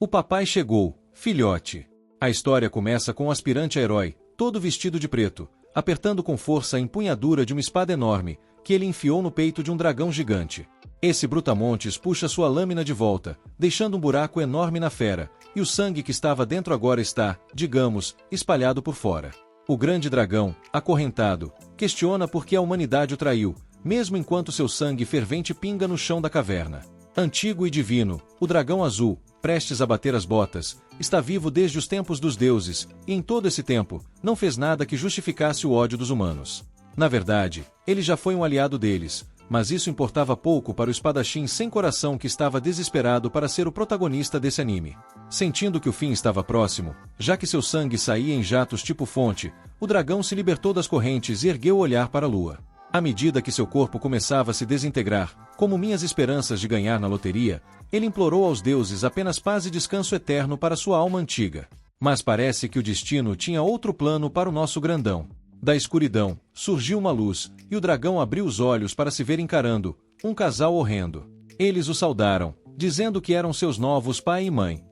O papai chegou, filhote. A história começa com um aspirante a herói, todo vestido de preto, apertando com força a empunhadura de uma espada enorme, que ele enfiou no peito de um dragão gigante. Esse brutamontes puxa sua lâmina de volta, deixando um buraco enorme na fera, e o sangue que estava dentro agora está, digamos, espalhado por fora. O grande dragão, acorrentado, questiona por que a humanidade o traiu, mesmo enquanto seu sangue fervente pinga no chão da caverna. Antigo e divino, o dragão azul, prestes a bater as botas, está vivo desde os tempos dos deuses, e em todo esse tempo, não fez nada que justificasse o ódio dos humanos. Na verdade, ele já foi um aliado deles, mas isso importava pouco para o espadachim sem coração que estava desesperado para ser o protagonista desse anime. Sentindo que o fim estava próximo, já que seu sangue saía em jatos tipo fonte, o dragão se libertou das correntes e ergueu o olhar para a lua. À medida que seu corpo começava a se desintegrar, como minhas esperanças de ganhar na loteria, ele implorou aos deuses apenas paz e descanso eterno para sua alma antiga. Mas parece que o destino tinha outro plano para o nosso grandão. Da escuridão, surgiu uma luz, e o dragão abriu os olhos para se ver encarando um casal horrendo. Eles o saudaram, dizendo que eram seus novos pai e mãe.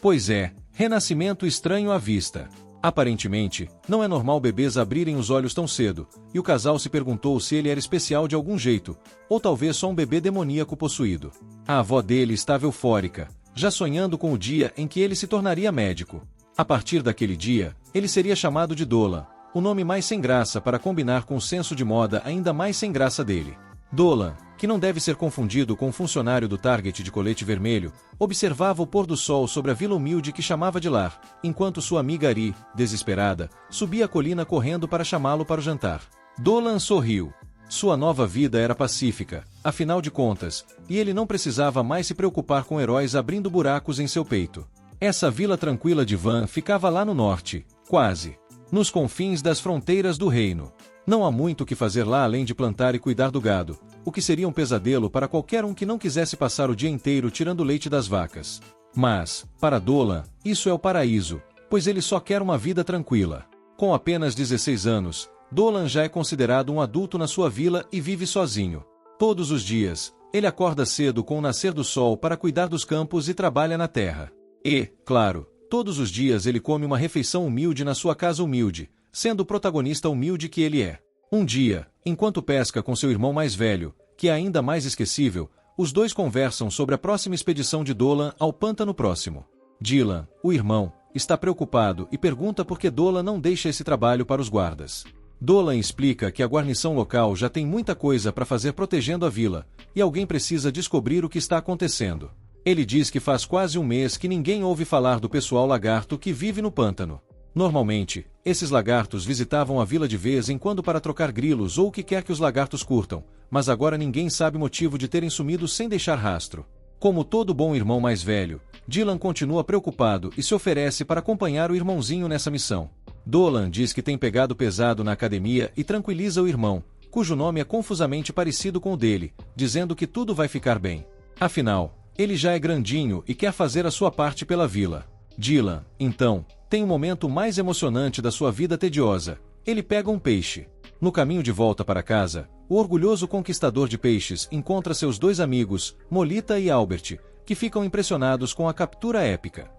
Pois é, renascimento estranho à vista. Aparentemente, não é normal bebês abrirem os olhos tão cedo, e o casal se perguntou se ele era especial de algum jeito, ou talvez só um bebê demoníaco possuído. A avó dele estava eufórica, já sonhando com o dia em que ele se tornaria médico. A partir daquele dia, ele seria chamado de Dolan, o nome mais sem graça para combinar com o senso de moda ainda mais sem graça dele. Dolan, que não deve ser confundido com o funcionário do Target de colete vermelho, observava o pôr do sol sobre a vila humilde que chamava de lar, enquanto sua amiga Ari, desesperada, subia a colina correndo para chamá-lo para o jantar. Dolan sorriu. Sua nova vida era pacífica, afinal de contas, e ele não precisava mais se preocupar com heróis abrindo buracos em seu peito. Essa vila tranquila de Van ficava lá no norte, quase nos confins das fronteiras do reino. Não há muito o que fazer lá além de plantar e cuidar do gado, o que seria um pesadelo para qualquer um que não quisesse passar o dia inteiro tirando leite das vacas. Mas, para Dolan, isso é o paraíso, pois ele só quer uma vida tranquila. Com apenas 16 anos, Dolan já é considerado um adulto na sua vila e vive sozinho. Todos os dias, ele acorda cedo com o nascer do sol para cuidar dos campos e trabalha na terra. E, claro, todos os dias ele come uma refeição humilde na sua casa humilde, sendo o protagonista humilde que ele é. Um dia, enquanto pesca com seu irmão mais velho, que é ainda mais esquecível, os dois conversam sobre a próxima expedição de Dolan ao pântano próximo. Dylan, o irmão, está preocupado e pergunta por que Dolan não deixa esse trabalho para os guardas. Dolan explica que a guarnição local já tem muita coisa para fazer protegendo a vila, e alguém precisa descobrir o que está acontecendo. Ele diz que faz quase um mês que ninguém ouve falar do pessoal lagarto que vive no pântano. Normalmente, esses lagartos visitavam a vila de vez em quando para trocar grilos ou o que quer que os lagartos curtam, mas agora ninguém sabe o motivo de terem sumido sem deixar rastro. Como todo bom irmão mais velho, Dylan continua preocupado e se oferece para acompanhar o irmãozinho nessa missão. Dolan diz que tem pegado pesado na academia e tranquiliza o irmão, cujo nome é confusamente parecido com o dele, dizendo que tudo vai ficar bem. Afinal, ele já é grandinho e quer fazer a sua parte pela vila. Dylan, então, tem o momento mais emocionante da sua vida tediosa. Ele pega um peixe. No caminho de volta para casa, o orgulhoso conquistador de peixes encontra seus dois amigos, Molita e Albert, que ficam impressionados com a captura épica.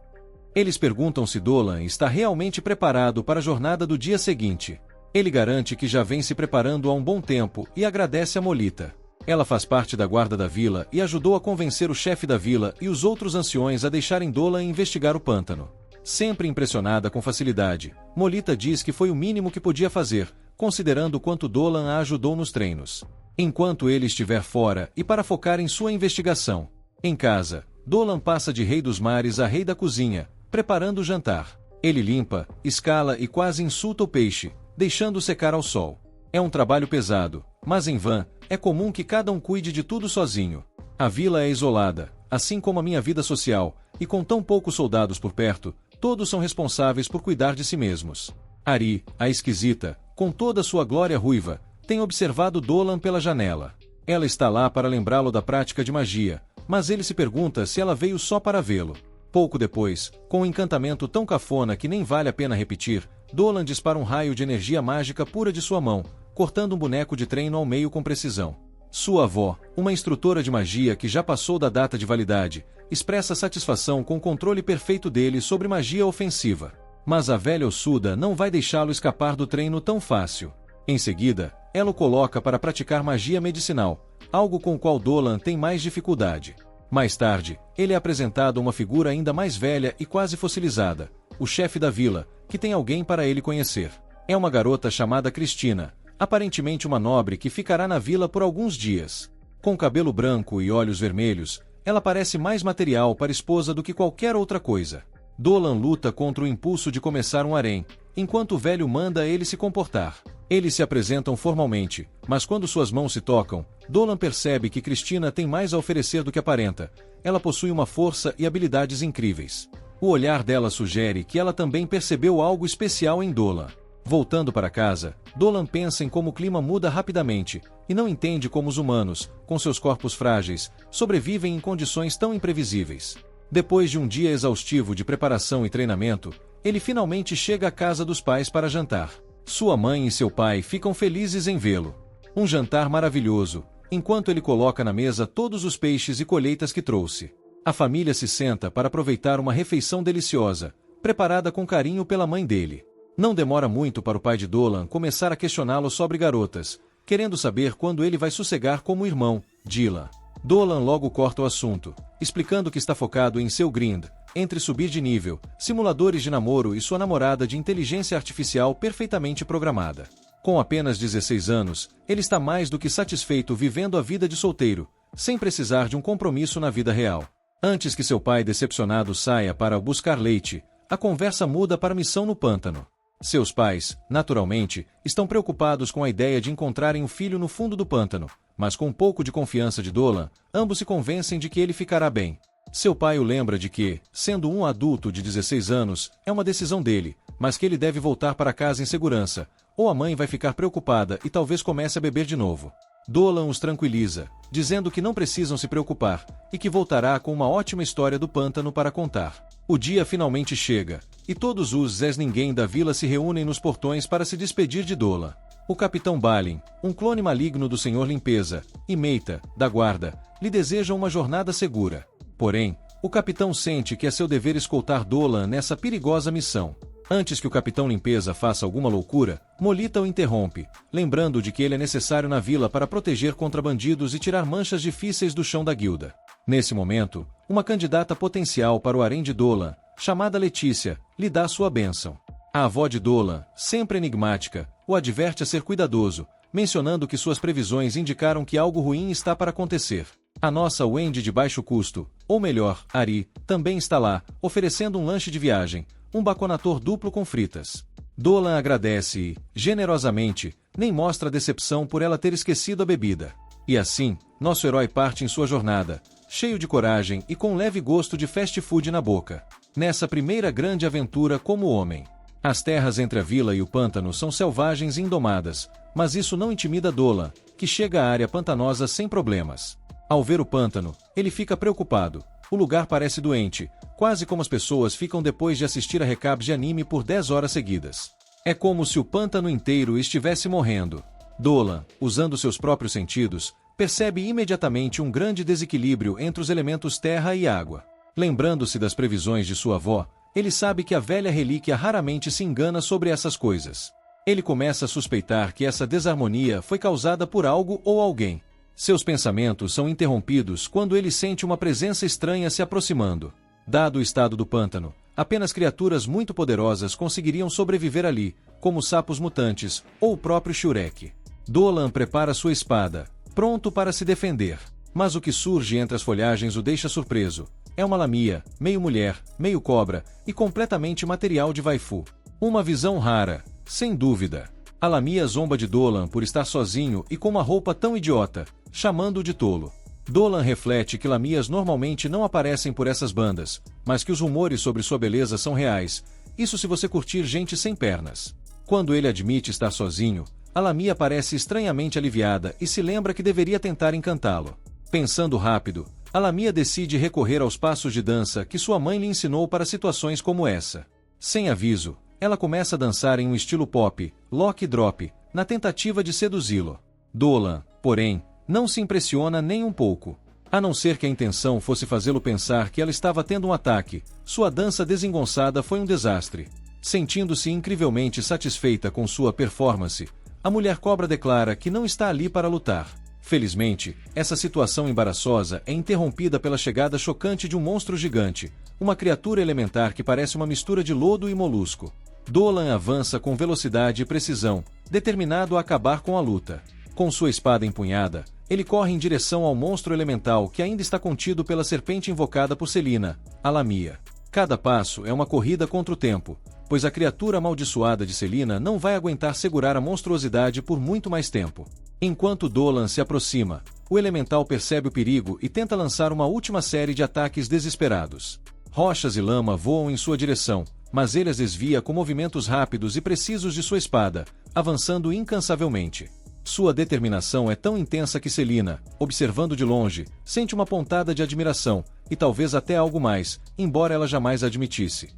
Eles perguntam se Dolan está realmente preparado para a jornada do dia seguinte. Ele garante que já vem se preparando há um bom tempo e agradece a Molita. Ela faz parte da guarda da vila e ajudou a convencer o chefe da vila e os outros anciões a deixarem Dolan investigar o pântano. Sempre impressionada com facilidade, Molita diz que foi o mínimo que podia fazer, considerando quanto Dolan a ajudou nos treinos. Enquanto ele estiver fora e para focar em sua investigação. Em casa, Dolan passa de rei dos mares a rei da cozinha, preparando o jantar. Ele limpa, escala e quase insulta o peixe, deixando-o secar ao sol. É um trabalho pesado, mas em Van, é comum que cada um cuide de tudo sozinho. A vila é isolada, assim como a minha vida social, e com tão poucos soldados por perto, todos são responsáveis por cuidar de si mesmos. Ari, a esquisita, com toda sua glória ruiva, tem observado Dolan pela janela. Ela está lá para lembrá-lo da prática de magia, mas ele se pergunta se ela veio só para vê-lo. Pouco depois, com um encantamento tão cafona que nem vale a pena repetir, Dolan dispara um raio de energia mágica pura de sua mão, cortando um boneco de treino ao meio com precisão. Sua avó, uma instrutora de magia que já passou da data de validade, expressa satisfação com o controle perfeito dele sobre magia ofensiva. Mas a velha ossuda não vai deixá-lo escapar do treino tão fácil. Em seguida, ela o coloca para praticar magia medicinal, algo com o qual Dolan tem mais dificuldade. Mais tarde, ele é apresentado a uma figura ainda mais velha e quase fossilizada, o chefe da vila, que tem alguém para ele conhecer. É uma garota chamada Cristina, aparentemente uma nobre que ficará na vila por alguns dias. Com cabelo branco e olhos vermelhos, ela parece mais material para esposa do que qualquer outra coisa. Dolan luta contra o impulso de começar um harém, enquanto o velho manda ele se comportar. Eles se apresentam formalmente, mas quando suas mãos se tocam, Dolan percebe que Cristina tem mais a oferecer do que aparenta. Ela possui uma força e habilidades incríveis. O olhar dela sugere que ela também percebeu algo especial em Dolan. Voltando para casa, Dolan pensa em como o clima muda rapidamente, e não entende como os humanos, com seus corpos frágeis, sobrevivem em condições tão imprevisíveis. Depois de um dia exaustivo de preparação e treinamento, ele finalmente chega à casa dos pais para jantar. Sua mãe e seu pai ficam felizes em vê-lo. Um jantar maravilhoso, enquanto ele coloca na mesa todos os peixes e colheitas que trouxe. A família se senta para aproveitar uma refeição deliciosa, preparada com carinho pela mãe dele. Não demora muito para o pai de Dolan começar a questioná-lo sobre garotas, querendo saber quando ele vai sossegar como irmão, Dylan. Dolan logo corta o assunto, explicando que está focado em seu grind, entre subir de nível, simuladores de namoro e sua namorada de inteligência artificial perfeitamente programada. Com apenas 16 anos, ele está mais do que satisfeito vivendo a vida de solteiro, sem precisar de um compromisso na vida real. Antes que seu pai decepcionado saia para buscar leite, a conversa muda para a missão no pântano. Seus pais, naturalmente, estão preocupados com a ideia de encontrarem o filho no fundo do pântano, mas com um pouco de confiança de Dolan, ambos se convencem de que ele ficará bem. Seu pai o lembra de que, sendo um adulto de 16 anos, é uma decisão dele, mas que ele deve voltar para casa em segurança, ou a mãe vai ficar preocupada e talvez comece a beber de novo. Dolan os tranquiliza, dizendo que não precisam se preocupar, e que voltará com uma ótima história do pântano para contar. O dia finalmente chega, e todos os Zés Ninguém da vila se reúnem nos portões para se despedir de Dolan. O Capitão Balin, um clone maligno do Senhor Limpeza, e Meita, da Guarda, lhe desejam uma jornada segura. Porém, o capitão sente que é seu dever escoltar Dolan nessa perigosa missão. Antes que o Capitão Limpeza faça alguma loucura, Molita o interrompe, lembrando de que ele é necessário na vila para proteger contra bandidos e tirar manchas difíceis do chão da guilda. Nesse momento, uma candidata potencial para o harém de Dolan, chamada Letícia, lhe dá sua bênção. A avó de Dolan, sempre enigmática, o adverte a ser cuidadoso, mencionando que suas previsões indicaram que algo ruim está para acontecer. A nossa Wendy de baixo custo, ou melhor, Ari, também está lá, oferecendo um lanche de viagem, um baconator duplo com fritas. Dolan agradece e, generosamente, nem mostra decepção por ela ter esquecido a bebida. E assim, nosso herói parte em sua jornada, cheio de coragem e com um leve gosto de fast food na boca. Nessa primeira grande aventura como homem. As terras entre a vila e o pântano são selvagens e indomadas, mas isso não intimida Dolan, que chega à área pantanosa sem problemas. Ao ver o pântano, ele fica preocupado. O lugar parece doente, quase como as pessoas ficam depois de assistir a recaps de anime por 10 horas seguidas. É como se o pântano inteiro estivesse morrendo. Dolan, usando seus próprios sentidos, percebe imediatamente um grande desequilíbrio entre os elementos terra e água. Lembrando-se das previsões de sua avó, ele sabe que a velha relíquia raramente se engana sobre essas coisas. Ele começa a suspeitar que essa desarmonia foi causada por algo ou alguém. Seus pensamentos são interrompidos quando ele sente uma presença estranha se aproximando. Dado o estado do pântano, apenas criaturas muito poderosas conseguiriam sobreviver ali, como sapos mutantes, ou o próprio Shurek. Dolan prepara sua espada, pronto para se defender. Mas o que surge entre as folhagens o deixa surpreso. É uma lamia, meio mulher, meio cobra, e completamente material de waifu. Uma visão rara, sem dúvida. A lamia zomba de Dolan por estar sozinho e com uma roupa tão idiota, chamando-o de tolo. Dolan reflete que lamias normalmente não aparecem por essas bandas, mas que os rumores sobre sua beleza são reais, isso se você curtir gente sem pernas. Quando ele admite estar sozinho, a lamia parece estranhamente aliviada e se lembra que deveria tentar encantá-lo. Pensando rápido, a lamia decide recorrer aos passos de dança que sua mãe lhe ensinou para situações como essa. Sem aviso, ela começa a dançar em um estilo pop, lock drop, na tentativa de seduzi-lo. Dolan, porém, não se impressiona nem um pouco. A não ser que a intenção fosse fazê-lo pensar que ela estava tendo um ataque, sua dança desengonçada foi um desastre. Sentindo-se incrivelmente satisfeita com sua performance, a mulher cobra declara que não está ali para lutar. Felizmente, essa situação embaraçosa é interrompida pela chegada chocante de um monstro gigante, uma criatura elementar que parece uma mistura de lodo e molusco. Dolan avança com velocidade e precisão, determinado a acabar com a luta. Com sua espada empunhada, ele corre em direção ao monstro elemental que ainda está contido pela serpente invocada por Selina, a Lamia. Cada passo é uma corrida contra o tempo, pois a criatura amaldiçoada de Selina não vai aguentar segurar a monstruosidade por muito mais tempo. Enquanto Dolan se aproxima, o elemental percebe o perigo e tenta lançar uma última série de ataques desesperados. Rochas e lama voam em sua direção, mas ele as desvia com movimentos rápidos e precisos de sua espada, avançando incansavelmente. Sua determinação é tão intensa que Selina, observando de longe, sente uma pontada de admiração, e talvez até algo mais, embora ela jamais admitisse.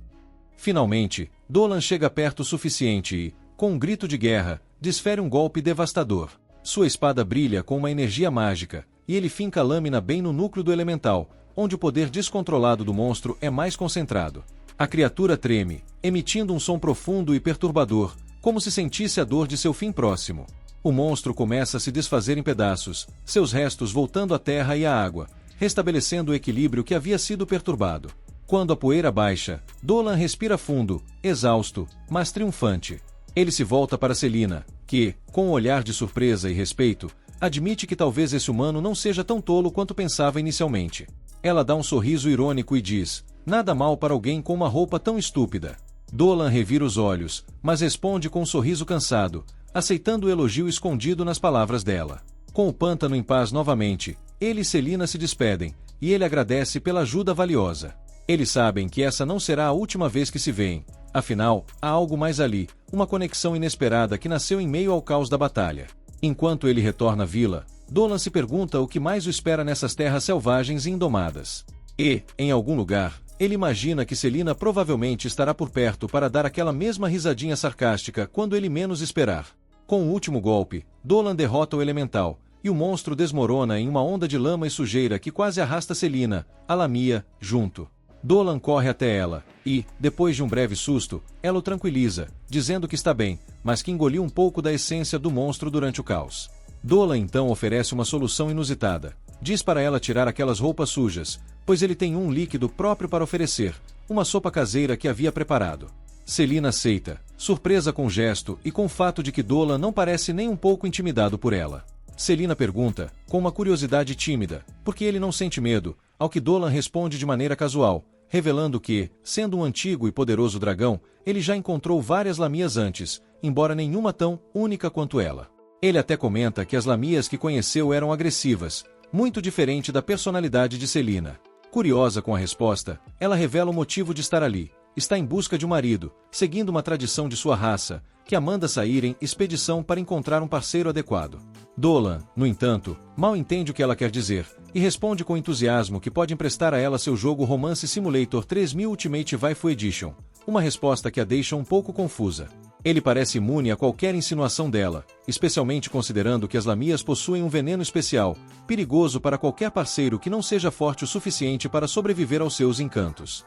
Finalmente, Dolan chega perto o suficiente e, com um grito de guerra, desfere um golpe devastador. Sua espada brilha com uma energia mágica, e ele finca a lâmina bem no núcleo do elemental, onde o poder descontrolado do monstro é mais concentrado. A criatura treme, emitindo um som profundo e perturbador, como se sentisse a dor de seu fim próximo. O monstro começa a se desfazer em pedaços, seus restos voltando à terra e à água, restabelecendo o equilíbrio que havia sido perturbado. Quando a poeira baixa, Dolan respira fundo, exausto, mas triunfante. Ele se volta para Selina, que, com um olhar de surpresa e respeito, admite que talvez esse humano não seja tão tolo quanto pensava inicialmente. Ela dá um sorriso irônico e diz: "Nada mal para alguém com uma roupa tão estúpida." Dolan revira os olhos, mas responde com um sorriso cansado, aceitando o elogio escondido nas palavras dela. Com o pântano em paz novamente, ele e Selina se despedem, e ele agradece pela ajuda valiosa. Eles sabem que essa não será a última vez que se veem, afinal, há algo mais ali, uma conexão inesperada que nasceu em meio ao caos da batalha. Enquanto ele retorna à vila, Dolan se pergunta o que mais o espera nessas terras selvagens e indomadas. E, em algum lugar, ele imagina que Selina provavelmente estará por perto para dar aquela mesma risadinha sarcástica quando ele menos esperar. Com o último golpe, Dolan derrota o elemental, e o monstro desmorona em uma onda de lama e sujeira que quase arrasta Selina, a Lamia, junto. Dolan corre até ela, e, depois de um breve susto, ela o tranquiliza, dizendo que está bem, mas que engoliu um pouco da essência do monstro durante o caos. Dolan então oferece uma solução inusitada. Diz para ela tirar aquelas roupas sujas, pois ele tem um líquido próprio para oferecer, uma sopa caseira que havia preparado. Selina aceita, surpresa com o gesto e com o fato de que Dolan não parece nem um pouco intimidado por ela. Selina pergunta, com uma curiosidade tímida, por que ele não sente medo, ao que Dolan responde de maneira casual, revelando que, sendo um antigo e poderoso dragão, ele já encontrou várias lamias antes, embora nenhuma tão única quanto ela. Ele até comenta que as lamias que conheceu eram agressivas, muito diferente da personalidade de Selina. Curiosa com a resposta, ela revela o motivo de estar ali. Está em busca de um marido, seguindo uma tradição de sua raça, que a manda sair em expedição para encontrar um parceiro adequado. Dolan, no entanto, mal entende o que ela quer dizer, e responde com entusiasmo que pode emprestar a ela seu jogo Romance Simulator 3000 Ultimate Waifu Edition, uma resposta que a deixa um pouco confusa. Ele parece imune a qualquer insinuação dela, especialmente considerando que as lamias possuem um veneno especial, perigoso para qualquer parceiro que não seja forte o suficiente para sobreviver aos seus encantos.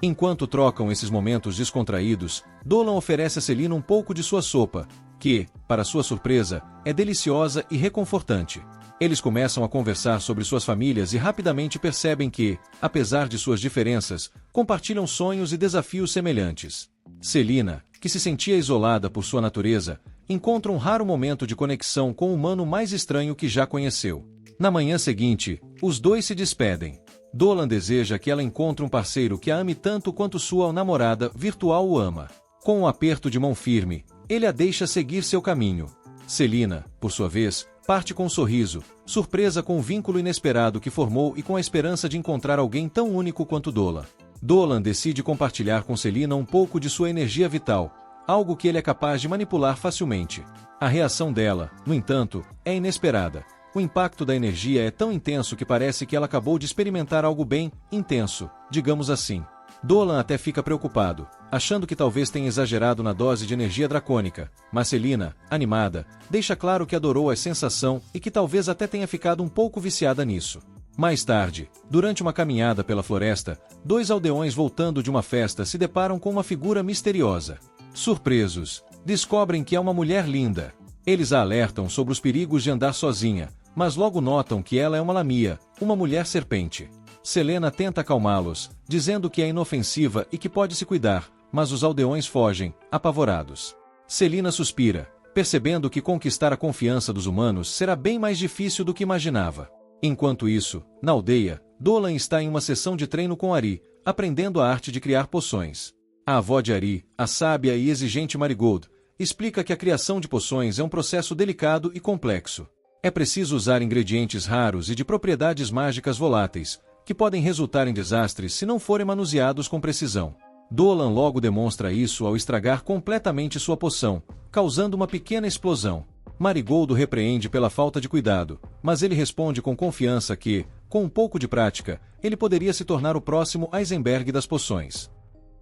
Enquanto trocam esses momentos descontraídos, Dolan oferece a Selina um pouco de sua sopa, que, para sua surpresa, é deliciosa e reconfortante. Eles começam a conversar sobre suas famílias e rapidamente percebem que, apesar de suas diferenças, compartilham sonhos e desafios semelhantes. Selina, que se sentia isolada por sua natureza, encontra um raro momento de conexão com o humano mais estranho que já conheceu. Na manhã seguinte, os dois se despedem. Dolan deseja que ela encontre um parceiro que a ame tanto quanto sua namorada virtual o ama. Com um aperto de mão firme, ele a deixa seguir seu caminho. Selina, por sua vez, parte com um sorriso, surpresa com o vínculo inesperado que formou e com a esperança de encontrar alguém tão único quanto Dolan. Dolan decide compartilhar com Selina um pouco de sua energia vital, algo que ele é capaz de manipular facilmente. A reação dela, no entanto, é inesperada. O impacto da energia é tão intenso que parece que ela acabou de experimentar algo bem intenso, digamos assim. Dolan até fica preocupado, achando que talvez tenha exagerado na dose de energia dracônica, mas Selina, animada, deixa claro que adorou a sensação e que talvez até tenha ficado um pouco viciada nisso. Mais tarde, durante uma caminhada pela floresta, dois aldeões voltando de uma festa se deparam com uma figura misteriosa. Surpresos, descobrem que é uma mulher linda. Eles a alertam sobre os perigos de andar sozinha, mas logo notam que ela é uma lamia, uma mulher serpente. Selena tenta acalmá-los, dizendo que é inofensiva e que pode se cuidar, mas os aldeões fogem, apavorados. Selina suspira, percebendo que conquistar a confiança dos humanos será bem mais difícil do que imaginava. Enquanto isso, na aldeia, Dolan está em uma sessão de treino com Ari, aprendendo a arte de criar poções. A avó de Ari, a sábia e exigente Marigold, explica que a criação de poções é um processo delicado e complexo. É preciso usar ingredientes raros e de propriedades mágicas voláteis, que podem resultar em desastres se não forem manuseados com precisão. Dolan logo demonstra isso ao estragar completamente sua poção, causando uma pequena explosão. Marigold o repreende pela falta de cuidado, mas ele responde com confiança que, com um pouco de prática, ele poderia se tornar o próximo Heisenberg das poções.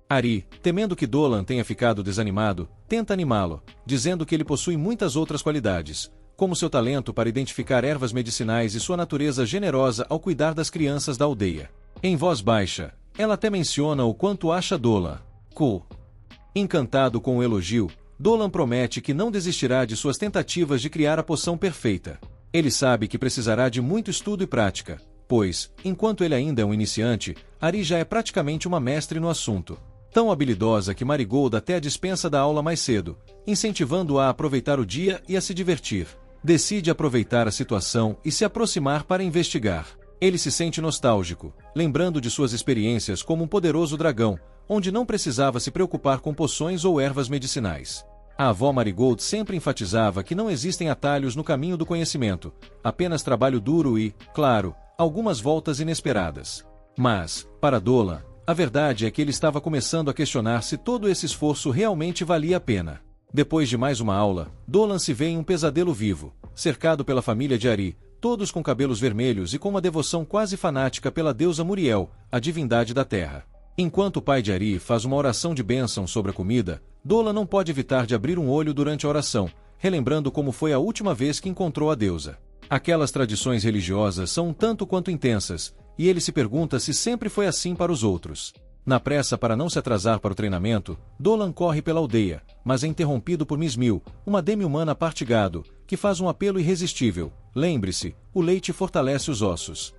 Ari, temendo que Dolan tenha ficado desanimado, tenta animá-lo, dizendo que ele possui muitas outras qualidades, como seu talento para identificar ervas medicinais e sua natureza generosa ao cuidar das crianças da aldeia. Em voz baixa, ela até menciona o quanto acha Dolan cool. Encantado com o elogio, Dolan promete que não desistirá de suas tentativas de criar a poção perfeita. Ele sabe que precisará de muito estudo e prática, pois, enquanto ele ainda é um iniciante, Ari já é praticamente uma mestre no assunto. Tão habilidosa que Marigold até a dispensa da aula mais cedo, incentivando-a a aproveitar o dia e a se divertir. Decide aproveitar a situação e se aproximar para investigar. Ele se sente nostálgico, lembrando de suas experiências como um poderoso dragão, onde não precisava se preocupar com poções ou ervas medicinais. A avó Marigold sempre enfatizava que não existem atalhos no caminho do conhecimento, apenas trabalho duro e, claro, algumas voltas inesperadas. Mas, para Dolan, a verdade é que ele estava começando a questionar se todo esse esforço realmente valia a pena. Depois de mais uma aula, Dolan se vê em um pesadelo vivo, cercado pela família de Ari, todos com cabelos vermelhos e com uma devoção quase fanática pela deusa Muriel, a divindade da terra. Enquanto o pai de Ari faz uma oração de bênção sobre a comida, Dolan não pode evitar de abrir um olho durante a oração, relembrando como foi a última vez que encontrou a deusa. Aquelas tradições religiosas são um tanto quanto intensas, e ele se pergunta se sempre foi assim para os outros. Na pressa para não se atrasar para o treinamento, Dolan corre pela aldeia, mas é interrompido por Miss Mill, uma demi-humana partigado, que faz um apelo irresistível. Lembre-se, o leite fortalece os ossos.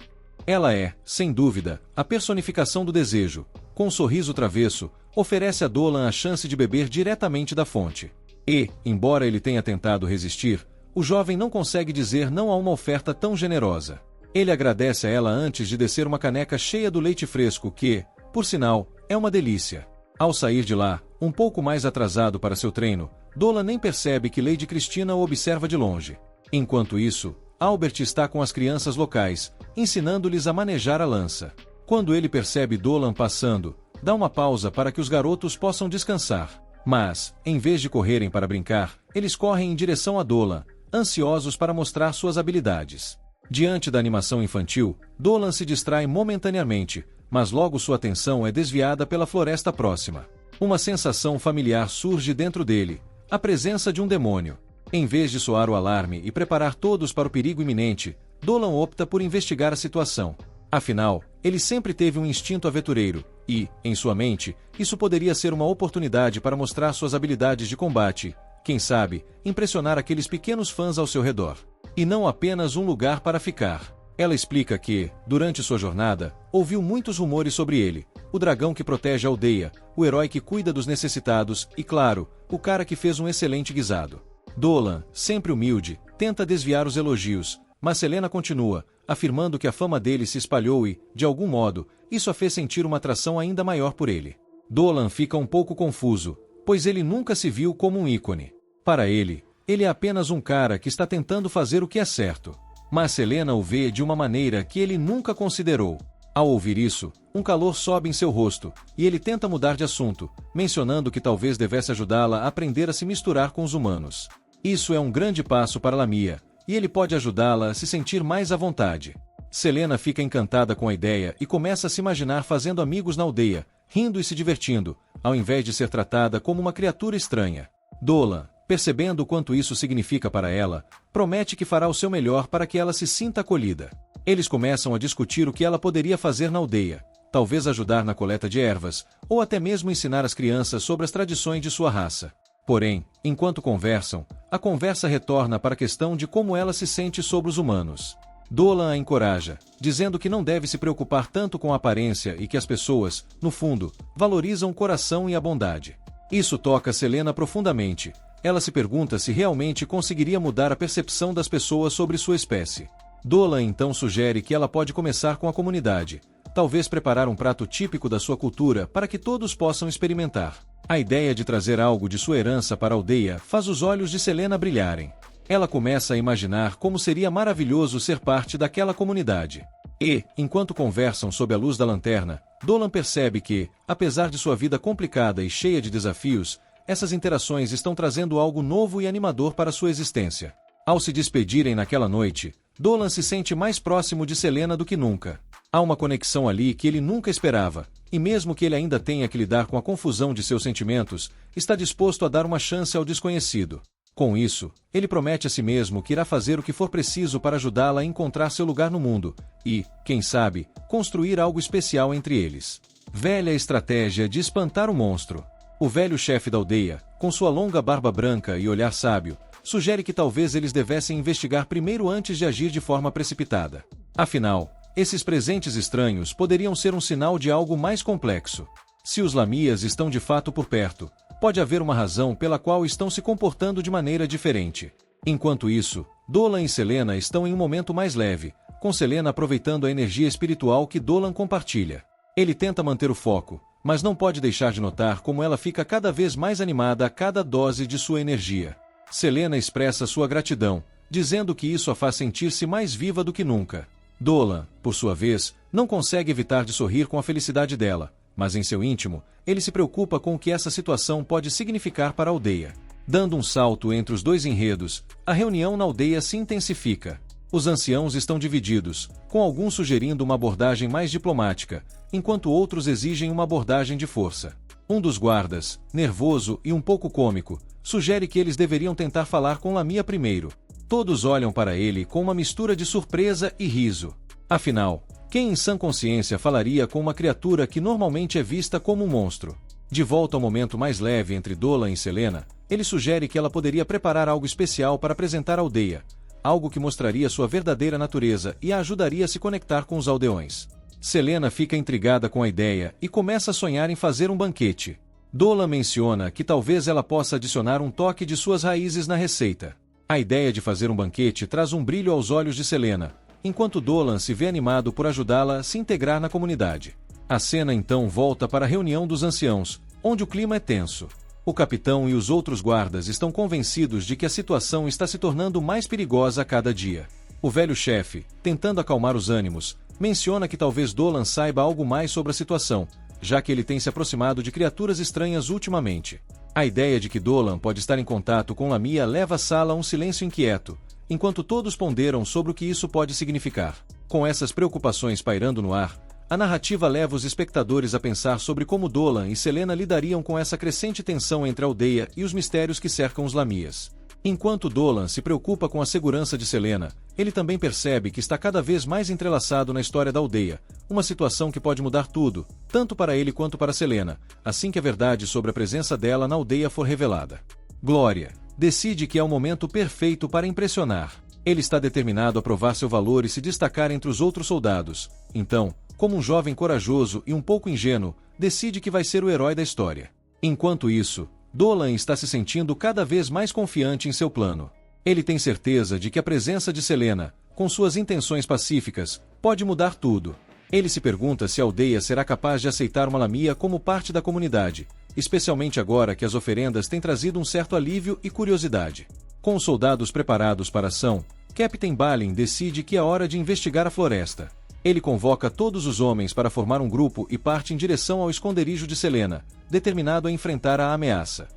Ela é, sem dúvida, a personificação do desejo. Com um sorriso travesso, oferece a Dolan a chance de beber diretamente da fonte. E, embora ele tenha tentado resistir, o jovem não consegue dizer não a uma oferta tão generosa. Ele agradece a ela antes de descer uma caneca cheia do leite fresco que, por sinal, é uma delícia. Ao sair de lá, um pouco mais atrasado para seu treino, Dolan nem percebe que Lady Cristina o observa de longe. Enquanto isso, Albert está com as crianças locais, ensinando-lhes a manejar a lança. Quando ele percebe Dolan passando, dá uma pausa para que os garotos possam descansar. Mas, em vez de correrem para brincar, eles correm em direção a Dolan, ansiosos para mostrar suas habilidades. Diante da animação infantil, Dolan se distrai momentaneamente, mas logo sua atenção é desviada pela floresta próxima. Uma sensação familiar surge dentro dele, a presença de um demônio. Em vez de soar o alarme e preparar todos para o perigo iminente, Dolan opta por investigar a situação. Afinal, ele sempre teve um instinto aventureiro, e, em sua mente, isso poderia ser uma oportunidade para mostrar suas habilidades de combate, quem sabe, impressionar aqueles pequenos fãs ao seu redor. E não apenas um lugar para ficar. Ela explica que, durante sua jornada, ouviu muitos rumores sobre ele, o dragão que protege a aldeia, o herói que cuida dos necessitados e, claro, o cara que fez um excelente guisado. Dolan, sempre humilde, tenta desviar os elogios, mas Selena continua, afirmando que a fama dele se espalhou e, de algum modo, isso a fez sentir uma atração ainda maior por ele. Dolan fica um pouco confuso, pois ele nunca se viu como um ícone. Para ele é apenas um cara que está tentando fazer o que é certo. Mas Selena o vê de uma maneira que ele nunca considerou. Ao ouvir isso, um calor sobe em seu rosto, e ele tenta mudar de assunto, mencionando que talvez devesse ajudá-la a aprender a se misturar com os humanos. Isso é um grande passo para Lamia, e ele pode ajudá-la a se sentir mais à vontade. Selena fica encantada com a ideia e começa a se imaginar fazendo amigos na aldeia, rindo e se divertindo, ao invés de ser tratada como uma criatura estranha. Dolan, percebendo o quanto isso significa para ela, promete que fará o seu melhor para que ela se sinta acolhida. Eles começam a discutir o que ela poderia fazer na aldeia, talvez ajudar na coleta de ervas, ou até mesmo ensinar as crianças sobre as tradições de sua raça. Porém, enquanto conversam, a conversa retorna para a questão de como ela se sente sobre os humanos. Dolan a encoraja, dizendo que não deve se preocupar tanto com a aparência e que as pessoas, no fundo, valorizam o coração e a bondade. Isso toca Selena profundamente. Ela se pergunta se realmente conseguiria mudar a percepção das pessoas sobre sua espécie. Dolan então sugere que ela pode começar com a comunidade, talvez preparar um prato típico da sua cultura para que todos possam experimentar. A ideia de trazer algo de sua herança para a aldeia faz os olhos de Selena brilharem. Ela começa a imaginar como seria maravilhoso ser parte daquela comunidade. E, enquanto conversam sob a luz da lanterna, Dolan percebe que, apesar de sua vida complicada e cheia de desafios, essas interações estão trazendo algo novo e animador para sua existência. Ao se despedirem naquela noite, Dolan se sente mais próximo de Selena do que nunca. Há uma conexão ali que ele nunca esperava, e mesmo que ele ainda tenha que lidar com a confusão de seus sentimentos, está disposto a dar uma chance ao desconhecido. Com isso, ele promete a si mesmo que irá fazer o que for preciso para ajudá-la a encontrar seu lugar no mundo e, quem sabe, construir algo especial entre eles. Velha estratégia de espantar o monstro. O velho chefe da aldeia, com sua longa barba branca e olhar sábio, sugere que talvez eles devessem investigar primeiro antes de agir de forma precipitada. Afinal, esses presentes estranhos poderiam ser um sinal de algo mais complexo. Se os Lamias estão de fato por perto, pode haver uma razão pela qual estão se comportando de maneira diferente. Enquanto isso, Dolan e Selena estão em um momento mais leve, com Selena aproveitando a energia espiritual que Dolan compartilha. Ele tenta manter o foco, mas não pode deixar de notar como ela fica cada vez mais animada a cada dose de sua energia. Selena expressa sua gratidão, dizendo que isso a faz sentir-se mais viva do que nunca. Dolan, por sua vez, não consegue evitar de sorrir com a felicidade dela, mas em seu íntimo, ele se preocupa com o que essa situação pode significar para a aldeia. Dando um salto entre os dois enredos, a reunião na aldeia se intensifica. Os anciãos estão divididos, com alguns sugerindo uma abordagem mais diplomática, enquanto outros exigem uma abordagem de força. Um dos guardas, nervoso e um pouco cômico, sugere que eles deveriam tentar falar com Lamia primeiro. Todos olham para ele com uma mistura de surpresa e riso. Afinal, quem em sã consciência falaria com uma criatura que normalmente é vista como um monstro? De volta ao momento mais leve entre Dolan e Selena, ele sugere que ela poderia preparar algo especial para apresentar à aldeia, algo que mostraria sua verdadeira natureza e a ajudaria a se conectar com os aldeões. Selena fica intrigada com a ideia e começa a sonhar em fazer um banquete. Dolan menciona que talvez ela possa adicionar um toque de suas raízes na receita. A ideia de fazer um banquete traz um brilho aos olhos de Selena, enquanto Dolan se vê animado por ajudá-la a se integrar na comunidade. A cena então volta para a reunião dos anciãos, onde o clima é tenso. O capitão e os outros guardas estão convencidos de que a situação está se tornando mais perigosa a cada dia. O velho chefe, tentando acalmar os ânimos, menciona que talvez Dolan saiba algo mais sobre a situação, já que ele tem se aproximado de criaturas estranhas ultimamente. A ideia de que Dolan pode estar em contato com Lamia leva a sala a um silêncio inquieto, enquanto todos ponderam sobre o que isso pode significar. Com essas preocupações pairando no ar, a narrativa leva os espectadores a pensar sobre como Dolan e Selena lidariam com essa crescente tensão entre a aldeia e os mistérios que cercam os Lamias. Enquanto Dolan se preocupa com a segurança de Selena, ele também percebe que está cada vez mais entrelaçado na história da aldeia, uma situação que pode mudar tudo, tanto para ele quanto para Selena, assim que a verdade sobre a presença dela na aldeia for revelada. Glória decide que é o momento perfeito para impressionar. Ele está determinado a provar seu valor e se destacar entre os outros soldados. Então, como um jovem corajoso e um pouco ingênuo, decide que vai ser o herói da história. Enquanto isso, Dolan está se sentindo cada vez mais confiante em seu plano. Ele tem certeza de que a presença de Selena, com suas intenções pacíficas, pode mudar tudo. Ele se pergunta se a aldeia será capaz de aceitar uma Lamia como parte da comunidade, especialmente agora que as oferendas têm trazido um certo alívio e curiosidade. Com os soldados preparados para a ação, Captain Balin decide que é hora de investigar a floresta. Ele convoca todos os homens para formar um grupo e parte em direção ao esconderijo de Selena, determinado a enfrentar a ameaça.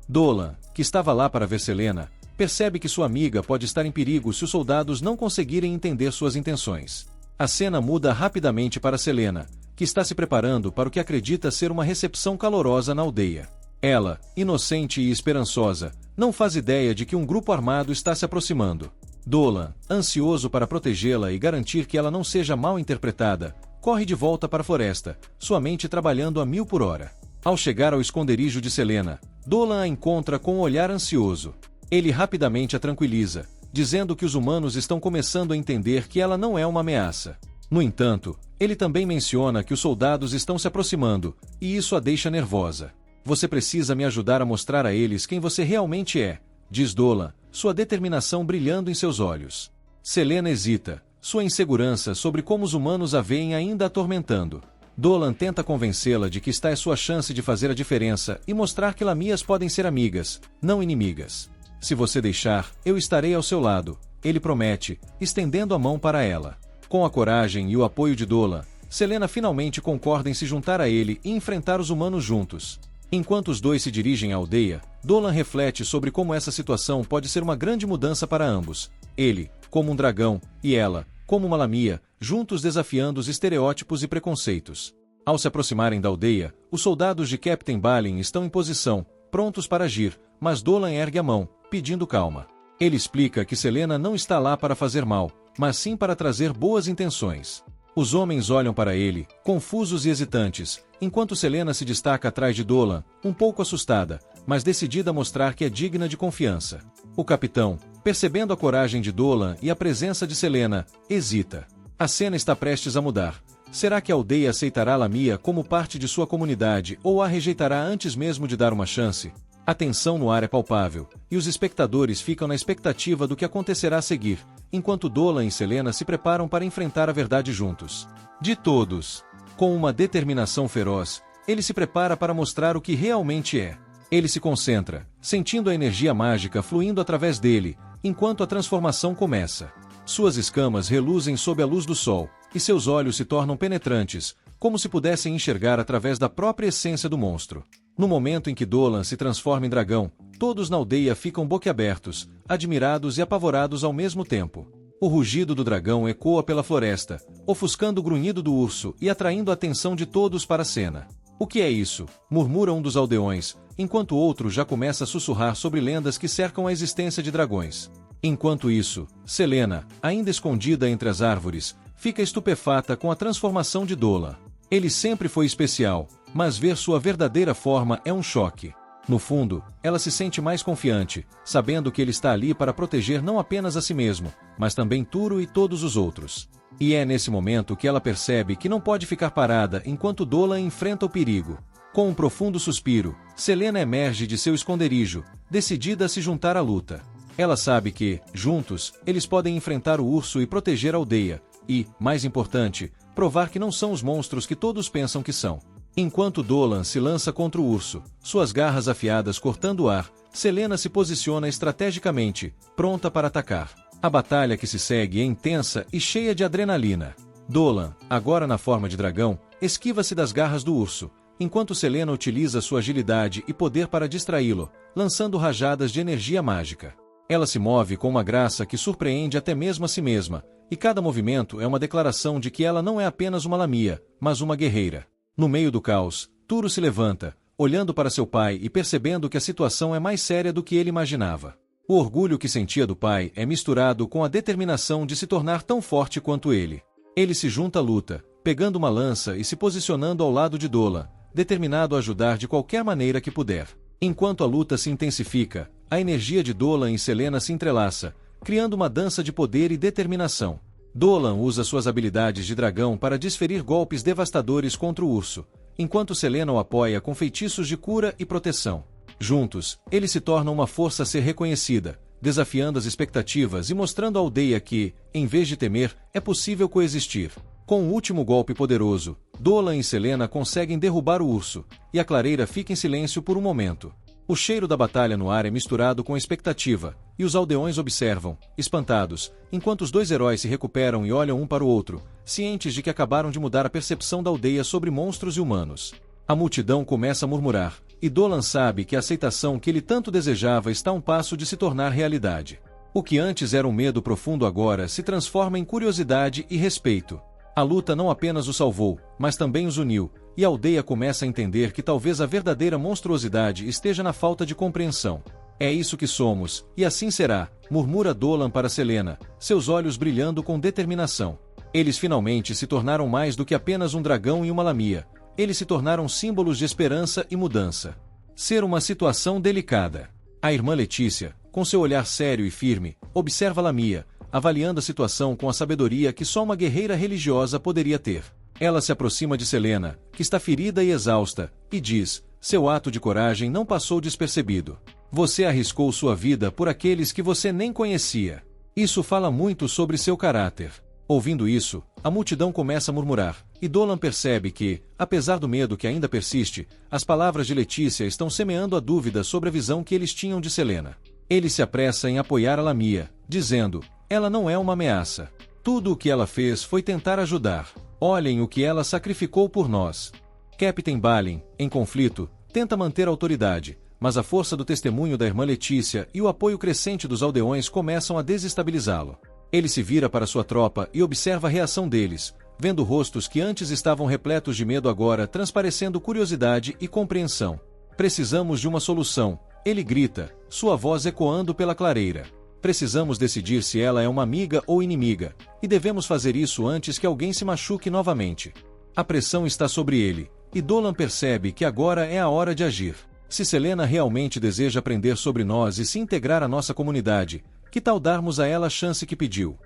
Dolan, que estava lá para ver Selena, percebe que sua amiga pode estar em perigo se os soldados não conseguirem entender suas intenções. A cena muda rapidamente para Selena, que está se preparando para o que acredita ser uma recepção calorosa na aldeia. Ela, inocente e esperançosa, não faz ideia de que um grupo armado está se aproximando. Dolan, ansioso para protegê-la e garantir que ela não seja mal interpretada, corre de volta para a floresta, sua mente trabalhando a 1000 por hora. Ao chegar ao esconderijo de Selena, Dolan a encontra com um olhar ansioso. Ele rapidamente a tranquiliza, dizendo que os humanos estão começando a entender que ela não é uma ameaça. No entanto, ele também menciona que os soldados estão se aproximando, e isso a deixa nervosa. Você precisa me ajudar a mostrar a eles quem você realmente é, diz Dolan, sua determinação brilhando em seus olhos. Selena hesita, sua insegurança sobre como os humanos a veem ainda atormentando. Dolan tenta convencê-la de que esta é sua chance de fazer a diferença e mostrar que lamias podem ser amigas, não inimigas. Se você deixar, eu estarei ao seu lado, ele promete, estendendo a mão para ela. Com a coragem e o apoio de Dolan, Selena finalmente concorda em se juntar a ele e enfrentar os humanos juntos. Enquanto os dois se dirigem à aldeia, Dolan reflete sobre como essa situação pode ser uma grande mudança para ambos. Ele, como um dragão, e ela, como uma lamia, juntos desafiando os estereótipos e preconceitos. Ao se aproximarem da aldeia, os soldados de Captain Balin estão em posição, prontos para agir, mas Dolan ergue a mão, pedindo calma. Ele explica que Selena não está lá para fazer mal, mas sim para trazer boas intenções. Os homens olham para ele, confusos e hesitantes, enquanto Selena se destaca atrás de Dolan, um pouco assustada, mas decidida a mostrar que é digna de confiança. O capitão, percebendo a coragem de Dolan e a presença de Selena, hesita. A cena está prestes a mudar. Será que a aldeia aceitará Lamia como parte de sua comunidade ou a rejeitará antes mesmo de dar uma chance? A tensão no ar é palpável, e os espectadores ficam na expectativa do que acontecerá a seguir, enquanto Dolan e Selena se preparam para enfrentar a verdade juntos. De todos, com uma determinação feroz, ele se prepara para mostrar o que realmente é. Ele se concentra, sentindo a energia mágica fluindo através dele, enquanto a transformação começa. Suas escamas reluzem sob a luz do sol, e seus olhos se tornam penetrantes, como se pudessem enxergar através da própria essência do monstro. No momento em que Dolan se transforma em dragão, todos na aldeia ficam boquiabertos, admirados e apavorados ao mesmo tempo. O rugido do dragão ecoa pela floresta, ofuscando o grunhido do urso e atraindo a atenção de todos para a cena. "O que é isso?" murmura um dos aldeões, enquanto outro já começa a sussurrar sobre lendas que cercam a existência de dragões. Enquanto isso, Selena, ainda escondida entre as árvores, fica estupefata com a transformação de Dolan. Ele sempre foi especial, mas ver sua verdadeira forma é um choque. No fundo, ela se sente mais confiante, sabendo que ele está ali para proteger não apenas a si mesmo, mas também Turo e todos os outros. E é nesse momento que ela percebe que não pode ficar parada enquanto Dolan enfrenta o perigo. Com um profundo suspiro, Selena emerge de seu esconderijo, decidida a se juntar à luta. Ela sabe que, juntos, eles podem enfrentar o urso e proteger a aldeia, e, mais importante, provar que não são os monstros que todos pensam que são. Enquanto Dolan se lança contra o urso, suas garras afiadas cortando o ar, Selena se posiciona estrategicamente, pronta para atacar. A batalha que se segue é intensa e cheia de adrenalina. Dolan, agora na forma de dragão, esquiva-se das garras do urso, enquanto Selena utiliza sua agilidade e poder para distraí-lo, lançando rajadas de energia mágica. Ela se move com uma graça que surpreende até mesmo a si mesma, e cada movimento é uma declaração de que ela não é apenas uma lamia, mas uma guerreira. No meio do caos, Turo se levanta, olhando para seu pai e percebendo que a situação é mais séria do que ele imaginava. O orgulho que sentia do pai é misturado com a determinação de se tornar tão forte quanto ele. Ele se junta à luta, pegando uma lança e se posicionando ao lado de Dolan, determinado a ajudar de qualquer maneira que puder. Enquanto a luta se intensifica, a energia de Dolan e Selena se entrelaça, criando uma dança de poder e determinação. Dolan usa suas habilidades de dragão para desferir golpes devastadores contra o urso, enquanto Selena o apoia com feitiços de cura e proteção. Juntos, eles se tornam uma força a ser reconhecida, desafiando as expectativas e mostrando à aldeia que, em vez de temer, é possível coexistir. Com o último golpe poderoso, Dolan e Selena conseguem derrubar o urso, e a clareira fica em silêncio por um momento. O cheiro da batalha no ar é misturado com expectativa, e os aldeões observam, espantados, enquanto os dois heróis se recuperam e olham um para o outro, cientes de que acabaram de mudar a percepção da aldeia sobre monstros e humanos. A multidão começa a murmurar, e Dolan sabe que a aceitação que ele tanto desejava está a um passo de se tornar realidade. O que antes era um medo profundo agora se transforma em curiosidade e respeito. A luta não apenas os salvou, mas também os uniu, e a aldeia começa a entender que talvez a verdadeira monstruosidade esteja na falta de compreensão. É isso que somos, e assim será, murmura Dolan para Celaena, seus olhos brilhando com determinação. Eles finalmente se tornaram mais do que apenas um dragão e uma lamia. Eles se tornaram símbolos de esperança e mudança. Ser uma situação delicada. A irmã Letícia, com seu olhar sério e firme, observa Lamia, avaliando a situação com a sabedoria que só uma guerreira religiosa poderia ter. Ela se aproxima de Celaena, que está ferida e exausta, e diz: seu ato de coragem não passou despercebido. Você arriscou sua vida por aqueles que você nem conhecia. Isso fala muito sobre seu caráter. Ouvindo isso, a multidão começa a murmurar, e Dolan percebe que, apesar do medo que ainda persiste, as palavras de Letícia estão semeando a dúvida sobre a visão que eles tinham de Celaena. Ele se apressa em apoiar a Lamia, dizendo: ela não é uma ameaça. Tudo o que ela fez foi tentar ajudar. Olhem o que ela sacrificou por nós. Capitão Balin, em conflito, tenta manter a autoridade, mas a força do testemunho da irmã Letícia e o apoio crescente dos aldeões começam a desestabilizá-lo. Ele se vira para sua tropa e observa a reação deles, vendo rostos que antes estavam repletos de medo agora transparecendo curiosidade e compreensão. Precisamos de uma solução, ele grita, sua voz ecoando pela clareira. Precisamos decidir se ela é uma amiga ou inimiga, e devemos fazer isso antes que alguém se machuque novamente. A pressão está sobre ele, e Dolan percebe que agora é a hora de agir. Se Celaena realmente deseja aprender sobre nós e se integrar à nossa comunidade, que tal darmos a ela a chance que pediu?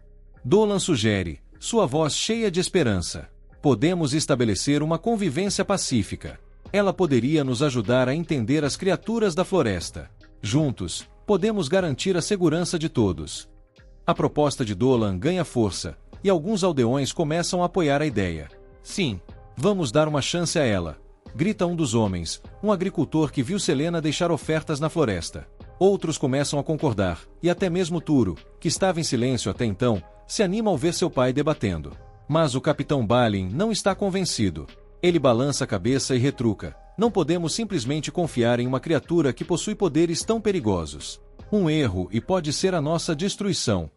Dolan sugere, sua voz cheia de esperança. Podemos estabelecer uma convivência pacífica. Ela poderia nos ajudar a entender as criaturas da floresta. Juntos, podemos garantir a segurança de todos. A proposta de Dolan ganha força, e alguns aldeões começam a apoiar a ideia. Sim, vamos dar uma chance a ela, grita um dos homens, um agricultor que viu Celaena deixar ofertas na floresta. Outros começam a concordar, e até mesmo Turo, que estava em silêncio até então, se anima ao ver seu pai debatendo. Mas o capitão Balin não está convencido. Ele balança a cabeça e retruca: não podemos simplesmente confiar em uma criatura que possui poderes tão perigosos. Um erro e pode ser a nossa destruição.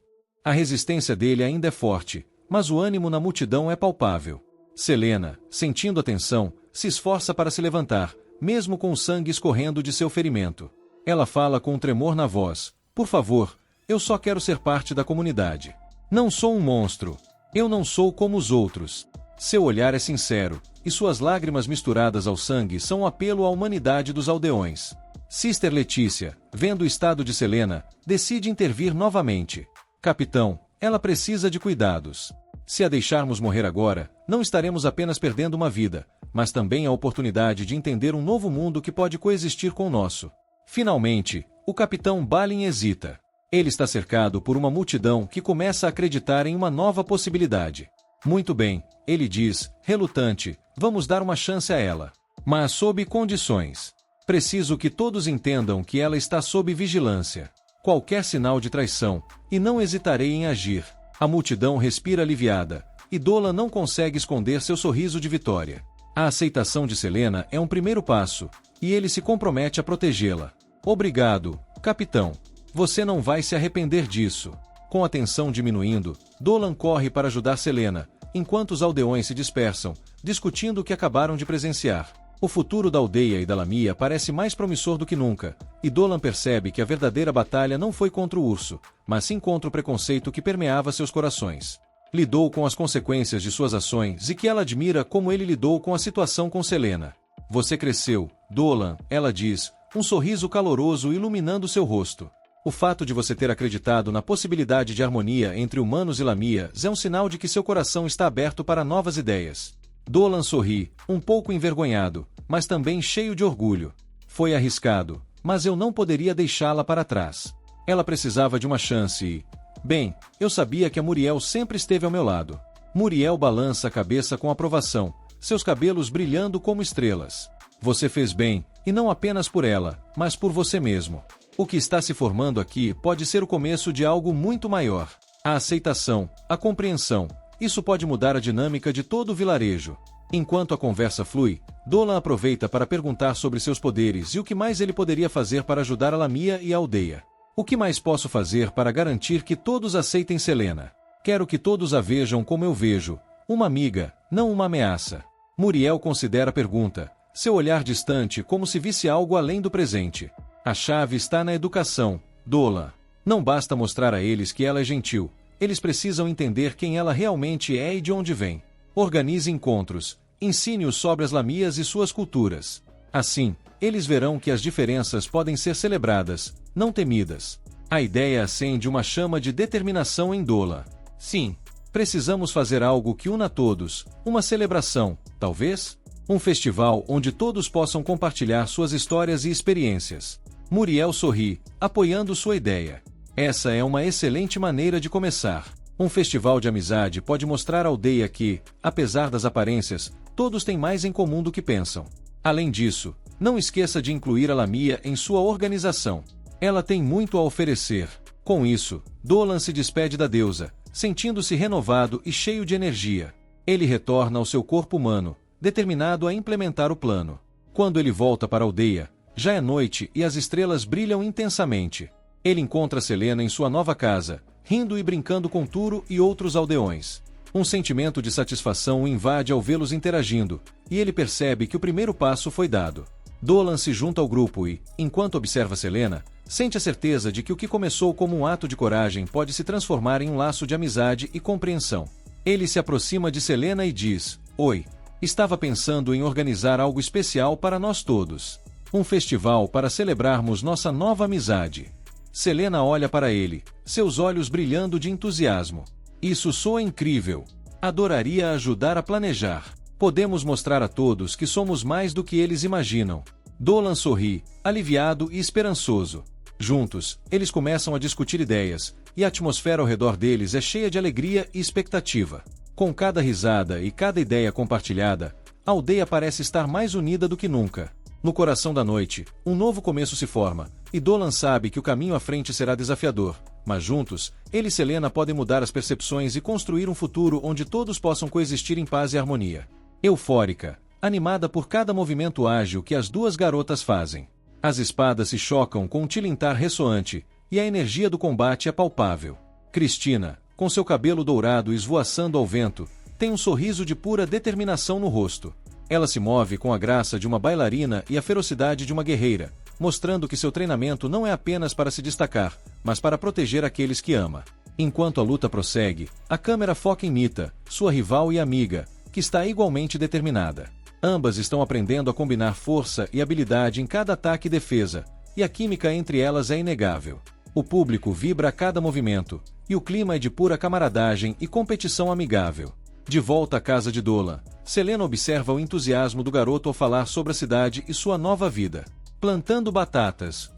A resistência dele ainda é forte, mas o ânimo na multidão é palpável. Celaena, sentindo a tensão, se esforça para se levantar, mesmo com o sangue escorrendo de seu ferimento. Ela fala com um tremor na voz: por favor, eu só quero ser parte da comunidade. Não sou um monstro. Eu não sou como os outros. Seu olhar é sincero, e suas lágrimas misturadas ao sangue são um apelo à humanidade dos aldeões. Sister Letícia, vendo o estado de Celaena, decide intervir novamente. Capitão, ela precisa de cuidados. Se a deixarmos morrer agora, não estaremos apenas perdendo uma vida, mas também a oportunidade de entender um novo mundo que pode coexistir com o nosso. Finalmente, o capitão Balin hesita. Ele está cercado por uma multidão que começa a acreditar em uma nova possibilidade. Muito bem, ele diz, relutante, vamos dar uma chance a ela. Mas sob condições. Preciso que todos entendam que ela está sob vigilância. Qualquer sinal de traição, e não hesitarei em agir. A multidão respira aliviada, e Dolan não consegue esconder seu sorriso de vitória. A aceitação de Celaena é um primeiro passo, e ele se compromete a protegê-la. Obrigado, capitão. Você não vai se arrepender disso. Com a tensão diminuindo, Dolan corre para ajudar Celaena, enquanto os aldeões se dispersam, discutindo o que acabaram de presenciar. O futuro da aldeia e da Lamia parece mais promissor do que nunca, e Dolan percebe que a verdadeira batalha não foi contra o urso, mas sim contra o preconceito que permeava seus corações. Lidou com as consequências de suas ações e que ela admira como ele lidou com a situação com Celaena. Você cresceu, Dolan, ela diz, um sorriso caloroso iluminando seu rosto. O fato de você ter acreditado na possibilidade de harmonia entre humanos e Lamias é um sinal de que seu coração está aberto para novas ideias. Dolan sorri, um pouco envergonhado, mas também cheio de orgulho. Foi arriscado, mas eu não poderia deixá-la para trás. Ela precisava de uma chance e... Bem, eu sabia que a Muriel sempre esteve ao meu lado. Muriel balança a cabeça com aprovação, seus cabelos brilhando como estrelas. Você fez bem, e não apenas por ela, mas por você mesmo. O que está se formando aqui pode ser o começo de algo muito maior. A aceitação, a compreensão, isso pode mudar a dinâmica de todo o vilarejo. Enquanto a conversa flui, Dolan aproveita para perguntar sobre seus poderes e o que mais ele poderia fazer para ajudar a Lamia e a aldeia. O que mais posso fazer para garantir que todos aceitem Celaena? Quero que todos a vejam como eu vejo, Uma amiga, não uma ameaça. Muriel considera a pergunta, seu olhar distante como se visse algo além do presente. A chave está na educação, Dolan. Não basta mostrar a eles que ela é gentil. Eles precisam entender quem ela realmente é e de onde vem. Organize encontros. Ensine-os sobre as lamias e suas culturas. Assim, eles verão que as diferenças podem ser celebradas, não temidas. A ideia acende uma chama de determinação em Dolan. Sim, precisamos fazer algo que una todos, uma celebração, talvez? Um festival onde todos possam compartilhar suas histórias e experiências. Muriel sorri, apoiando sua ideia. Essa é uma excelente maneira de começar. Um festival de amizade pode mostrar à aldeia que, apesar das aparências, todos têm mais em comum do que pensam. Além disso, não esqueça de incluir a Lamia em sua organização. Ela tem muito a oferecer. Com isso, Dolan se despede da deusa, sentindo-se renovado e cheio de energia. Ele retorna ao seu corpo humano, determinado a implementar o plano. Quando ele volta para a aldeia, já é noite e as estrelas brilham intensamente. Ele encontra Selena em sua nova casa, rindo e brincando com Turo e outros aldeões. Um sentimento de satisfação o invade ao vê-los interagindo, e ele percebe que o primeiro passo foi dado. Dolan se junta ao grupo e, enquanto observa Selena, sente a certeza de que o que começou como um ato de coragem pode se transformar em um laço de amizade e compreensão. Ele se aproxima de Selena e diz, Oi, estava pensando em organizar algo especial para nós todos. Um festival para celebrarmos nossa nova amizade. Selena olha para ele, seus olhos brilhando de entusiasmo. Isso soa incrível. Adoraria ajudar a planejar. Podemos mostrar a todos que somos mais do que eles imaginam. Dolan sorri, aliviado e esperançoso. Juntos, eles começam a discutir ideias, e a atmosfera ao redor deles é cheia de alegria e expectativa. Com cada risada e cada ideia compartilhada, a aldeia parece estar mais unida do que nunca. No coração da noite, um novo começo se forma, e Dolan sabe que o caminho à frente será desafiador, mas juntos, ele e Selena podem mudar as percepções e construir um futuro onde todos possam coexistir em paz e harmonia. Eufórica, animada por cada movimento ágil que as duas garotas fazem. As espadas se chocam com um tilintar ressoante, e a energia do combate é palpável. Cristina, com seu cabelo dourado esvoaçando ao vento, tem um sorriso de pura determinação no rosto. Ela se move com a graça de uma bailarina e a ferocidade de uma guerreira, mostrando que seu treinamento não é apenas para se destacar, mas para proteger aqueles que ama. Enquanto a luta prossegue, a câmera foca em Mita, sua rival e amiga, que está igualmente determinada. Ambas estão aprendendo a combinar força e habilidade em cada ataque e defesa, e a química entre elas é inegável. O público vibra a cada movimento, e o clima é de pura camaradagem e competição amigável. De volta à casa de Dolan, Selena observa o entusiasmo do garoto ao falar sobre a cidade e sua nova vida. Plantando batatas.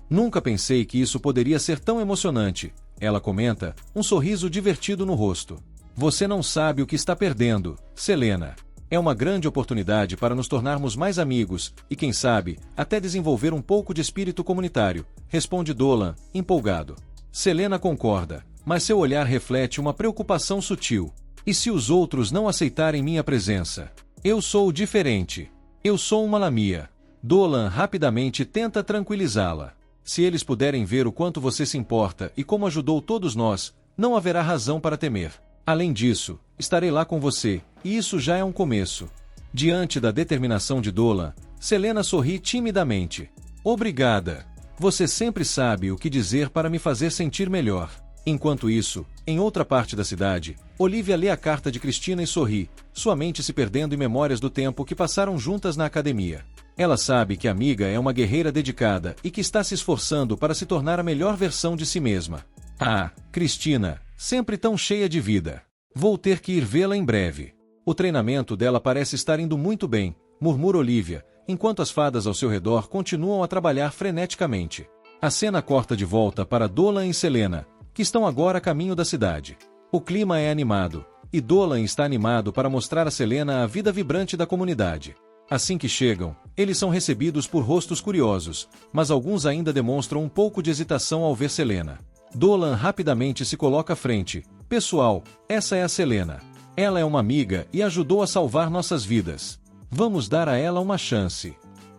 Nunca pensei que isso poderia ser tão emocionante, ela comenta, um sorriso divertido no rosto. Você não sabe o que está perdendo, Selena. É uma grande oportunidade para nos tornarmos mais amigos e, quem sabe, até desenvolver um pouco de espírito comunitário, responde Dolan, empolgado. Selena concorda, mas seu olhar reflete uma preocupação sutil. E se os outros não aceitarem minha presença? Eu sou diferente. Eu sou uma Lamia. Dolan rapidamente tenta tranquilizá-la. Se eles puderem ver o quanto você se importa e como ajudou todos nós, não haverá razão para temer. Além disso, estarei lá com você, e isso já é um começo. Diante da determinação de Dolan, Selena sorri timidamente. Obrigada. Você sempre sabe o que dizer para me fazer sentir melhor. Enquanto isso, em outra parte da cidade, Olivia lê a carta de Cristina e sorri, sua mente se perdendo em memórias do tempo que passaram juntas na academia. Ela sabe que a amiga é uma guerreira dedicada e que está se esforçando para se tornar a melhor versão de si mesma. Ah, Cristina, sempre tão cheia de vida. Vou ter que ir vê-la em breve. O treinamento dela parece estar indo muito bem, murmura Olivia, enquanto as fadas ao seu redor continuam a trabalhar freneticamente. A cena corta de volta para Dolan e Selena, que estão agora a caminho da cidade. O clima é animado, e Dolan está animado para mostrar a Selena a vida vibrante da comunidade. Assim que chegam, eles são recebidos por rostos curiosos, mas alguns ainda demonstram um pouco de hesitação ao ver Selena. Dolan rapidamente se coloca à frente. Pessoal, essa é a Selena. Ela é uma amiga e ajudou a salvar nossas vidas. Vamos dar a ela uma chance.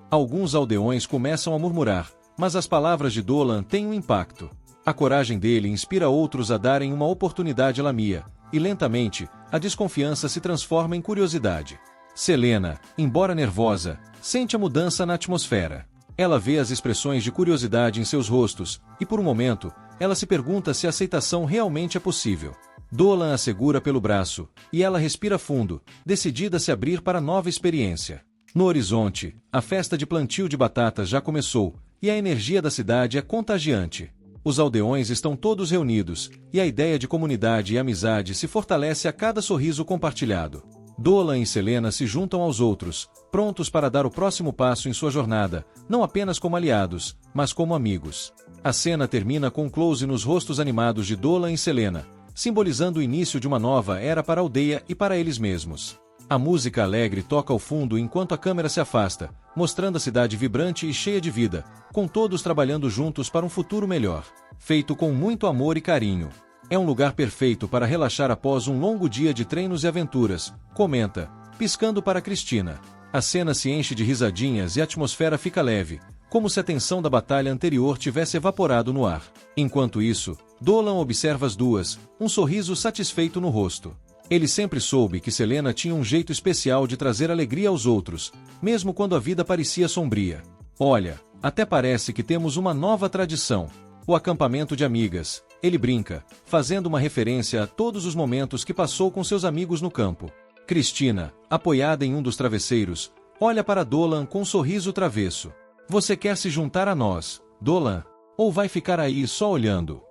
Alguns aldeões começam a murmurar, mas as palavras de Dolan têm um impacto. A coragem dele inspira outros a darem uma oportunidade a Lamia, e lentamente, a desconfiança se transforma em curiosidade. Selena, embora nervosa, sente a mudança na atmosfera. Ela vê as expressões de curiosidade em seus rostos, e por um momento, ela se pergunta se a aceitação realmente é possível. Dolan a segura pelo braço, e ela respira fundo, decidida a se abrir para nova experiência. No horizonte, a festa de plantio de batatas já começou, e a energia da cidade é contagiante. Os aldeões estão todos reunidos, e a ideia de comunidade e amizade se fortalece a cada sorriso compartilhado. Dolan e Selena se juntam aos outros, prontos para dar o próximo passo em sua jornada, não apenas como aliados, mas como amigos. A cena termina com um close nos rostos animados de Dolan e Selena, simbolizando o início de uma nova era para a aldeia e para eles mesmos. A música alegre toca ao fundo enquanto a câmera se afasta, mostrando a cidade vibrante e cheia de vida, com todos trabalhando juntos para um futuro melhor. Feito com muito amor e carinho. É um lugar perfeito para relaxar após um longo dia de treinos e aventuras, comenta, piscando para Cristina. A cena se enche de risadinhas e a atmosfera fica leve, como se a tensão da batalha anterior tivesse evaporado no ar. Enquanto isso, Dolan observa as duas, um sorriso satisfeito no rosto. Ele sempre soube que Selena tinha um jeito especial de trazer alegria aos outros, mesmo quando a vida parecia sombria. Olha, até parece que temos uma nova tradição. O acampamento de amigas, ele brinca, fazendo uma referência a todos os momentos que passou com seus amigos no campo. Cristina, apoiada em um dos travesseiros, olha para Dolan com um sorriso travesso. Você quer se juntar a nós, Dolan? Ou vai ficar aí só olhando?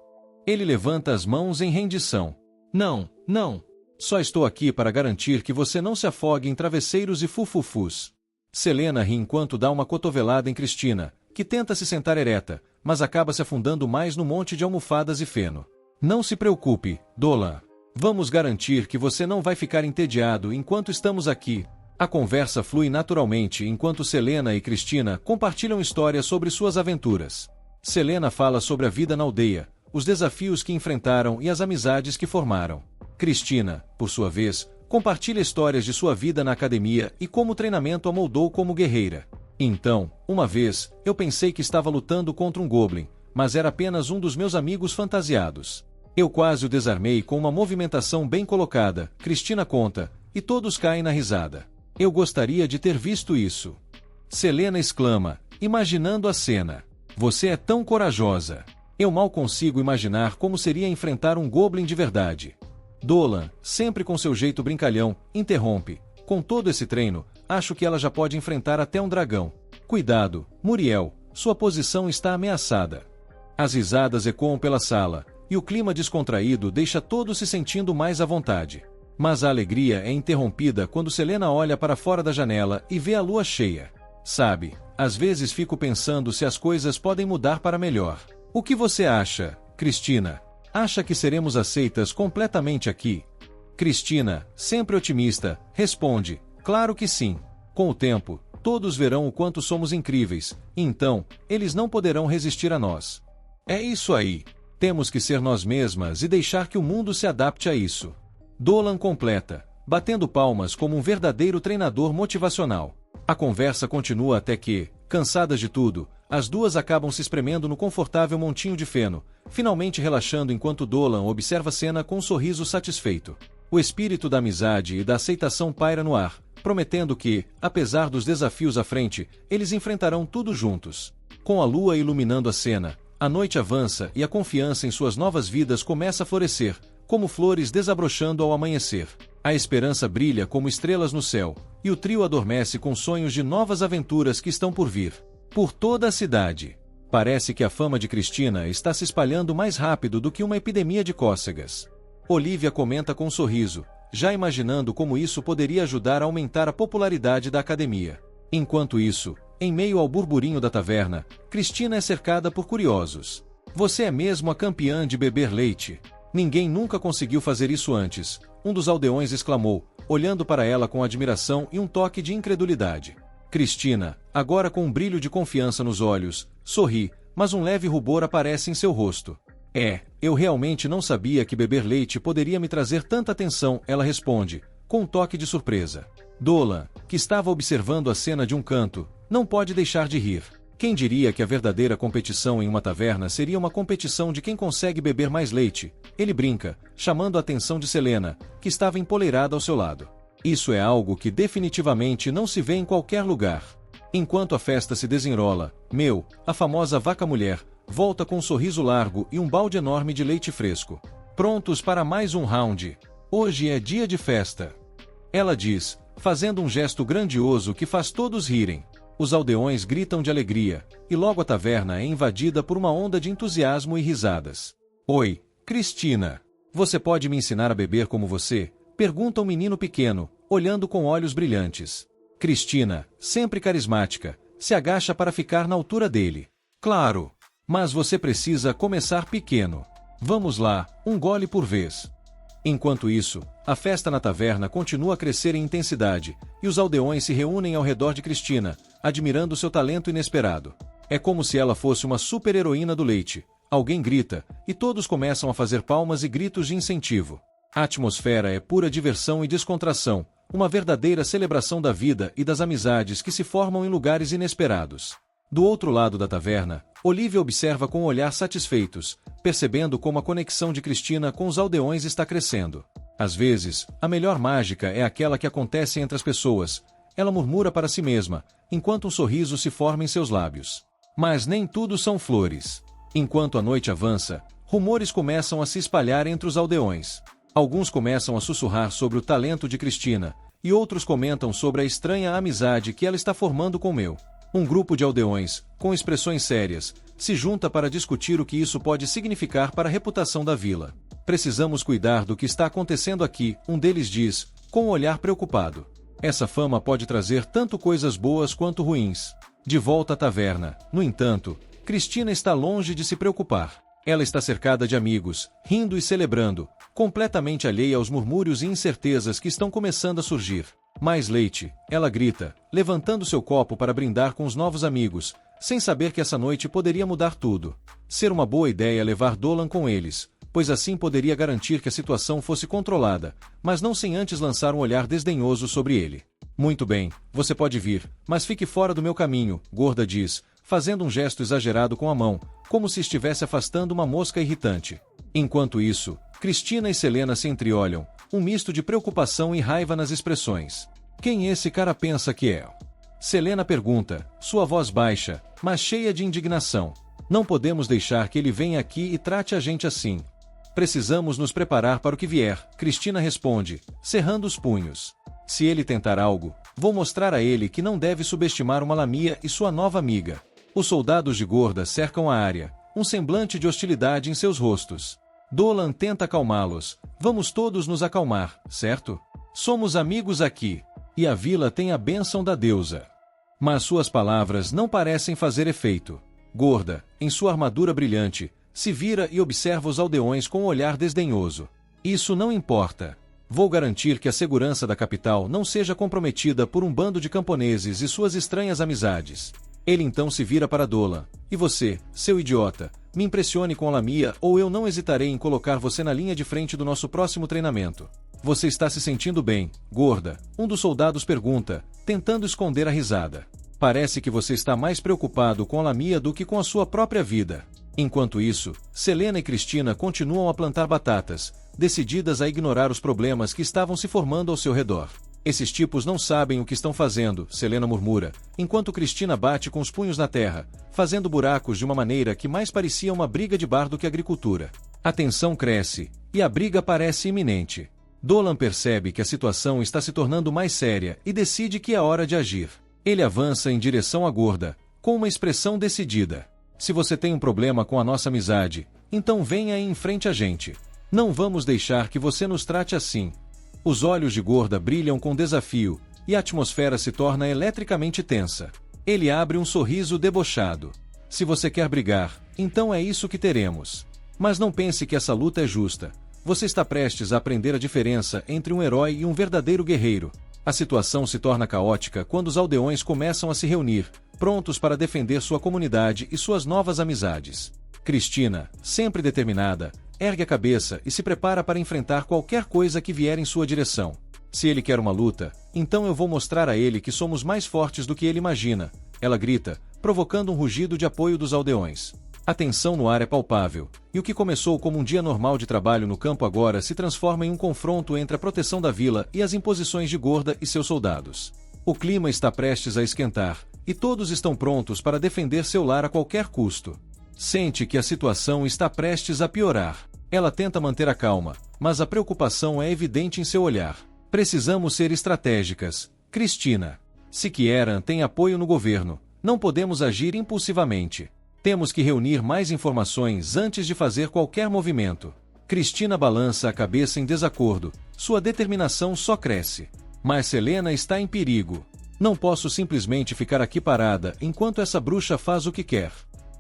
Ele levanta as mãos em rendição. Não, não. Só estou aqui para garantir que você não se afogue em travesseiros e fufufus. Selena ri enquanto dá uma cotovelada em Cristina, que tenta se sentar ereta, mas acaba se afundando mais no monte de almofadas e feno. Não se preocupe, Dolan. Vamos garantir que você não vai ficar entediado enquanto estamos aqui. A conversa flui naturalmente enquanto Selena e Cristina compartilham histórias sobre suas aventuras. Selena fala sobre a vida na aldeia, os desafios que enfrentaram e as amizades que formaram. Cristina, por sua vez, compartilha histórias de sua vida na academia e como o treinamento a moldou como guerreira. Então, uma vez, eu pensei que estava lutando contra um goblin, mas era apenas um dos meus amigos fantasiados. Eu quase o desarmei com uma movimentação bem colocada, Cristina conta, e todos caem na risada. Eu gostaria de ter visto isso. Selena exclama, imaginando a cena. Você é tão corajosa. Eu mal consigo imaginar como seria enfrentar um goblin de verdade. Dolan, sempre com seu jeito brincalhão, interrompe. Com todo esse treino, acho que ela já pode enfrentar até um dragão. Cuidado, Muriel, sua posição está ameaçada. As risadas ecoam pela sala, e o clima descontraído deixa todos se sentindo mais à vontade. Mas a alegria é interrompida quando Selena olha para fora da janela e vê a lua cheia. Sabe, às vezes fico pensando se as coisas podem mudar para melhor. O que você acha, Cristina? Acha que seremos aceitas completamente aqui? Cristina, sempre otimista, responde, claro que sim. Com o tempo, todos verão o quanto somos incríveis, e então, eles não poderão resistir a nós. É isso aí. Temos que ser nós mesmas e deixar que o mundo se adapte a isso. Dolan completa, batendo palmas como um verdadeiro treinador motivacional. A conversa continua até que, cansadas de tudo, as duas acabam se espremendo no confortável montinho de feno, finalmente relaxando enquanto Dolan observa a cena com um sorriso satisfeito. O espírito da amizade e da aceitação paira no ar, prometendo que, apesar dos desafios à frente, eles enfrentarão tudo juntos. Com a lua iluminando a cena, a noite avança e a confiança em suas novas vidas começa a florescer, como flores desabrochando ao amanhecer. A esperança brilha como estrelas no céu, e o trio adormece com sonhos de novas aventuras que estão por vir. Por toda a cidade. Parece que a fama de Cristina está se espalhando mais rápido do que uma epidemia de cócegas. Olivia comenta com um sorriso, já imaginando como isso poderia ajudar a aumentar a popularidade da academia. Enquanto isso, em meio ao burburinho da taverna, Cristina é cercada por curiosos. Você é mesmo a campeã de beber leite? Ninguém nunca conseguiu fazer isso antes, um dos aldeões exclamou, olhando para ela com admiração e um toque de incredulidade. Cristina, agora com um brilho de confiança nos olhos, sorri, mas um leve rubor aparece em seu rosto. Eu realmente não sabia que beber leite poderia me trazer tanta atenção, ela responde, com um toque de surpresa. Dolan, que estava observando a cena de um canto, não pode deixar de rir. Quem diria que a verdadeira competição em uma taverna seria uma competição de quem consegue beber mais leite? Ele brinca, chamando a atenção de Selena, que estava empoleirada ao seu lado. Isso é algo que definitivamente não se vê em qualquer lugar. Enquanto a festa se desenrola, a famosa vaca-mulher, volta com um sorriso largo e um balde enorme de leite fresco. Prontos para mais um round. Hoje é dia de festa. Ela diz, fazendo um gesto grandioso que faz todos rirem. Os aldeões gritam de alegria, e logo a taverna é invadida por uma onda de entusiasmo e risadas. Oi, Cristina. Você pode me ensinar a beber como você? Pergunta um menino pequeno, olhando com olhos brilhantes. Cristina, sempre carismática, se agacha para ficar na altura dele. Claro, mas você precisa começar pequeno. Vamos lá, um gole por vez. Enquanto isso, a festa na taverna continua a crescer em intensidade, e os aldeões se reúnem ao redor de Cristina, admirando seu talento inesperado. É como se ela fosse uma super-heroína do leite. Alguém grita, e todos começam a fazer palmas e gritos de incentivo. A atmosfera é pura diversão e descontração, uma verdadeira celebração da vida e das amizades que se formam em lugares inesperados. Do outro lado da taverna, Olivia observa com um olhar satisfeitos, percebendo como a conexão de Cristina com os aldeões está crescendo. Às vezes, a melhor mágica é aquela que acontece entre as pessoas. Ela murmura para si mesma, enquanto um sorriso se forma em seus lábios. Mas nem tudo são flores. Enquanto a noite avança, rumores começam a se espalhar entre os aldeões. Alguns começam a sussurrar sobre o talento de Cristina, e outros comentam sobre a estranha amizade que ela está formando com Meu. Um grupo de aldeões, com expressões sérias, se junta para discutir o que isso pode significar para a reputação da vila. Precisamos cuidar do que está acontecendo aqui, um deles diz, com um olhar preocupado. Essa fama pode trazer tanto coisas boas quanto ruins. De volta à taverna, no entanto, Cristina está longe de se preocupar. Ela está cercada de amigos, rindo e celebrando, completamente alheia aos murmúrios e incertezas que estão começando a surgir. Mais leite, ela grita, levantando seu copo para brindar com os novos amigos, sem saber que essa noite poderia mudar tudo. Ser uma boa ideia levar Dolan com eles, pois assim poderia garantir que a situação fosse controlada, mas não sem antes lançar um olhar desdenhoso sobre ele. Muito bem, você pode vir, mas fique fora do meu caminho, Gorda diz, fazendo um gesto exagerado com a mão, como se estivesse afastando uma mosca irritante. Enquanto isso, Cristina e Selena se entreolham, um misto de preocupação e raiva nas expressões. Quem esse cara pensa que é? Selena pergunta, sua voz baixa, mas cheia de indignação. Não podemos deixar que ele venha aqui e trate a gente assim. Precisamos nos preparar para o que vier, Cristina responde, cerrando os punhos. Se ele tentar algo, vou mostrar a ele que não deve subestimar uma Lamia e sua nova amiga. Os soldados de Gorda cercam a área, um semblante de hostilidade em seus rostos. Dolan tenta acalmá-los. Vamos todos nos acalmar, certo? Somos amigos aqui. E a vila tem a bênção da deusa. Mas suas palavras não parecem fazer efeito. Gorda, em sua armadura brilhante, se vira e observa os aldeões com um olhar desdenhoso. Isso não importa. Vou garantir que a segurança da capital não seja comprometida por um bando de camponeses e suas estranhas amizades. Ele então se vira para Dolan. E você, seu idiota, me impressione com a Lamia ou eu não hesitarei em colocar você na linha de frente do nosso próximo treinamento. Você está se sentindo bem, Gorda? Um dos soldados pergunta, tentando esconder a risada. Parece que você está mais preocupado com a Lamia do que com a sua própria vida. Enquanto isso, Selena e Cristina continuam a plantar batatas, decididas a ignorar os problemas que estavam se formando ao seu redor. Esses tipos não sabem o que estão fazendo, Selena murmura, enquanto Cristina bate com os punhos na terra, fazendo buracos de uma maneira que mais parecia uma briga de bar do que agricultura. A tensão cresce, e a briga parece iminente. Dolan percebe que a situação está se tornando mais séria e decide que é hora de agir. Ele avança em direção à Gorda, com uma expressão decidida. Se você tem um problema com a nossa amizade, então venha aí em frente a gente. Não vamos deixar que você nos trate assim. Os olhos de Gorda brilham com desafio, e a atmosfera se torna eletricamente tensa. Ele abre um sorriso debochado. Se você quer brigar, então é isso que teremos. Mas não pense que essa luta é justa. Você está prestes a aprender a diferença entre um herói e um verdadeiro guerreiro. A situação se torna caótica quando os aldeões começam a se reunir, prontos para defender sua comunidade e suas novas amizades. Cristina, sempre determinada, ergue a cabeça e se prepara para enfrentar qualquer coisa que vier em sua direção. Se ele quer uma luta, então eu vou mostrar a ele que somos mais fortes do que ele imagina, ela grita, provocando um rugido de apoio dos aldeões. A tensão no ar é palpável, e o que começou como um dia normal de trabalho no campo agora se transforma em um confronto entre a proteção da vila e as imposições de Gorda e seus soldados. O clima está prestes a esquentar, e todos estão prontos para defender seu lar a qualquer custo. Sente que a situação está prestes a piorar. Ela tenta manter a calma, mas a preocupação é evidente em seu olhar. Precisamos ser estratégicas, Cristina. Se Kieran tem apoio no governo, não podemos agir impulsivamente. Temos que reunir mais informações antes de fazer qualquer movimento. Cristina balança a cabeça em desacordo. Sua determinação só cresce. Mas Selena está em perigo. Não posso simplesmente ficar aqui parada enquanto essa bruxa faz o que quer.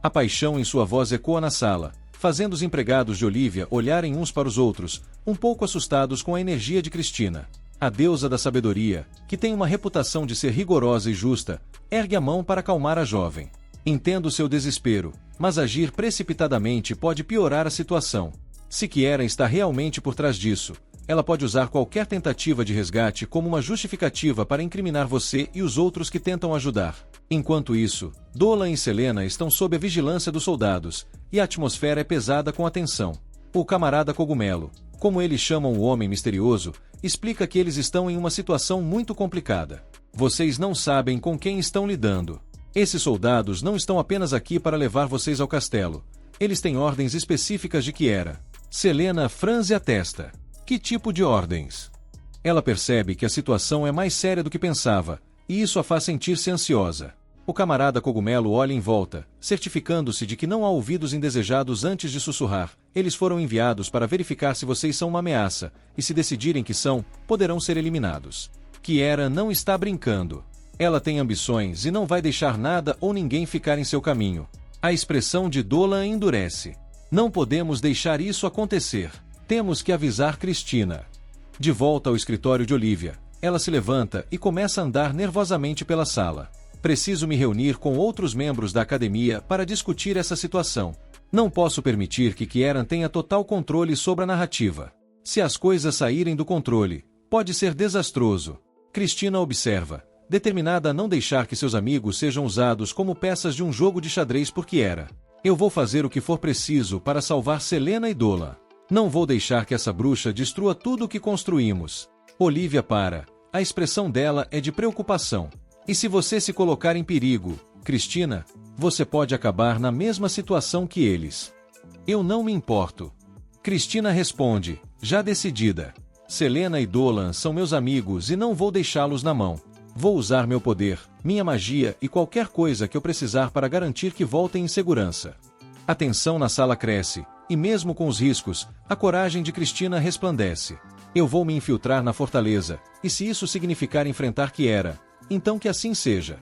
A paixão em sua voz ecoa na sala, fazendo os empregados de Olivia olharem uns para os outros, um pouco assustados com a energia de Cristina. A deusa da sabedoria, que tem uma reputação de ser rigorosa e justa, ergue a mão para acalmar a jovem. Entendo seu desespero, mas agir precipitadamente pode piorar a situação. Se Kieran está realmente por trás disso, ela pode usar qualquer tentativa de resgate como uma justificativa para incriminar você e os outros que tentam ajudar. Enquanto isso, Dolan e Selena estão sob a vigilância dos soldados, e a atmosfera é pesada com a tensão. O camarada Cogumelo, como eles chamam o homem misterioso, explica que eles estão em uma situação muito complicada. Vocês não sabem com quem estão lidando. Esses soldados não estão apenas aqui para levar vocês ao castelo. Eles têm ordens específicas de Kieran. Selena franze a testa. Que tipo de ordens? Ela percebe que a situação é mais séria do que pensava, e isso a faz sentir-se ansiosa. O camarada Cogumelo olha em volta, certificando-se de que não há ouvidos indesejados antes de sussurrar. Eles foram enviados para verificar se vocês são uma ameaça, e se decidirem que são, poderão ser eliminados. Kieran não está brincando. Ela tem ambições e não vai deixar nada ou ninguém ficar em seu caminho. A expressão de Dolan endurece. Não podemos deixar isso acontecer. Temos que avisar Cristina. De volta ao escritório de Olivia, ela se levanta e começa a andar nervosamente pela sala. Preciso me reunir com outros membros da academia para discutir essa situação. Não posso permitir que Kieran tenha total controle sobre a narrativa. Se as coisas saírem do controle, pode ser desastroso. Cristina observa, determinada a não deixar que seus amigos sejam usados como peças de um jogo de xadrez por Kieran. Eu vou fazer o que for preciso para salvar Selena e Dolan. Não vou deixar que essa bruxa destrua tudo o que construímos. Olivia para. A expressão dela é de preocupação. E se você se colocar em perigo, Cristina, você pode acabar na mesma situação que eles. Eu não me importo. Cristina responde, já decidida. Selena e Dolan são meus amigos e não vou deixá-los na mão. Vou usar meu poder, minha magia e qualquer coisa que eu precisar para garantir que voltem em segurança. A tensão na sala cresce, e mesmo com os riscos, a coragem de Cristina resplandece. Eu vou me infiltrar na fortaleza, e se isso significar enfrentar Kieran, então que assim seja.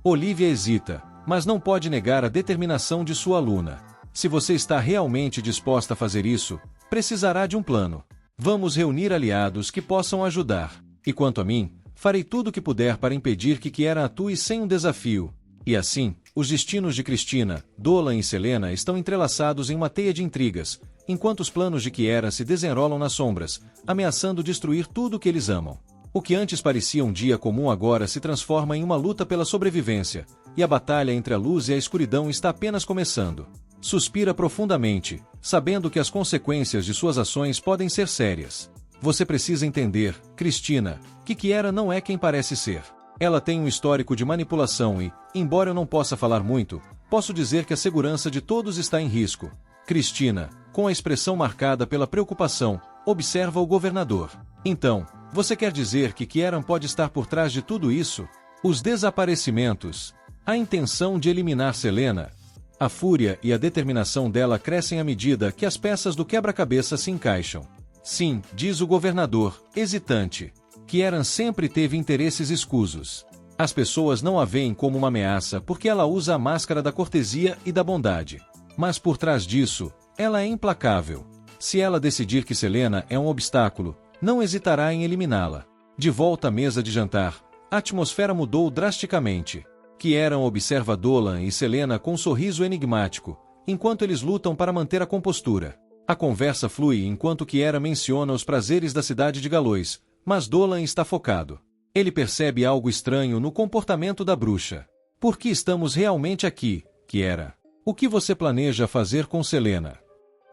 Olivia hesita, mas não pode negar a determinação de sua aluna. Se você está realmente disposta a fazer isso, precisará de um plano. Vamos reunir aliados que possam ajudar. E quanto a mim, farei tudo o que puder para impedir que Kieran atue sem um desafio. E assim, os destinos de Cristina, Dolan e Selena estão entrelaçados em uma teia de intrigas, enquanto os planos de Kieran se desenrolam nas sombras, ameaçando destruir tudo o que eles amam. O que antes parecia um dia comum agora se transforma em uma luta pela sobrevivência, e a batalha entre a luz e a escuridão está apenas começando. Suspira profundamente, sabendo que as consequências de suas ações podem ser sérias. Você precisa entender, Cristina, que Kieran não é quem parece ser. Ela tem um histórico de manipulação e, embora eu não possa falar muito, posso dizer que a segurança de todos está em risco. Cristina, com a expressão marcada pela preocupação, observa o governador. Então, você quer dizer que Kieran pode estar por trás de tudo isso? Os desaparecimentos, a intenção de eliminar Selena. A fúria e a determinação dela crescem à medida que as peças do quebra-cabeça se encaixam. Sim, diz o governador, hesitante. Kieran sempre teve interesses escusos. As pessoas não a veem como uma ameaça porque ela usa a máscara da cortesia e da bondade. Mas por trás disso, ela é implacável. Se ela decidir que Selena é um obstáculo, não hesitará em eliminá-la. De volta à mesa de jantar, a atmosfera mudou drasticamente. Kieran observa Dolan e Selena com um sorriso enigmático, enquanto eles lutam para manter a compostura. A conversa flui enquanto Kieran menciona os prazeres da cidade de Galois, mas Dolan está focado. Ele percebe algo estranho no comportamento da bruxa. Por que estamos realmente aqui, Kiera? O que você planeja fazer com Selena?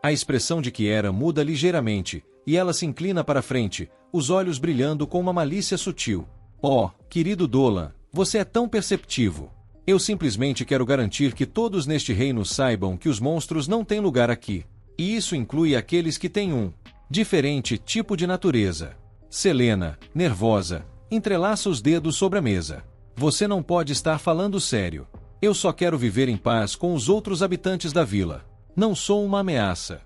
A expressão de Kiera muda ligeiramente, e ela se inclina para frente, os olhos brilhando com uma malícia sutil. Oh, querido Dolan, você é tão perceptivo. Eu simplesmente quero garantir que todos neste reino saibam que os monstros não têm lugar aqui. E isso inclui aqueles que têm um diferente tipo de natureza. Selena, nervosa, entrelaça os dedos sobre a mesa. Você não pode estar falando sério. Eu só quero viver em paz com os outros habitantes da vila. Não sou uma ameaça.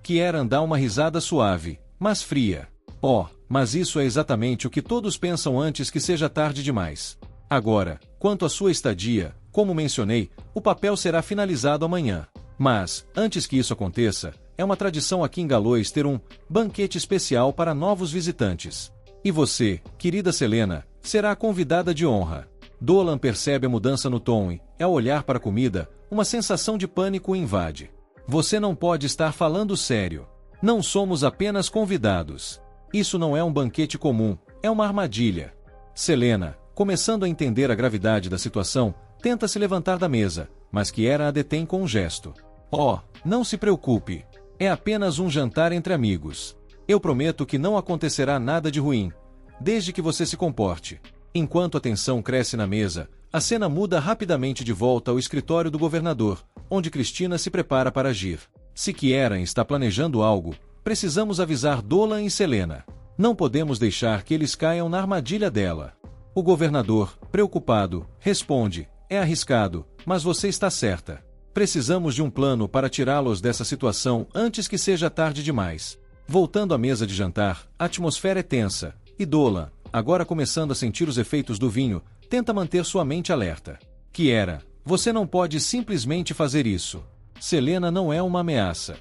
Kieran dá uma risada suave, mas fria. Oh, mas isso é exatamente o que todos pensam antes que seja tarde demais. Agora, quanto à sua estadia, como mencionei, o papel será finalizado amanhã. Mas, antes que isso aconteça, é uma tradição aqui em Galois ter um banquete especial para novos visitantes. E você, querida Selena, será a convidada de honra. Dolan percebe a mudança no tom e, ao olhar para a comida, uma sensação de pânico o invade. Você não pode estar falando sério. Não somos apenas convidados. Isso não é um banquete comum, é uma armadilha. Selena, começando a entender a gravidade da situação, tenta se levantar da mesa, mas Kiera a detém com um gesto. Oh, não se preocupe. É apenas um jantar entre amigos. Eu prometo que não acontecerá nada de ruim, desde que você se comporte. Enquanto a tensão cresce na mesa, a cena muda rapidamente de volta ao escritório do governador, onde Cristina se prepara para agir. Se Kieran está planejando algo, precisamos avisar Dolan e Selena. Não podemos deixar que eles caiam na armadilha dela. O governador, preocupado, responde: é arriscado, mas você está certa. Precisamos de um plano para tirá-los dessa situação antes que seja tarde demais. Voltando à mesa de jantar, a atmosfera é tensa, e Dolan, agora começando a sentir os efeitos do vinho, tenta manter sua mente alerta. Kiera, você não pode simplesmente fazer isso. Selena não é uma ameaça.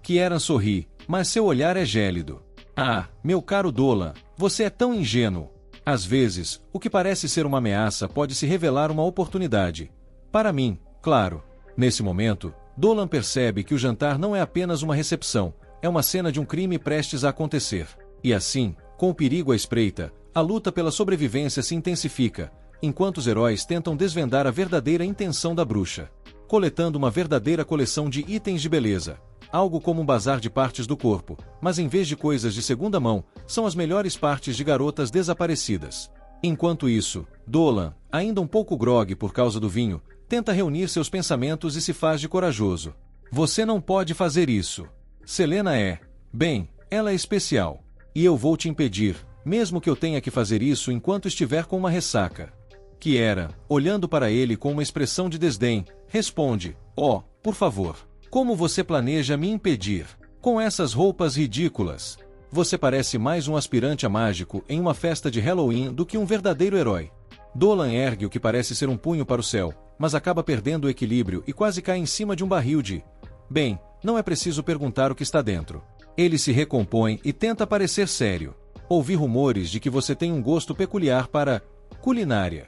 Kieran sorri, mas seu olhar é gélido. Ah, meu caro Dolan, você é tão ingênuo. Às vezes, o que parece ser uma ameaça pode se revelar uma oportunidade. Para mim, claro. Nesse momento, Dolan percebe que o jantar não é apenas uma recepção, é uma cena de um crime prestes a acontecer. E assim, com o perigo à espreita, a luta pela sobrevivência se intensifica, enquanto os heróis tentam desvendar a verdadeira intenção da bruxa. Coletando uma verdadeira coleção de itens de beleza, algo como um bazar de partes do corpo, mas em vez de coisas de segunda mão, são as melhores partes de garotas desaparecidas. Enquanto isso, Dolan, ainda um pouco grogue por causa do vinho, tenta reunir seus pensamentos e se faz de corajoso. Você não pode fazer isso. Selena é, bem, ela é especial. E eu vou te impedir, mesmo que eu tenha que fazer isso enquanto estiver com uma ressaca. Kiera, olhando para ele com uma expressão de desdém, responde: oh, por favor. Como você planeja me impedir? Com essas roupas ridículas. Você parece mais um aspirante a mágico em uma festa de Halloween do que um verdadeiro herói. Dolan ergue o que parece ser um punho para o céu, mas acaba perdendo o equilíbrio e quase cai em cima de um barril de... Bem, não é preciso perguntar o que está dentro. Ele se recompõe e tenta parecer sério. Ouvi rumores de que você tem um gosto peculiar para... culinária.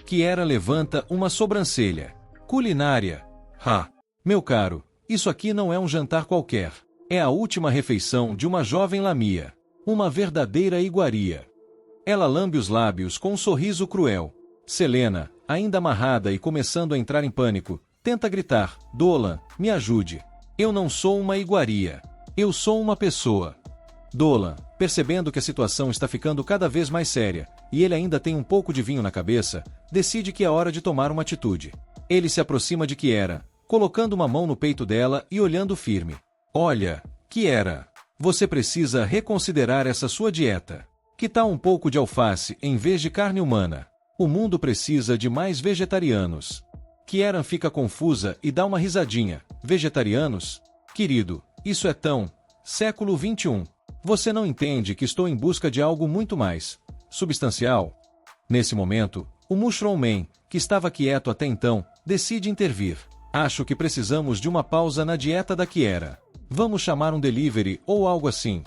Kiera levanta uma sobrancelha. Culinária. Meu caro, isso aqui não é um jantar qualquer. É a última refeição de uma jovem Lamia. Uma verdadeira iguaria. Ela lambe os lábios com um sorriso cruel. Selena, ainda amarrada e começando a entrar em pânico, tenta gritar: Dolan, me ajude. Eu não sou uma iguaria. Eu sou uma pessoa. Dolan, percebendo que a situação está ficando cada vez mais séria, e ele ainda tem um pouco de vinho na cabeça, decide que é hora de tomar uma atitude. Ele se aproxima de Kiera, colocando uma mão no peito dela e olhando firme. Olha, Kiera, você precisa reconsiderar essa sua dieta. Que tal um pouco de alface em vez de carne humana? O mundo precisa de mais vegetarianos. Kiera fica confusa e dá uma risadinha. Vegetarianos? Querido, isso é tão... século XXI. Você não entende que estou em busca de algo muito mais substancial? Nesse momento, o Mushroom Man, que estava quieto até então, decide intervir. Acho que precisamos de uma pausa na dieta da Kiera. Vamos chamar um delivery ou algo assim.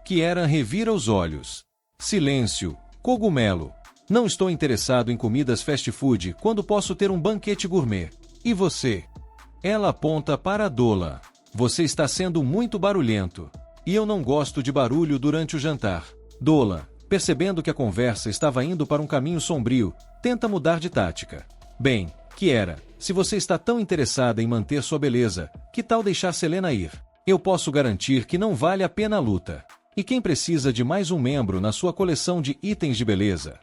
Kiera revira os olhos. Silêncio, cogumelo. Não estou interessado em comidas fast food quando posso ter um banquete gourmet. E você? Ela aponta para Dolan. Você está sendo muito barulhento. E eu não gosto de barulho durante o jantar. Dolan, percebendo que a conversa estava indo para um caminho sombrio, tenta mudar de tática. Bem, Kiera, se você está tão interessada em manter sua beleza, que tal deixar Selena ir? Eu posso garantir que não vale a pena a luta. E quem precisa de mais um membro na sua coleção de itens de beleza?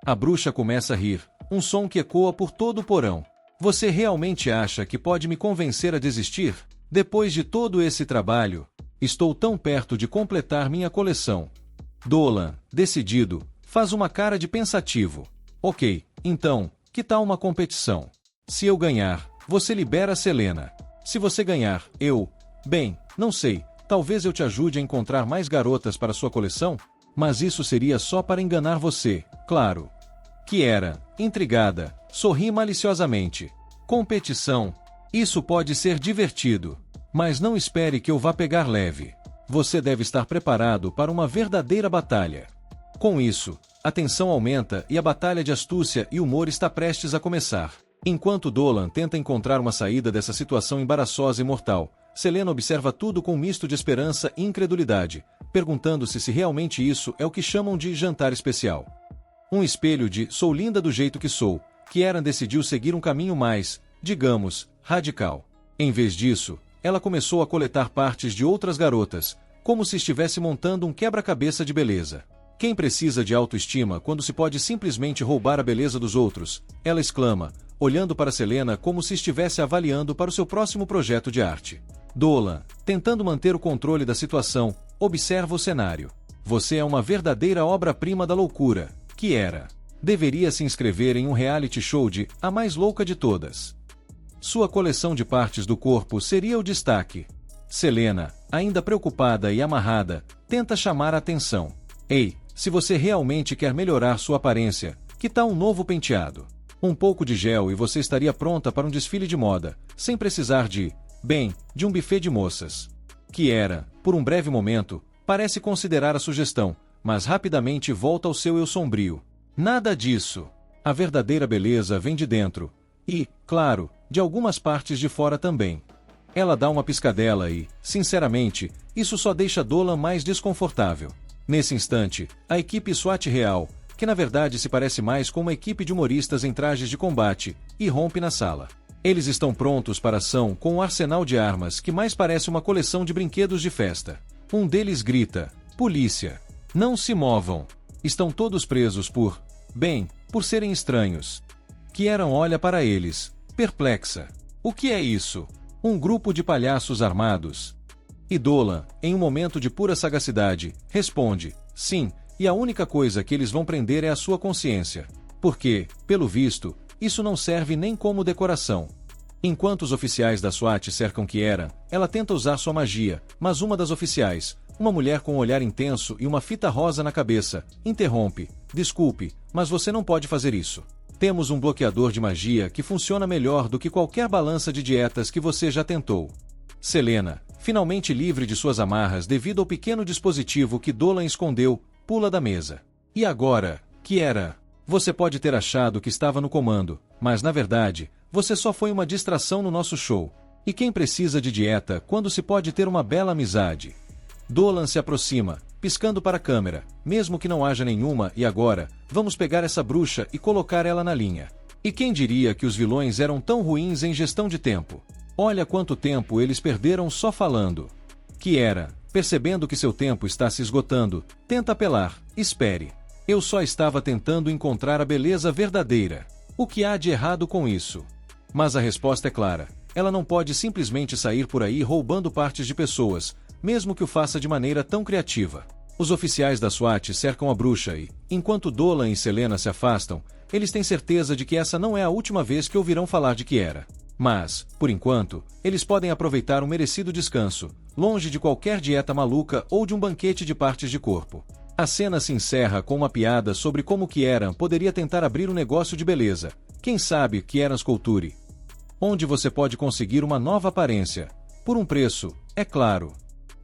A bruxa começa a rir, um som que ecoa por todo o porão. Você realmente acha que pode me convencer a desistir? Depois de todo esse trabalho, estou tão perto de completar minha coleção. Dolan, decidido, faz uma cara de pensativo. Ok, então, que tal uma competição? Se eu ganhar, você libera Selena. Se você ganhar, bem, não sei, talvez eu te ajude a encontrar mais garotas para sua coleção? Mas isso seria só para enganar você, claro. Kiera, intrigada, sorri maliciosamente. Competição. Isso pode ser divertido. Mas não espere que eu vá pegar leve. Você deve estar preparado para uma verdadeira batalha. Com isso, a tensão aumenta e a batalha de astúcia e humor está prestes a começar. Enquanto Dolan tenta encontrar uma saída dessa situação embaraçosa e mortal, Selena observa tudo com um misto de esperança e incredulidade, perguntando-se se realmente isso é o que chamam de jantar especial. Um espelho de "sou linda do jeito que sou", Kiera decidiu seguir um caminho mais, digamos, radical. Em vez disso, ela começou a coletar partes de outras garotas, como se estivesse montando um quebra-cabeça de beleza. Quem precisa de autoestima quando se pode simplesmente roubar a beleza dos outros? Ela exclama, olhando para Selena como se estivesse avaliando para o seu próximo projeto de arte. Dolan, tentando manter o controle da situação, observa o cenário. Você é uma verdadeira obra-prima da loucura, Kiera. Deveria se inscrever em um reality show de A Mais Louca de Todas. Sua coleção de partes do corpo seria o destaque. Selena, ainda preocupada e amarrada, tenta chamar a atenção. Ei, se você realmente quer melhorar sua aparência, que tal um novo penteado? Um pouco de gel e você estaria pronta para um desfile de moda, sem precisar de um buffet de moças. Kiera, por um breve momento, parece considerar a sugestão, mas rapidamente volta ao seu eu sombrio. Nada disso. A verdadeira beleza vem de dentro. E, claro, de algumas partes de fora também. Ela dá uma piscadela e, sinceramente, isso só deixa Dolan mais desconfortável. Nesse instante, a equipe SWAT real, que na verdade se parece mais com uma equipe de humoristas em trajes de combate, irrompe na sala. Eles estão prontos para a ação com um arsenal de armas que mais parece uma coleção de brinquedos de festa. Um deles grita, "Polícia! Não se movam! Estão todos presos por serem estranhos." Kiera olha para eles, perplexa. O que é isso? Um grupo de palhaços armados? E Dolan, em um momento de pura sagacidade, responde, sim, e a única coisa que eles vão prender é a sua consciência. Porque, pelo visto, isso não serve nem como decoração. Enquanto os oficiais da SWAT cercam Kiera, ela tenta usar sua magia, mas uma das oficiais, uma mulher com um olhar intenso e uma fita rosa na cabeça, interrompe. Desculpe, mas você não pode fazer isso. Temos um bloqueador de magia que funciona melhor do que qualquer balança de dietas que você já tentou. Selena, finalmente livre de suas amarras devido ao pequeno dispositivo que Dolan escondeu, pula da mesa. E agora, Kiera? Você pode ter achado que estava no comando, mas na verdade, você só foi uma distração no nosso show. E quem precisa de dieta quando se pode ter uma bela amizade? Dolan se aproxima, piscando para a câmera, mesmo que não haja nenhuma, e agora, vamos pegar essa bruxa e colocar ela na linha. E quem diria que os vilões eram tão ruins em gestão de tempo? Olha quanto tempo eles perderam só falando. Kiera, percebendo que seu tempo está se esgotando, tenta apelar, espere. Eu só estava tentando encontrar a beleza verdadeira. O que há de errado com isso? Mas a resposta é clara. Ela não pode simplesmente sair por aí roubando partes de pessoas, mesmo que o faça de maneira tão criativa. Os oficiais da SWAT cercam a bruxa e, enquanto Dolan e Selena se afastam, eles têm certeza de que essa não é a última vez que ouvirão falar de Kiera. Mas, por enquanto, eles podem aproveitar um merecido descanso, longe de qualquer dieta maluca ou de um banquete de partes de corpo. A cena se encerra com uma piada sobre como Kiera poderia tentar abrir um negócio de beleza. Quem sabe Kiera Sculpture? Onde você pode conseguir uma nova aparência. Por um preço, é claro.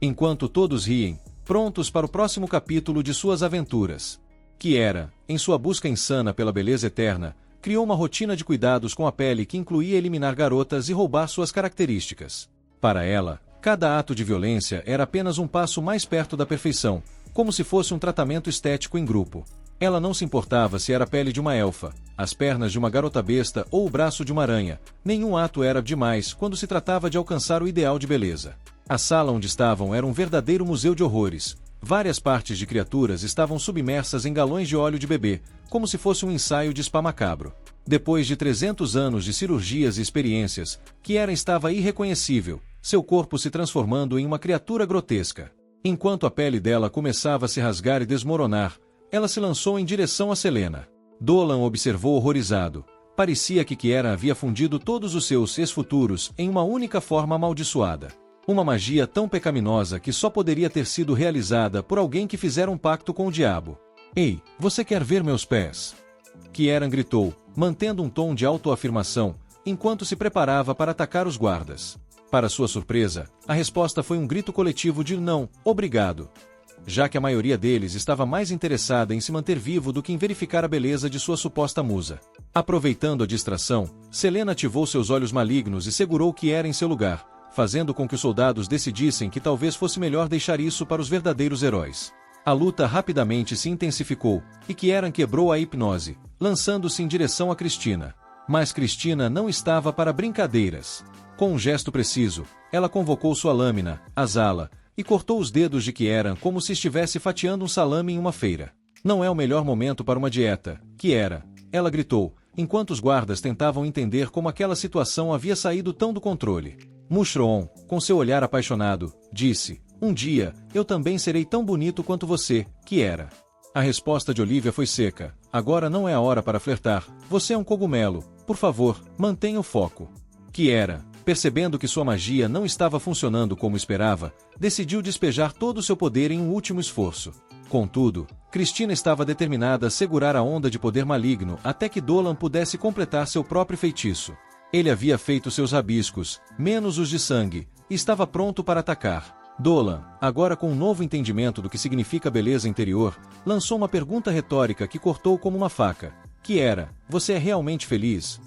Enquanto todos riem, prontos para o próximo capítulo de suas aventuras. Kiera, em sua busca insana pela beleza eterna, criou uma rotina de cuidados com a pele que incluía eliminar garotas e roubar suas características. Para ela, cada ato de violência era apenas um passo mais perto da perfeição, como se fosse um tratamento estético em grupo. Ela não se importava se era a pele de uma elfa, as pernas de uma garota besta ou o braço de uma aranha. Nenhum ato era demais quando se tratava de alcançar o ideal de beleza. A sala onde estavam era um verdadeiro museu de horrores. Várias partes de criaturas estavam submersas em galões de óleo de bebê, como se fosse um ensaio de spa macabro. Depois de 300 anos de cirurgias e experiências, Kiera estava irreconhecível, seu corpo se transformando em uma criatura grotesca. Enquanto a pele dela começava a se rasgar e desmoronar, ela se lançou em direção a Selena. Dolan observou horrorizado. Parecia que Kiera havia fundido todos os seus ex-futuros em uma única forma amaldiçoada. Uma magia tão pecaminosa que só poderia ter sido realizada por alguém que fizera um pacto com o diabo. Ei, você quer ver meus pés? Kieran gritou, mantendo um tom de autoafirmação, enquanto se preparava para atacar os guardas. Para sua surpresa, a resposta foi um grito coletivo de não, obrigado. Já que a maioria deles estava mais interessada em se manter vivo do que em verificar a beleza de sua suposta musa. Aproveitando a distração, Selena ativou seus olhos malignos e segurou Kiera em seu lugar, fazendo com que os soldados decidissem que talvez fosse melhor deixar isso para os verdadeiros heróis. A luta rapidamente se intensificou, e Kieran quebrou a hipnose, lançando-se em direção a Cristina. Mas Cristina não estava para brincadeiras. Com um gesto preciso, ela convocou sua lâmina, Azala, e cortou os dedos de Kieran como se estivesse fatiando um salame em uma feira. Não é o melhor momento para uma dieta, Kiera, ela gritou, enquanto os guardas tentavam entender como aquela situação havia saído tão do controle. Mushroom, com seu olhar apaixonado, disse, um dia, eu também serei tão bonito quanto você, Kiera. A resposta de Olivia foi seca, agora não é a hora para flertar, você é um cogumelo, por favor, mantenha o foco. Kiera, percebendo que sua magia não estava funcionando como esperava, decidiu despejar todo o seu poder em um último esforço. Contudo, Cristina estava determinada a segurar a onda de poder maligno até que Dolan pudesse completar seu próprio feitiço. Ele havia feito seus rabiscos, menos os de sangue, e estava pronto para atacar. Dolan, agora com um novo entendimento do que significa beleza interior, lançou uma pergunta retórica que cortou como uma faca. Kiera, você é realmente feliz?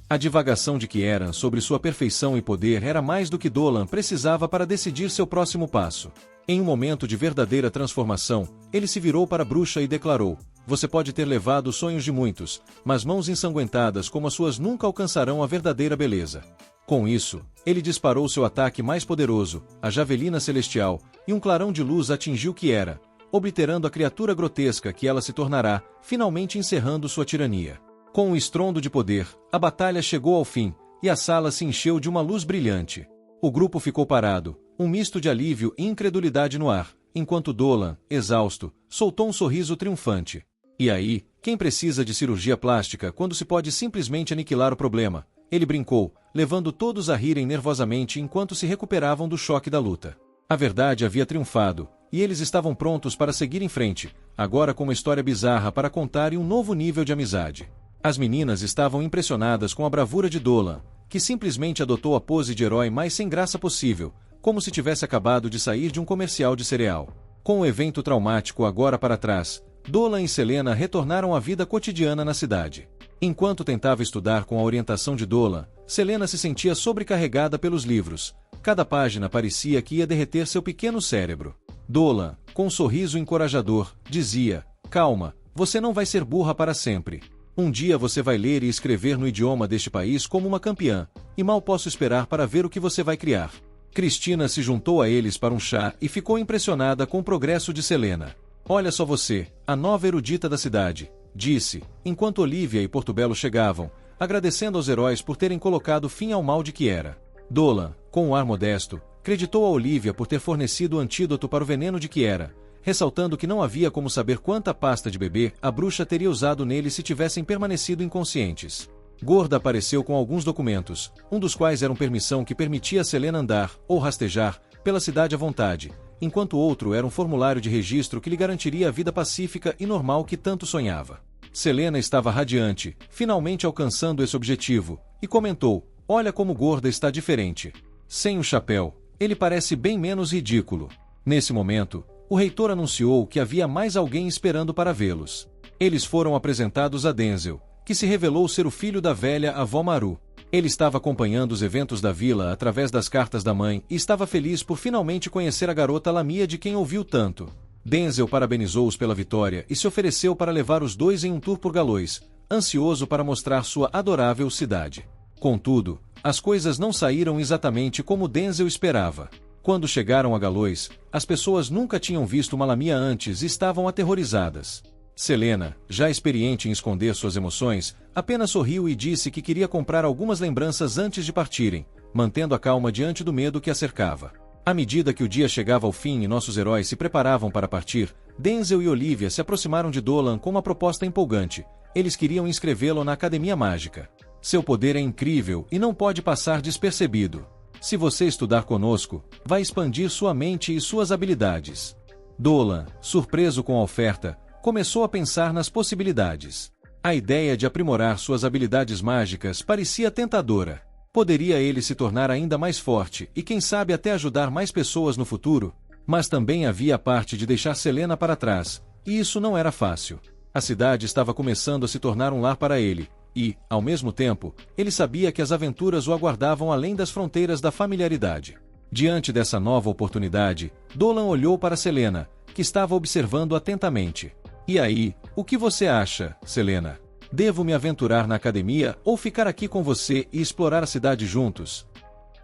A divagação de Kieran sobre sua perfeição e poder era mais do que Dolan precisava para decidir seu próximo passo. Em um momento de verdadeira transformação, ele se virou para a bruxa e declarou, você pode ter levado os sonhos de muitos, mas mãos ensanguentadas como as suas nunca alcançarão a verdadeira beleza. Com isso, ele disparou seu ataque mais poderoso, a Javelina Celestial, e um clarão de luz atingiu Kiera, obliterando a criatura grotesca que ela se tornará, finalmente encerrando sua tirania. Com um estrondo de poder, a batalha chegou ao fim, e a sala se encheu de uma luz brilhante. O grupo ficou parado, um misto de alívio e incredulidade no ar, enquanto Dolan, exausto, soltou um sorriso triunfante. E aí, quem precisa de cirurgia plástica quando se pode simplesmente aniquilar o problema? Ele brincou, levando todos a rirem nervosamente enquanto se recuperavam do choque da luta. A verdade havia triunfado, e eles estavam prontos para seguir em frente, agora com uma história bizarra para contar e um novo nível de amizade. As meninas estavam impressionadas com a bravura de Dolan, que simplesmente adotou a pose de herói mais sem graça possível, como se tivesse acabado de sair de um comercial de cereal. Com o evento traumático agora para trás, Dolan e Selena retornaram à vida cotidiana na cidade. Enquanto tentava estudar com a orientação de Dolan, Selena se sentia sobrecarregada pelos livros. Cada página parecia que ia derreter seu pequeno cérebro. Dolan, com um sorriso encorajador, dizia, calma, você não vai ser burra para sempre. Um dia você vai ler e escrever no idioma deste país como uma campeã, e mal posso esperar para ver o que você vai criar. Cristina se juntou a eles para um chá e ficou impressionada com o progresso de Selena. Olha só você, a nova erudita da cidade, disse, enquanto Olivia e Portobello chegavam, agradecendo aos heróis por terem colocado fim ao mal de Kiera. Dolan, com um ar modesto, creditou a Olivia por ter fornecido o antídoto para o veneno de Kiera, ressaltando que não havia como saber quanta pasta de bebê a bruxa teria usado nele se tivessem permanecido inconscientes. Gorda apareceu com alguns documentos, um dos quais era uma permissão que permitia a Selena andar, ou rastejar, pela cidade à vontade, enquanto outro era um formulário de registro que lhe garantiria a vida pacífica e normal que tanto sonhava. Selena estava radiante, finalmente alcançando esse objetivo, e comentou, olha como Gorda está diferente. Sem o chapéu, ele parece bem menos ridículo. Nesse momento, o reitor anunciou que havia mais alguém esperando para vê-los. Eles foram apresentados a Denzel, que se revelou ser o filho da velha avó Maru. Ele estava acompanhando os eventos da vila através das cartas da mãe e estava feliz por finalmente conhecer a garota Lamia de quem ouviu tanto. Denzel parabenizou-os pela vitória e se ofereceu para levar os dois em um tour por Galois, ansioso para mostrar sua adorável cidade. Contudo, as coisas não saíram exatamente como Denzel esperava. Quando chegaram a Galois, as pessoas nunca tinham visto uma lamia antes e estavam aterrorizadas. Selena, já experiente em esconder suas emoções, apenas sorriu e disse que queria comprar algumas lembranças antes de partirem, mantendo a calma diante do medo que a cercava. À medida que o dia chegava ao fim e nossos heróis se preparavam para partir, Denzel e Olivia se aproximaram de Dolan com uma proposta empolgante. Eles queriam inscrevê-lo na Academia Mágica. Seu poder é incrível e não pode passar despercebido. Se você estudar conosco, vai expandir sua mente e suas habilidades. Dolan, surpreso com a oferta, começou a pensar nas possibilidades. A ideia de aprimorar suas habilidades mágicas parecia tentadora. Poderia ele se tornar ainda mais forte e quem sabe até ajudar mais pessoas no futuro? Mas também havia a parte de deixar Selena para trás, e isso não era fácil. A cidade estava começando a se tornar um lar para ele, e, ao mesmo tempo, ele sabia que as aventuras o aguardavam além das fronteiras da familiaridade. Diante dessa nova oportunidade, Dolan olhou para Selena, que estava observando atentamente. E aí, o que você acha, Selena? Devo me aventurar na academia ou ficar aqui com você e explorar a cidade juntos?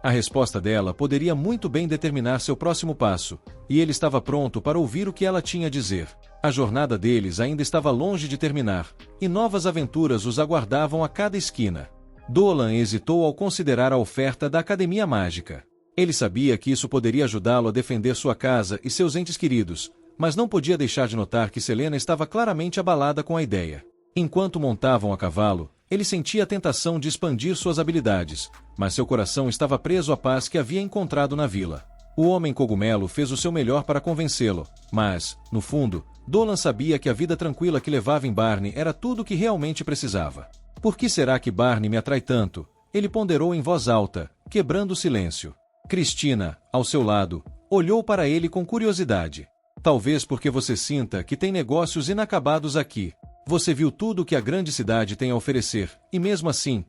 A resposta dela poderia muito bem determinar seu próximo passo, e ele estava pronto para ouvir o que ela tinha a dizer. A jornada deles ainda estava longe de terminar, e novas aventuras os aguardavam a cada esquina. Dolan hesitou ao considerar a oferta da Academia Mágica. Ele sabia que isso poderia ajudá-lo a defender sua casa e seus entes queridos, mas não podia deixar de notar que Selena estava claramente abalada com a ideia. Enquanto montavam a cavalo, ele sentia a tentação de expandir suas habilidades, mas seu coração estava preso à paz que havia encontrado na vila. O Homem Cogumelo fez o seu melhor para convencê-lo, mas, no fundo, Dolan sabia que a vida tranquila que levava em Barney era tudo o que realmente precisava. Por que será que Barney me atrai tanto? Ele ponderou em voz alta, quebrando o silêncio. Cristina, ao seu lado, olhou para ele com curiosidade. Talvez porque você sinta que tem negócios inacabados aqui. Você viu tudo o que a grande cidade tem a oferecer, e mesmo assim,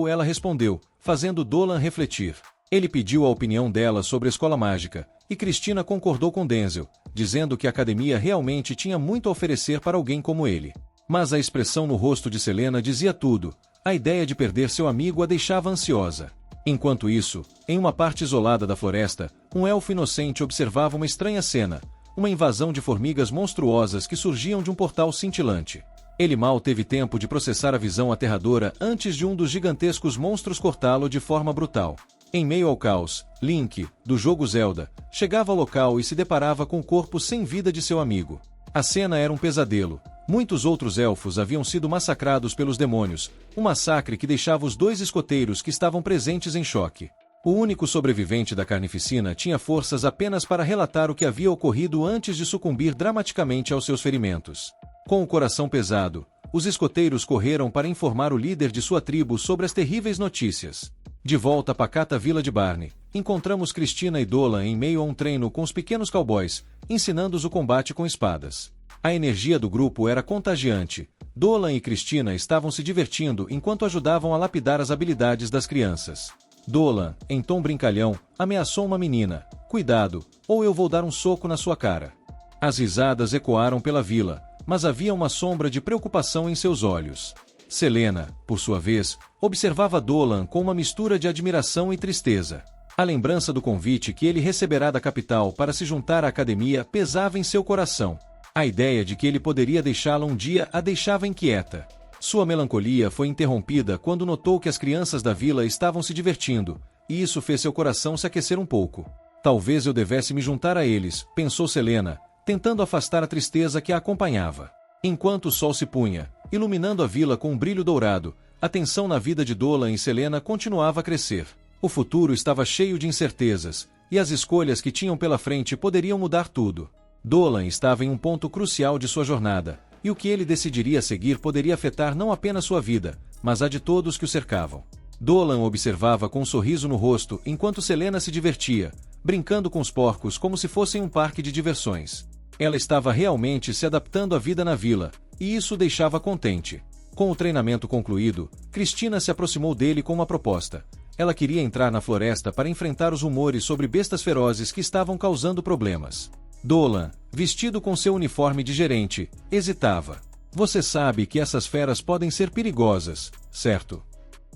ela respondeu, fazendo Dolan refletir. Ele pediu a opinião dela sobre a escola mágica, e Cristina concordou com Denzel, dizendo que a academia realmente tinha muito a oferecer para alguém como ele. Mas a expressão no rosto de Selena dizia tudo, a ideia de perder seu amigo a deixava ansiosa. Enquanto isso, em uma parte isolada da floresta, um elfo inocente observava uma estranha cena, uma invasão de formigas monstruosas que surgiam de um portal cintilante. Ele mal teve tempo de processar a visão aterradora antes de um dos gigantescos monstros cortá-lo de forma brutal. Em meio ao caos, Link, do jogo Zelda, chegava ao local e se deparava com o corpo sem vida de seu amigo. A cena era um pesadelo. Muitos outros elfos haviam sido massacrados pelos demônios, um massacre que deixava os dois escoteiros que estavam presentes em choque. O único sobrevivente da carnificina tinha forças apenas para relatar o que havia ocorrido antes de sucumbir dramaticamente aos seus ferimentos. Com o coração pesado, os escoteiros correram para informar o líder de sua tribo sobre as terríveis notícias. De volta à pacata vila de Barney, encontramos Cristina e Dolan em meio a um treino com os pequenos cowboys, ensinando-os o combate com espadas. A energia do grupo era contagiante. Dolan e Cristina estavam se divertindo enquanto ajudavam a lapidar as habilidades das crianças. Dolan, em tom brincalhão, ameaçou uma menina. Cuidado, ou eu vou dar um soco na sua cara. As risadas ecoaram pela vila, mas havia uma sombra de preocupação em seus olhos. Selena, por sua vez, observava Dolan com uma mistura de admiração e tristeza. A lembrança do convite que ele receberá da capital para se juntar à academia pesava em seu coração. A ideia de que ele poderia deixá-la um dia a deixava inquieta. Sua melancolia foi interrompida quando notou que as crianças da vila estavam se divertindo, e isso fez seu coração se aquecer um pouco. Talvez eu devesse me juntar a eles, pensou Selena, tentando afastar a tristeza que a acompanhava. Enquanto o sol se punha, iluminando a vila com um brilho dourado, a tensão na vida de Dolan e Selena continuava a crescer. O futuro estava cheio de incertezas, e as escolhas que tinham pela frente poderiam mudar tudo. Dolan estava em um ponto crucial de sua jornada, e o que ele decidiria seguir poderia afetar não apenas sua vida, mas a de todos que o cercavam. Dolan observava com um sorriso no rosto enquanto Selena se divertia, brincando com os porcos como se fossem um parque de diversões. Ela estava realmente se adaptando à vida na vila, e isso o deixava contente. Com o treinamento concluído, Cristina se aproximou dele com uma proposta. Ela queria entrar na floresta para enfrentar os rumores sobre bestas ferozes que estavam causando problemas. Dolan, vestido com seu uniforme de gerente, hesitava. Você sabe que essas feras podem ser perigosas, certo?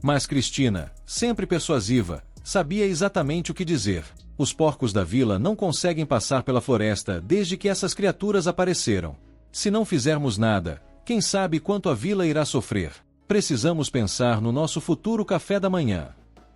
Mas Cristina, sempre persuasiva, sabia exatamente o que dizer. Os porcos da vila não conseguem passar pela floresta desde que essas criaturas apareceram. Se não fizermos nada, quem sabe quanto a vila irá sofrer. Precisamos pensar no nosso futuro café da manhã.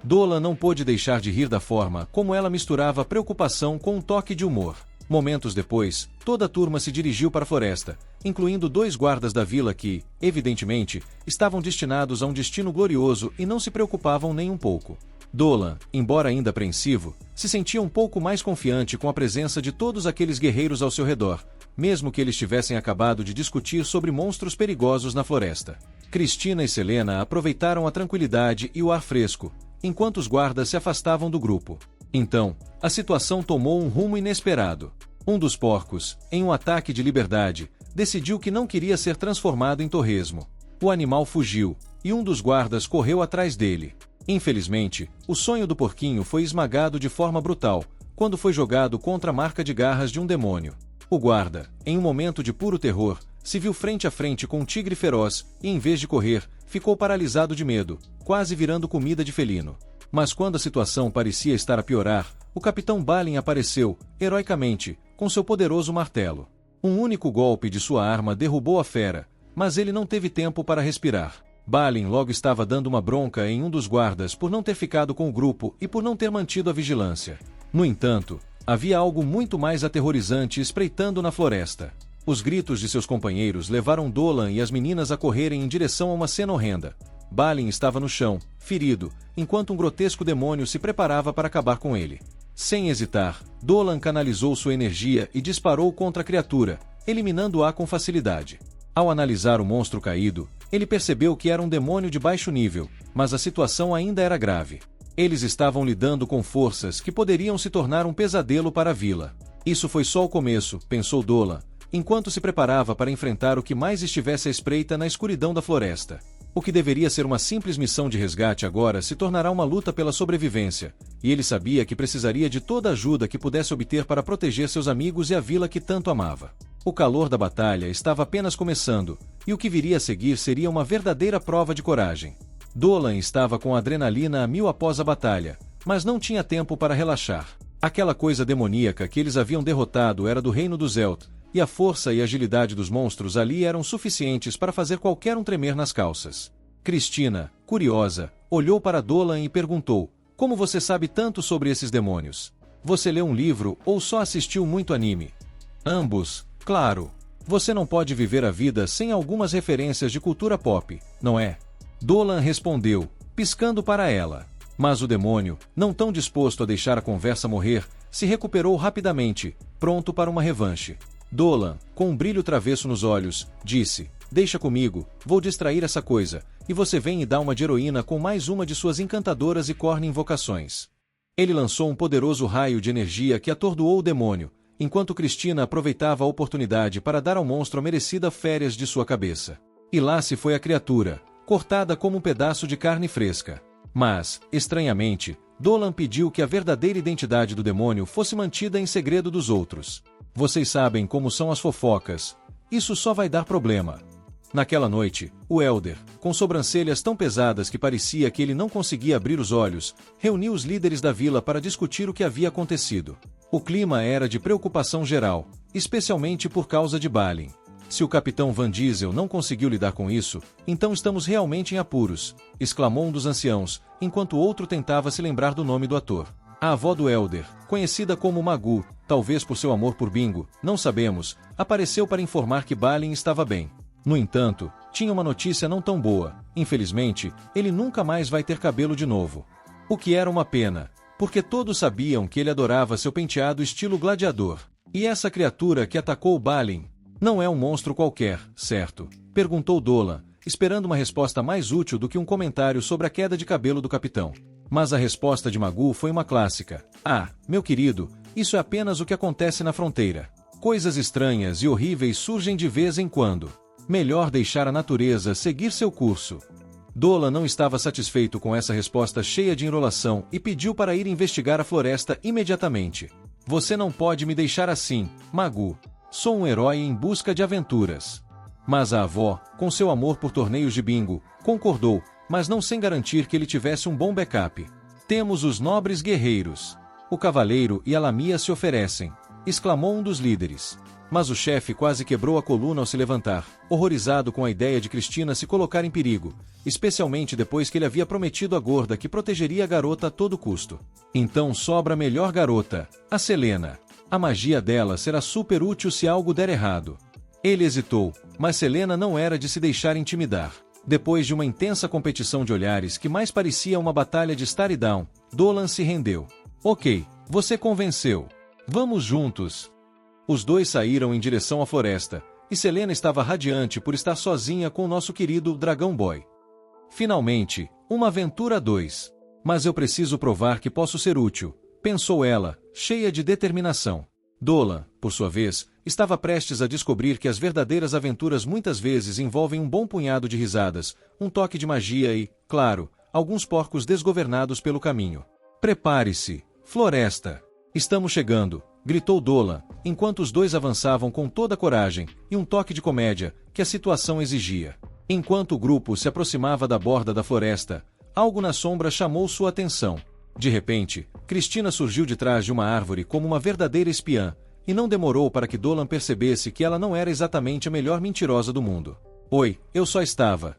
Dolan não pôde deixar de rir da forma como ela misturava preocupação com um toque de humor. Momentos depois, toda a turma se dirigiu para a floresta, incluindo 2 guardas da vila que, evidentemente, estavam destinados a um destino glorioso e não se preocupavam nem um pouco. Dolan, embora ainda apreensivo, se sentia um pouco mais confiante com a presença de todos aqueles guerreiros ao seu redor, mesmo que eles tivessem acabado de discutir sobre monstros perigosos na floresta. Cristina e Selena aproveitaram a tranquilidade e o ar fresco, enquanto os guardas se afastavam do grupo. Então, a situação tomou um rumo inesperado. Um dos porcos, em um ataque de liberdade, decidiu que não queria ser transformado em torresmo. O animal fugiu, e um dos guardas correu atrás dele. Infelizmente, o sonho do porquinho foi esmagado de forma brutal, quando foi jogado contra a marca de garras de um demônio. O guarda, em um momento de puro terror, se viu frente a frente com um tigre feroz e, em vez de correr, ficou paralisado de medo, quase virando comida de felino. Mas quando a situação parecia estar a piorar, o Capitão Balin apareceu, heroicamente, com seu poderoso martelo. Um único golpe de sua arma derrubou a fera, mas ele não teve tempo para respirar. Balin logo estava dando uma bronca em um dos guardas por não ter ficado com o grupo e por não ter mantido a vigilância. No entanto, havia algo muito mais aterrorizante espreitando na floresta. Os gritos de seus companheiros levaram Dolan e as meninas a correrem em direção a uma cena horrenda. Balin estava no chão, ferido, enquanto um grotesco demônio se preparava para acabar com ele. Sem hesitar, Dolan canalizou sua energia e disparou contra a criatura, eliminando-a com facilidade. Ao analisar o monstro caído, ele percebeu que era um demônio de baixo nível, mas a situação ainda era grave. Eles estavam lidando com forças que poderiam se tornar um pesadelo para a vila. Isso foi só o começo, pensou Dolan, enquanto se preparava para enfrentar o que mais estivesse à espreita na escuridão da floresta. O que deveria ser uma simples missão de resgate agora se tornará uma luta pela sobrevivência, e ele sabia que precisaria de toda a ajuda que pudesse obter para proteger seus amigos e a vila que tanto amava. O calor da batalha estava apenas começando, e o que viria a seguir seria uma verdadeira prova de coragem. Dolan estava com a adrenalina a mil após a batalha, mas não tinha tempo para relaxar. Aquela coisa demoníaca que eles haviam derrotado era do reino dos Elt, e a força e agilidade dos monstros ali eram suficientes para fazer qualquer um tremer nas calças. Cristina, curiosa, olhou para Dolan e perguntou: como você sabe tanto sobre esses demônios? Você leu um livro ou só assistiu muito anime? Ambos, claro. Você não pode viver a vida sem algumas referências de cultura pop, não é? Dolan respondeu, piscando para ela. Mas o demônio, não tão disposto a deixar a conversa morrer, se recuperou rapidamente, pronto para uma revanche. Dolan, com um brilho travesso nos olhos, disse: deixa comigo, vou distrair essa coisa, e você vem e dá uma de heroína com mais uma de suas encantadoras e corne invocações. Ele lançou um poderoso raio de energia que atordoou o demônio, enquanto Cristina aproveitava a oportunidade para dar ao monstro a merecida férias de sua cabeça. E lá se foi a criatura, cortada como um pedaço de carne fresca. Mas, estranhamente, Dolan pediu que a verdadeira identidade do demônio fosse mantida em segredo dos outros. Vocês sabem como são as fofocas. Isso só vai dar problema. Naquela noite, o Elder, com sobrancelhas tão pesadas que parecia que ele não conseguia abrir os olhos, reuniu os líderes da vila para discutir o que havia acontecido. O clima era de preocupação geral, especialmente por causa de Balin. Se o capitão Van Diesel não conseguiu lidar com isso, então estamos realmente em apuros, exclamou um dos anciãos, enquanto outro tentava se lembrar do nome do ator. A avó do Elder, conhecida como Magoo, talvez por seu amor por Bingo, não sabemos, apareceu para informar que Balin estava bem. No entanto, tinha uma notícia não tão boa. Infelizmente, ele nunca mais vai ter cabelo de novo. O que era uma pena, porque todos sabiam que ele adorava seu penteado estilo gladiador. E essa criatura que atacou Balin não é um monstro qualquer, certo? Perguntou Dolan, esperando uma resposta mais útil do que um comentário sobre a queda de cabelo do capitão. Mas a resposta de Magoo foi uma clássica. Ah, meu querido, isso é apenas o que acontece na fronteira. Coisas estranhas e horríveis surgem de vez em quando. Melhor deixar a natureza seguir seu curso. Dolan não estava satisfeito com essa resposta cheia de enrolação e pediu para ir investigar a floresta imediatamente. Você não pode me deixar assim, Magoo. Sou um herói em busca de aventuras. Mas a avó, com seu amor por torneios de bingo, concordou, mas não sem garantir que ele tivesse um bom backup. Temos os nobres guerreiros. O cavaleiro e a Lamia se oferecem, exclamou um dos líderes. Mas o chefe quase quebrou a coluna ao se levantar, horrorizado com a ideia de Cristina se colocar em perigo, especialmente depois que ele havia prometido à gorda que protegeria a garota a todo custo. Então sobra a melhor garota, a Selena. A magia dela será super útil se algo der errado. Ele hesitou, mas Selena não era de se deixar intimidar. Depois de uma intensa competição de olhares que mais parecia uma batalha de Stare Down, Dolan se rendeu. Ok, você convenceu. Vamos juntos. Os dois saíram em direção à floresta, e Selena estava radiante por estar sozinha com o nosso querido Dragão Boy. Finalmente, uma aventura a dois. Mas eu preciso provar que posso ser útil, pensou ela, cheia de determinação. Dolan, por sua vez, estava prestes a descobrir que as verdadeiras aventuras muitas vezes envolvem um bom punhado de risadas, um toque de magia e, claro, alguns porcos desgovernados pelo caminho. Prepare-se, floresta! Estamos chegando, gritou Dolan, enquanto os dois avançavam com toda a coragem e um toque de comédia que a situação exigia. Enquanto o grupo se aproximava da borda da floresta, algo na sombra chamou sua atenção. De repente, Cristina surgiu de trás de uma árvore como uma verdadeira espiã, e não demorou para que Dolan percebesse que ela não era exatamente a melhor mentirosa do mundo. Oi, eu só estava,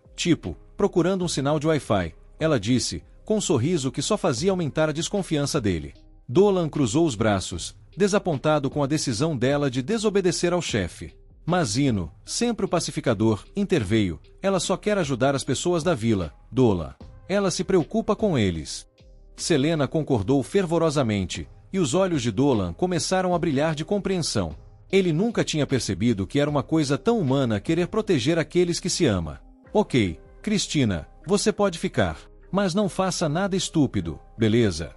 procurando um sinal de Wi-Fi, ela disse, com um sorriso que só fazia aumentar a desconfiança dele. Dolan cruzou os braços, desapontado com a decisão dela de desobedecer ao chefe. Mas Ino, sempre o pacificador, interveio. Ela só quer ajudar as pessoas da vila, Dolan. Ela se preocupa com eles. Selena concordou fervorosamente, e os olhos de Dolan começaram a brilhar de compreensão. Ele nunca tinha percebido que era uma coisa tão humana querer proteger aqueles que se ama. Ok, Cristina, você pode ficar. Mas não faça nada estúpido, beleza?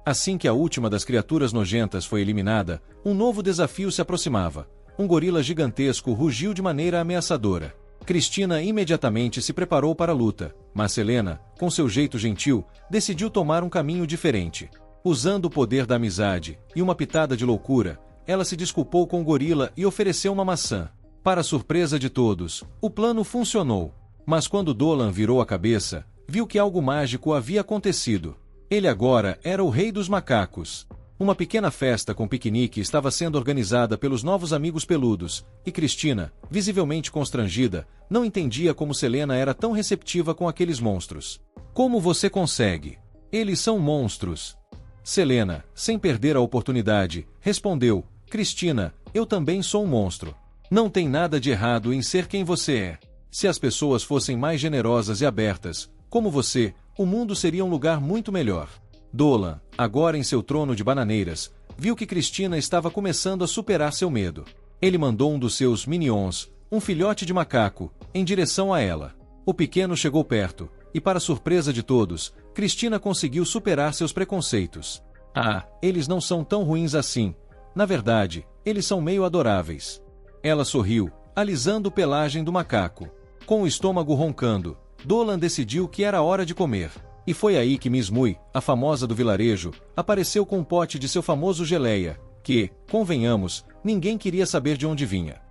Assim que a última das criaturas nojentas foi eliminada, um novo desafio se aproximava. Um gorila gigantesco rugiu de maneira ameaçadora. Cristina imediatamente se preparou para a luta, mas Selena, com seu jeito gentil, decidiu tomar um caminho diferente. Usando o poder da amizade e uma pitada de loucura, ela se desculpou com o gorila e ofereceu uma maçã. Para a surpresa de todos, o plano funcionou. Mas quando Dolan virou a cabeça, viu que algo mágico havia acontecido. Ele agora era o rei dos macacos. Uma pequena festa com piquenique estava sendo organizada pelos novos amigos peludos, e Cristina, visivelmente constrangida, não entendia como Selena era tão receptiva com aqueles monstros. Como você consegue? Eles são monstros. Selena, sem perder a oportunidade, respondeu, Cristina, eu também sou um monstro. Não tem nada de errado em ser quem você é. Se as pessoas fossem mais generosas e abertas, como você, o mundo seria um lugar muito melhor. Dolan, agora em seu trono de bananeiras, viu que Cristina estava começando a superar seu medo. Ele mandou um dos seus minions, um filhote de macaco, em direção a ela. O pequeno chegou perto, e para surpresa de todos, Cristina conseguiu superar seus preconceitos. Ah, eles não são tão ruins assim. Na verdade, eles são meio adoráveis. Ela sorriu, alisando o pelagem do macaco. Com o estômago roncando, Dolan decidiu que era hora de comer. E foi aí que Miss Mui, a famosa do vilarejo, apareceu com um pote de seu famoso geleia, que, convenhamos, ninguém queria saber de onde vinha.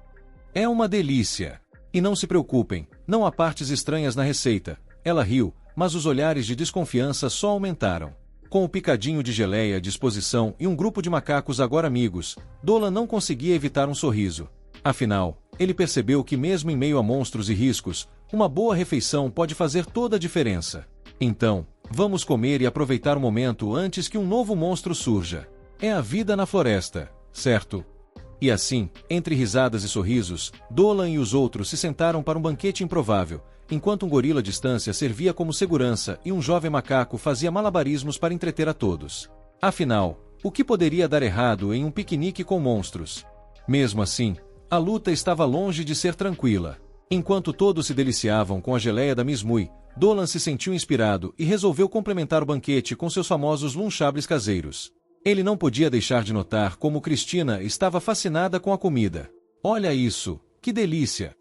É uma delícia. E não se preocupem, não há partes estranhas na receita. Ela riu, mas os olhares de desconfiança só aumentaram. Com o picadinho de geleia à disposição e um grupo de macacos agora amigos, Dolan não conseguia evitar um sorriso. Afinal, ele percebeu que mesmo em meio a monstros e riscos, uma boa refeição pode fazer toda a diferença. Então, vamos comer e aproveitar o momento antes que um novo monstro surja. É a vida na floresta, certo? E assim, entre risadas e sorrisos, Dolan e os outros se sentaram para um banquete improvável, enquanto um gorila à distância servia como segurança e um jovem macaco fazia malabarismos para entreter a todos. Afinal, o que poderia dar errado em um piquenique com monstros? Mesmo assim, a luta estava longe de ser tranquila. Enquanto todos se deliciavam com a geleia da Miss Mui, Dolan se sentiu inspirado e resolveu complementar o banquete com seus famosos lunchables caseiros. Ele não podia deixar de notar como Cristina estava fascinada com a comida. Olha isso, que delícia!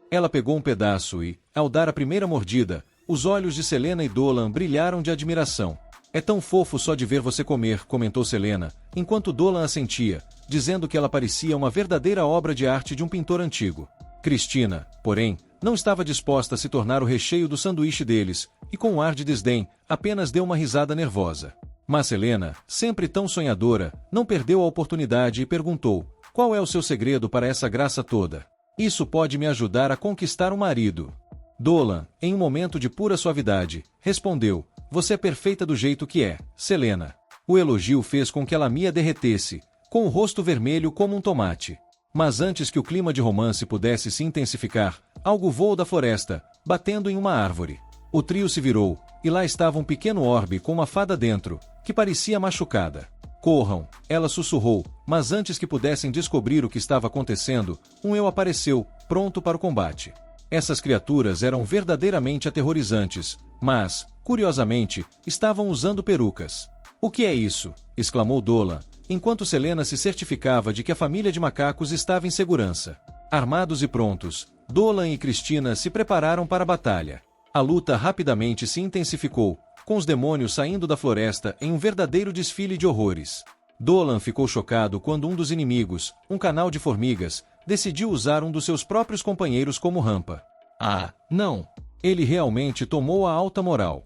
Ela pegou um pedaço e, ao dar a primeira mordida, os olhos de Selena e Dolan brilharam de admiração. É tão fofo só de ver você comer, comentou Selena, enquanto Dolan assentia, dizendo que ela parecia uma verdadeira obra de arte de um pintor antigo. Cristina, porém, não estava disposta a se tornar o recheio do sanduíche deles, e com um ar de desdém, apenas deu uma risada nervosa. Mas Selena, sempre tão sonhadora, não perdeu a oportunidade e perguntou: qual é o seu segredo para essa graça toda? Isso pode me ajudar a conquistar um marido. Dolan, em um momento de pura suavidade, respondeu: você é perfeita do jeito que é, Selena. O elogio fez com que ela Mia derretesse, com o rosto vermelho como um tomate. Mas antes que o clima de romance pudesse se intensificar, algo voou da floresta, batendo em uma árvore. O trio se virou, e lá estava um pequeno orbe com uma fada dentro, que parecia machucada. Corram, ela sussurrou, mas antes que pudessem descobrir o que estava acontecendo, um eu apareceu, pronto para o combate. Essas criaturas eram verdadeiramente aterrorizantes, mas, curiosamente, estavam usando perucas. O que é isso? Exclamou Dolan, enquanto Selena se certificava de que a família de macacos estava em segurança. Armados e prontos, Dolan e Cristina se prepararam para a batalha. A luta rapidamente se intensificou, com os demônios saindo da floresta em um verdadeiro desfile de horrores. Dolan ficou chocado quando um dos inimigos, um canal de formigas, decidiu usar um dos seus próprios companheiros como rampa. Ah, não! Ele realmente tomou a alta moral.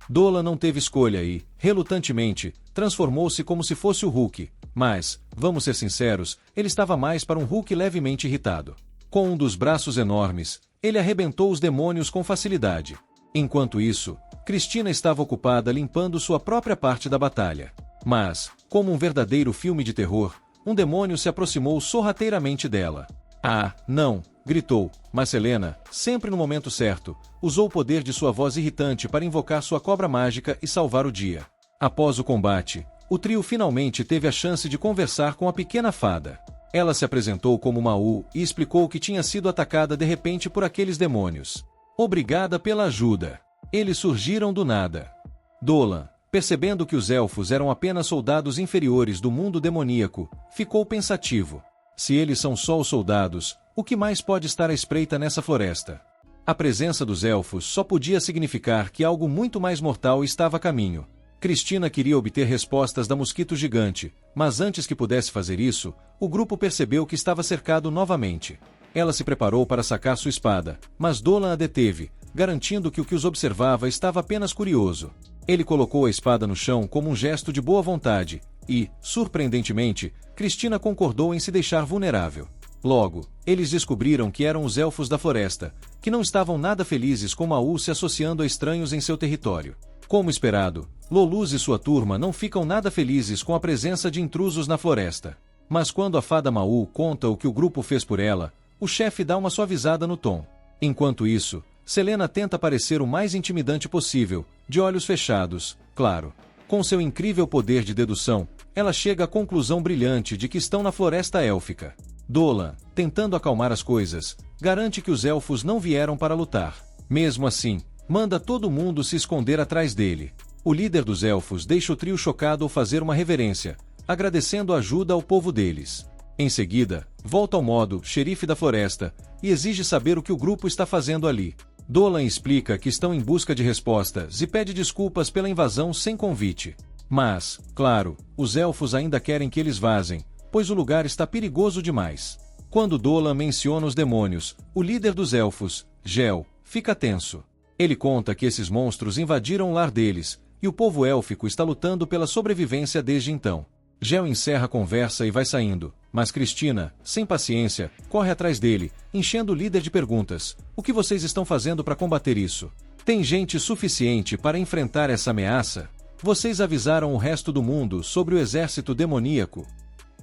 Dolan não teve escolha e, relutantemente, transformou-se como se fosse o Hulk, mas, vamos ser sinceros, ele estava mais para um Hulk levemente irritado. Com um dos braços enormes, ele arrebentou os demônios com facilidade. Enquanto isso, Cristina estava ocupada limpando sua própria parte da batalha. Mas, como um verdadeiro filme de terror, um demônio se aproximou sorrateiramente dela. Ah, não! Gritou, mas Selena, sempre no momento certo, usou o poder de sua voz irritante para invocar sua cobra mágica e salvar o dia. Após o combate, o trio finalmente teve a chance de conversar com a pequena fada. Ela se apresentou como Mau e explicou que tinha sido atacada de repente por aqueles demônios. Obrigada pela ajuda. Eles surgiram do nada. Dolan, percebendo que os elfos eram apenas soldados inferiores do mundo demoníaco, ficou pensativo. Se eles são só os soldados, o que mais pode estar à espreita nessa floresta? A presença dos elfos só podia significar que algo muito mais mortal estava a caminho. Cristina queria obter respostas da mosquito gigante, mas antes que pudesse fazer isso, o grupo percebeu que estava cercado novamente. Ela se preparou para sacar sua espada, mas Dolan a deteve, garantindo que o que os observava estava apenas curioso. Ele colocou a espada no chão como um gesto de boa vontade, e, surpreendentemente, Cristina concordou em se deixar vulnerável. Logo, eles descobriram que eram os elfos da floresta, que não estavam nada felizes com Mau se associando a estranhos em seu território. Como esperado, Loluz e sua turma não ficam nada felizes com a presença de intrusos na floresta. Mas quando a fada Mau conta o que o grupo fez por ela, o chefe dá uma suavizada no tom. Enquanto isso, Selena tenta parecer o mais intimidante possível, de olhos fechados, claro. Com seu incrível poder de dedução, ela chega à conclusão brilhante de que estão na floresta élfica. Dolan, tentando acalmar as coisas, garante que os elfos não vieram para lutar. Mesmo assim, manda todo mundo se esconder atrás dele. O líder dos elfos deixa o trio chocado ao fazer uma reverência, agradecendo a ajuda ao povo deles. Em seguida, volta ao modo xerife da floresta e exige saber o que o grupo está fazendo ali. Dolan explica que estão em busca de respostas e pede desculpas pela invasão sem convite. Mas, claro, os elfos ainda querem que eles vazem, pois o lugar está perigoso demais. Quando Dolan menciona os demônios, o líder dos elfos, Gel, fica tenso. Ele conta que esses monstros invadiram o lar deles, e o povo élfico está lutando pela sobrevivência desde então. Gel encerra a conversa e vai saindo, mas Cristina, sem paciência, corre atrás dele, enchendo o líder de perguntas. O que vocês estão fazendo para combater isso? Tem gente suficiente para enfrentar essa ameaça? Vocês avisaram o resto do mundo sobre o exército demoníaco?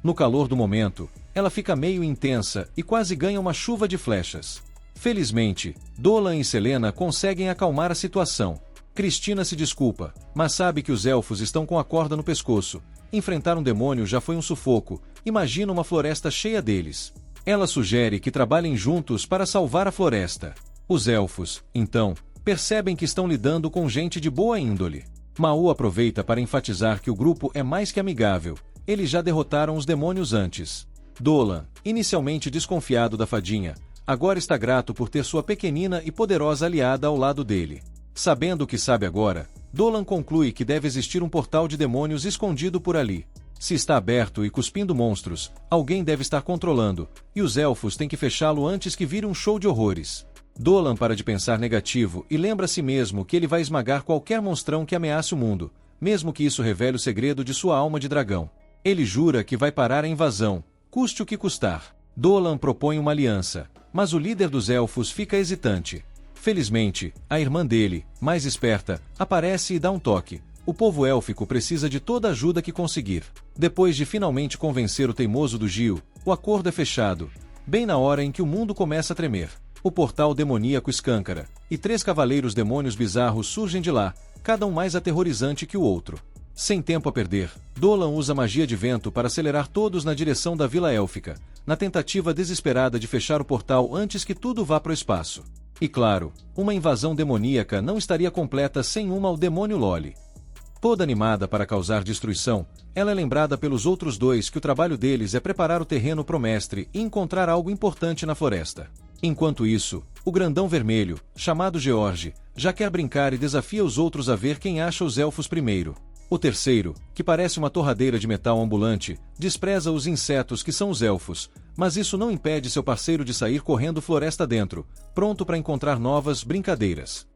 No calor do momento, ela fica meio intensa e quase ganha uma chuva de flechas. Felizmente, Dolan e Selena conseguem acalmar a situação. Cristina se desculpa, mas sabe que os elfos estão com a corda no pescoço. Enfrentar um demônio já foi um sufoco, imagina uma floresta cheia deles. Ela sugere que trabalhem juntos para salvar a floresta. Os elfos, então, percebem que estão lidando com gente de boa índole. Mau aproveita para enfatizar que o grupo é mais que amigável. Eles já derrotaram os demônios antes. Dolan, inicialmente desconfiado da fadinha, agora está grato por ter sua pequenina e poderosa aliada ao lado dele. Sabendo o que sabe agora, Dolan conclui que deve existir um portal de demônios escondido por ali. Se está aberto e cuspindo monstros, alguém deve estar controlando, e os elfos têm que fechá-lo antes que vire um show de horrores. Dolan para de pensar negativo e lembra a si mesmo que ele vai esmagar qualquer monstrão que ameace o mundo, mesmo que isso revele o segredo de sua alma de dragão. Ele jura que vai parar a invasão, custe o que custar. Dolan propõe uma aliança, mas o líder dos elfos fica hesitante. Felizmente, a irmã dele, mais esperta, aparece e dá um toque. O povo élfico precisa de toda a ajuda que conseguir. Depois de finalmente convencer o teimoso do Gil, o acordo é fechado, bem na hora em que o mundo começa a tremer. O portal demoníaco escâncara, e 3 cavaleiros demônios bizarros surgem de lá, cada um mais aterrorizante que o outro. Sem tempo a perder, Dolan usa magia de vento para acelerar todos na direção da Vila Élfica, na tentativa desesperada de fechar o portal antes que tudo vá para o espaço. E claro, uma invasão demoníaca não estaria completa sem uma ao demônio Loli. Toda animada para causar destruição, ela é lembrada pelos outros 2 que o trabalho deles é preparar o terreno pro mestre e encontrar algo importante na floresta. Enquanto isso, o grandão vermelho, chamado George, já quer brincar e desafia os outros a ver quem acha os elfos primeiro. O terceiro, que parece uma torradeira de metal ambulante, despreza os insetos que são os elfos, mas isso não impede seu parceiro de sair correndo floresta dentro, pronto para encontrar novas brincadeiras.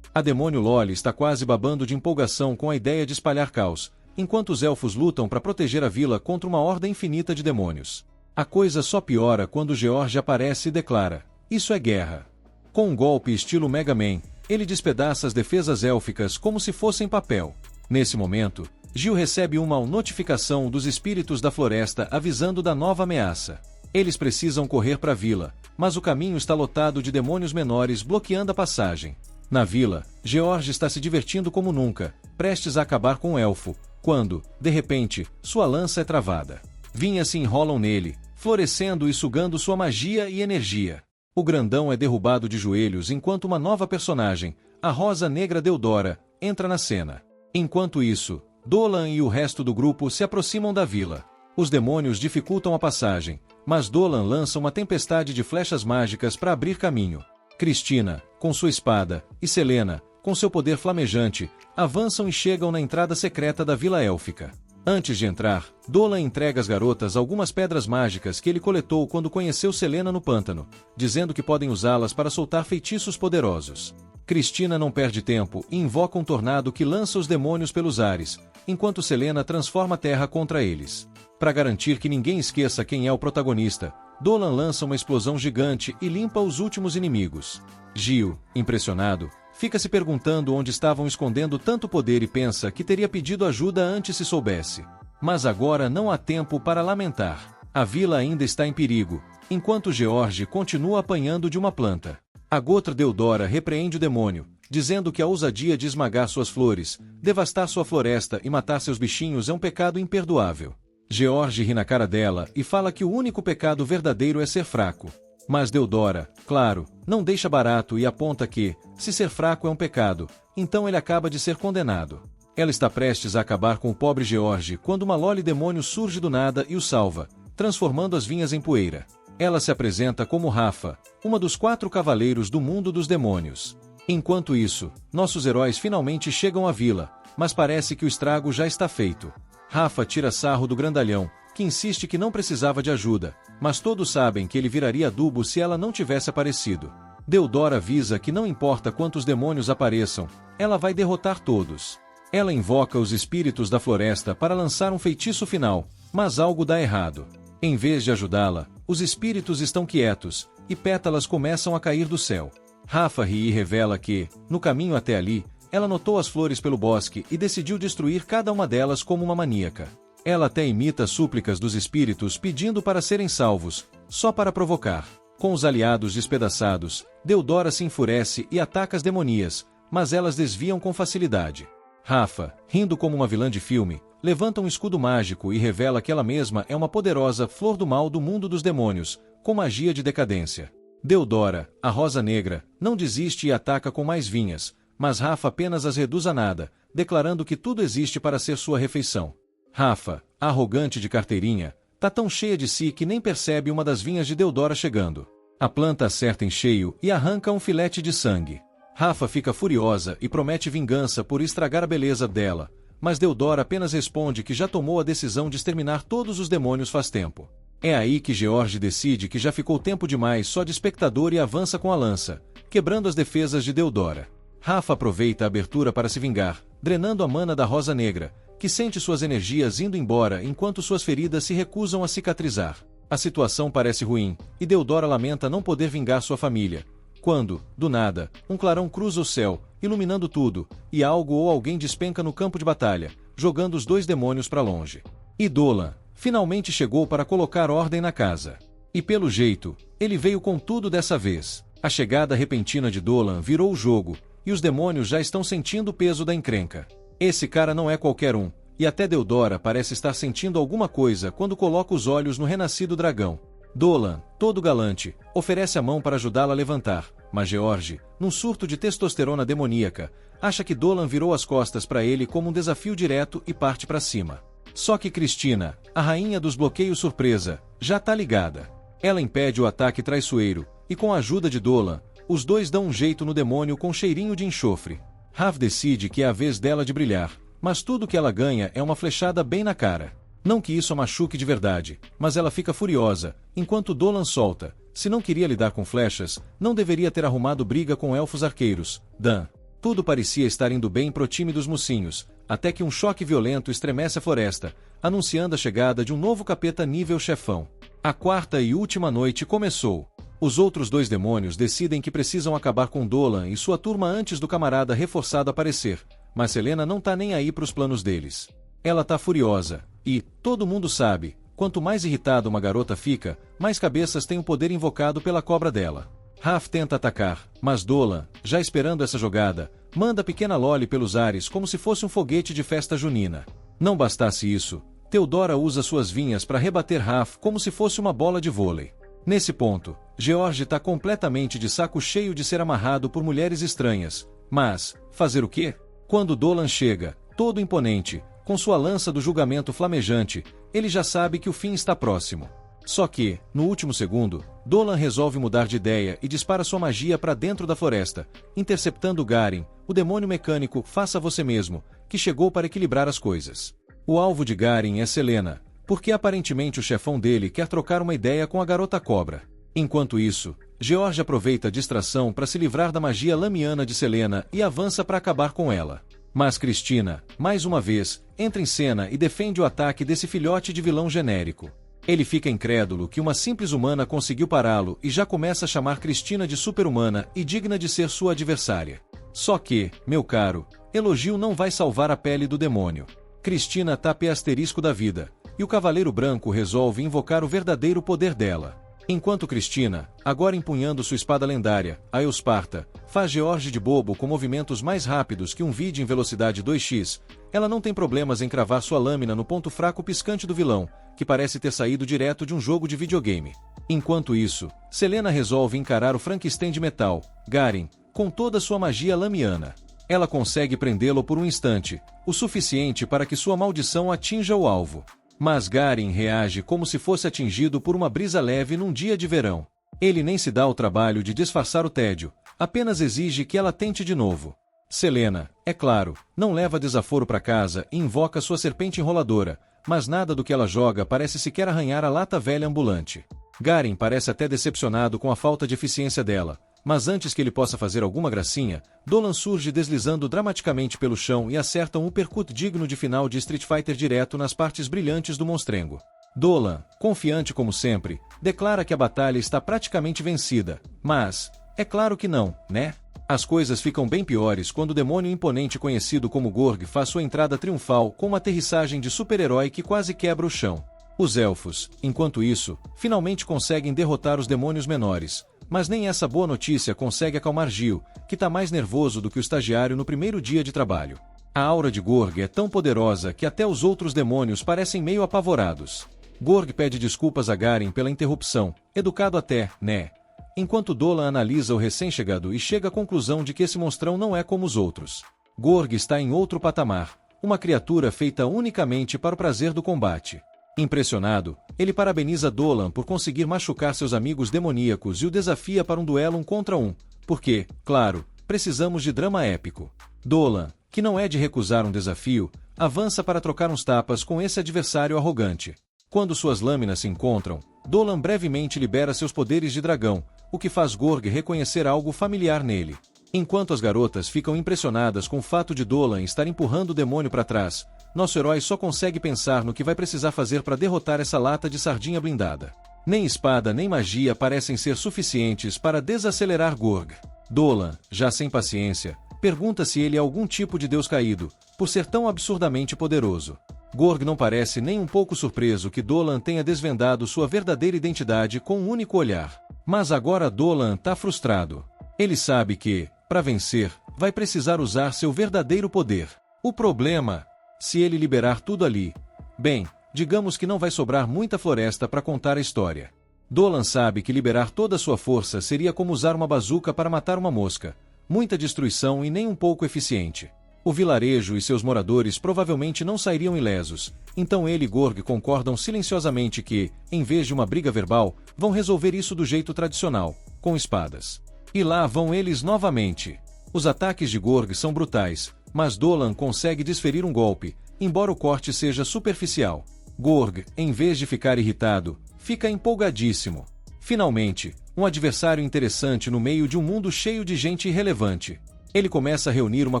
A demônio Loli está quase babando de empolgação com a ideia de espalhar caos, enquanto os elfos lutam para proteger a vila contra uma horda infinita de demônios. A coisa só piora quando George aparece e declara: "Isso é guerra." Com um golpe estilo Mega Man, ele despedaça as defesas élficas como se fossem papel. Nesse momento, Gil recebe uma notificação dos espíritos da floresta avisando da nova ameaça. Eles precisam correr para a vila, mas o caminho está lotado de demônios menores bloqueando a passagem. Na vila, George está se divertindo como nunca, prestes a acabar com o elfo, quando, de repente, sua lança é travada. Vinhas se enrolam nele, florescendo e sugando sua magia e energia. O grandão é derrubado de joelhos enquanto uma nova personagem, a Rosa Negra Deodora, entra na cena. Enquanto isso, Dolan e o resto do grupo se aproximam da vila. Os demônios dificultam a passagem, mas Dolan lança uma tempestade de flechas mágicas para abrir caminho. Cristina, com sua espada, e Selena, com seu poder flamejante, avançam e chegam na entrada secreta da Vila Élfica. Antes de entrar, Dolan entrega às garotas algumas pedras mágicas que ele coletou quando conheceu Selena no pântano, dizendo que podem usá-las para soltar feitiços poderosos. Cristina não perde tempo e invoca um tornado que lança os demônios pelos ares, enquanto Selena transforma a terra contra eles. Para garantir que ninguém esqueça quem é o protagonista, Dolan lança uma explosão gigante e limpa os últimos inimigos. Gil, impressionado, fica se perguntando onde estavam escondendo tanto poder e pensa que teria pedido ajuda antes se soubesse. Mas agora não há tempo para lamentar. A vila ainda está em perigo, enquanto George continua apanhando de uma planta. A Gotra Deodora repreende o demônio, dizendo que a ousadia de esmagar suas flores, devastar sua floresta e matar seus bichinhos é um pecado imperdoável. George ri na cara dela e fala que o único pecado verdadeiro é ser fraco. Mas Deodora, claro, não deixa barato e aponta que, se ser fraco é um pecado, então ele acaba de ser condenado. Ela está prestes a acabar com o pobre George quando uma Loli demônio surge do nada e o salva, transformando as vinhas em poeira. Ela se apresenta como Rafa, uma dos 4 cavaleiros do mundo dos demônios. Enquanto isso, nossos heróis finalmente chegam à vila, mas parece que o estrago já está feito. Rafa tira sarro do grandalhão, que insiste que não precisava de ajuda, mas todos sabem que ele viraria adubo se ela não tivesse aparecido. Deodora avisa que não importa quantos demônios apareçam, ela vai derrotar todos. Ela invoca os espíritos da floresta para lançar um feitiço final, mas algo dá errado. Em vez de ajudá-la, os espíritos estão quietos, e pétalas começam a cair do céu. Rafa ri e revela que, no caminho até ali, ela notou as flores pelo bosque e decidiu destruir cada uma delas como uma maníaca. Ela até imita as súplicas dos espíritos pedindo para serem salvos, só para provocar. Com os aliados despedaçados, Deodora se enfurece e ataca as demonias, mas elas desviam com facilidade. Rafa, rindo como uma vilã de filme, levanta um escudo mágico e revela que ela mesma é uma poderosa flor do mal do mundo dos demônios, com magia de decadência. Deodora, a Rosa Negra, não desiste e ataca com mais vinhas, mas Rafa apenas as reduz a nada, declarando que tudo existe para ser sua refeição. Rafa, a arrogante de carteirinha, tá tão cheia de si que nem percebe uma das vinhas de Deodora chegando. A planta acerta em cheio e arranca um filete de sangue. Rafa fica furiosa e promete vingança por estragar a beleza dela, mas Deodora apenas responde que já tomou a decisão de exterminar todos os demônios faz tempo. É aí que George decide que já ficou tempo demais só de espectador e avança com a lança, quebrando as defesas de Deodora. Rafa aproveita a abertura para se vingar, drenando a mana da Rosa Negra, que sente suas energias indo embora enquanto suas feridas se recusam a cicatrizar. A situação parece ruim, e Deodora lamenta não poder vingar sua família, quando, do nada, um clarão cruza o céu, iluminando tudo, e algo ou alguém despenca no campo de batalha, jogando os dois demônios para longe. E Dolan finalmente chegou para colocar ordem na casa. E pelo jeito, ele veio com tudo dessa vez. A chegada repentina de Dolan virou o jogo, e os demônios já estão sentindo o peso da encrenca. Esse cara não é qualquer um, e até Deodora parece estar sentindo alguma coisa quando coloca os olhos no renascido dragão. Dolan, todo galante, oferece a mão para ajudá-la a levantar, mas George, num surto de testosterona demoníaca, acha que Dolan virou as costas para ele como um desafio direto e parte para cima. Só que Cristina, a rainha dos bloqueios surpresa, já tá ligada. Ela impede o ataque traiçoeiro, e com a ajuda de Dolan, os dois dão um jeito no demônio com cheirinho de enxofre. Rav decide que é a vez dela de brilhar, mas tudo que ela ganha é uma flechada bem na cara. Não que isso a machuque de verdade, mas ela fica furiosa, enquanto Dolan solta. Se não queria lidar com flechas, não deveria ter arrumado briga com elfos arqueiros. Dan. Tudo parecia estar indo bem pro time dos mocinhos, até que um choque violento estremece a floresta, anunciando a chegada de um novo capeta nível chefão. A quarta e última noite começou. Os outros dois demônios decidem que precisam acabar com Dolan e sua turma antes do camarada reforçado aparecer, mas Selena não tá nem aí pros planos deles. Ela tá furiosa, e, todo mundo sabe, quanto mais irritada uma garota fica, mais cabeças tem o poder invocado pela cobra dela. Raf tenta atacar, mas Dolan, já esperando essa jogada, manda a pequena Loli pelos ares como se fosse um foguete de festa junina. Não bastasse isso, Teodora usa suas vinhas para rebater Raf como se fosse uma bola de vôlei. Nesse ponto, George tá completamente de saco cheio de ser amarrado por mulheres estranhas, mas, fazer o quê? Quando Dolan chega, todo imponente, com sua lança do julgamento flamejante, ele já sabe que o fim está próximo. Só que, no último segundo, Dolan resolve mudar de ideia e dispara sua magia para dentro da floresta, interceptando Garen, o demônio mecânico faça você mesmo, que chegou para equilibrar as coisas. O alvo de Garen é Selena, porque aparentemente o chefão dele quer trocar uma ideia com a garota cobra. Enquanto isso, George aproveita a distração para se livrar da magia lamiana de Selena e avança para acabar com ela. Mas Cristina, mais uma vez, entra em cena e defende o ataque desse filhote de vilão genérico. Ele fica incrédulo que uma simples humana conseguiu pará-lo e já começa a chamar Cristina de super-humana e digna de ser sua adversária. Só que, meu caro, elogio não vai salvar a pele do demônio. Cristina tá pé asterisco da vida, e o Cavaleiro Branco resolve invocar o verdadeiro poder dela. Enquanto Cristina, agora empunhando sua espada lendária, a Eusparta, faz George de bobo com movimentos mais rápidos que um vídeo em velocidade 2x, ela não tem problemas em cravar sua lâmina no ponto fraco piscante do vilão, que parece ter saído direto de um jogo de videogame. Enquanto isso, Selena resolve encarar o Frankenstein de metal, Garen, com toda sua magia lamiana. Ela consegue prendê-lo por um instante, o suficiente para que sua maldição atinja o alvo. Mas Garen reage como se fosse atingido por uma brisa leve num dia de verão. Ele nem se dá o trabalho de disfarçar o tédio, apenas exige que ela tente de novo. Selena, é claro, não leva desaforo para casa e invoca sua serpente enroladora, mas nada do que ela joga parece sequer arranhar a lata velha ambulante. Garen parece até decepcionado com a falta de eficiência dela, mas antes que ele possa fazer alguma gracinha, Dolan surge deslizando dramaticamente pelo chão e acerta um uppercut digno de final de Street Fighter direto nas partes brilhantes do monstrengo. Dolan, confiante como sempre, declara que a batalha está praticamente vencida, mas, é claro que não, né? As coisas ficam bem piores quando o demônio imponente conhecido como Gorg faz sua entrada triunfal com uma aterrissagem de super-herói que quase quebra o chão. Os elfos, enquanto isso, finalmente conseguem derrotar os demônios menores, mas nem essa boa notícia consegue acalmar Gil, que tá mais nervoso do que o estagiário no primeiro dia de trabalho. A aura de Gorg é tão poderosa que até os outros demônios parecem meio apavorados. Gorg pede desculpas a Garen pela interrupção, educado até, né? Enquanto Dolan analisa o recém-chegado e chega à conclusão de que esse monstrão não é como os outros. Gorg está em outro patamar, uma criatura feita unicamente para o prazer do combate. Impressionado, ele parabeniza Dolan por conseguir machucar seus amigos demoníacos e o desafia para um duelo 1 contra 1, porque, claro, precisamos de drama épico. Dolan, que não é de recusar um desafio, avança para trocar uns tapas com esse adversário arrogante. Quando suas lâminas se encontram, Dolan brevemente libera seus poderes de dragão, o que faz Gorg reconhecer algo familiar nele. Enquanto as garotas ficam impressionadas com o fato de Dolan estar empurrando o demônio para trás, nosso herói só consegue pensar no que vai precisar fazer para derrotar essa lata de sardinha blindada. Nem espada nem magia parecem ser suficientes para desacelerar Gorg. Dolan, já sem paciência, pergunta se ele é algum tipo de deus caído, por ser tão absurdamente poderoso. Gorg não parece nem um pouco surpreso que Dolan tenha desvendado sua verdadeira identidade com um único olhar. Mas agora Dolan tá frustrado. Ele sabe que, para vencer, vai precisar usar seu verdadeiro poder. O problema, se ele liberar tudo ali, bem, digamos que não vai sobrar muita floresta para contar a história. Dolan sabe que liberar toda a sua força seria como usar uma bazuca para matar uma mosca. Muita destruição e nem um pouco eficiente. O vilarejo e seus moradores provavelmente não sairiam ilesos, então ele e Gorg concordam silenciosamente que, em vez de uma briga verbal, vão resolver isso do jeito tradicional, com espadas. E lá vão eles novamente. Os ataques de Gorg são brutais, mas Dolan consegue desferir um golpe, embora o corte seja superficial. Gorg, em vez de ficar irritado, fica empolgadíssimo. Finalmente, um adversário interessante no meio de um mundo cheio de gente irrelevante. Ele começa a reunir uma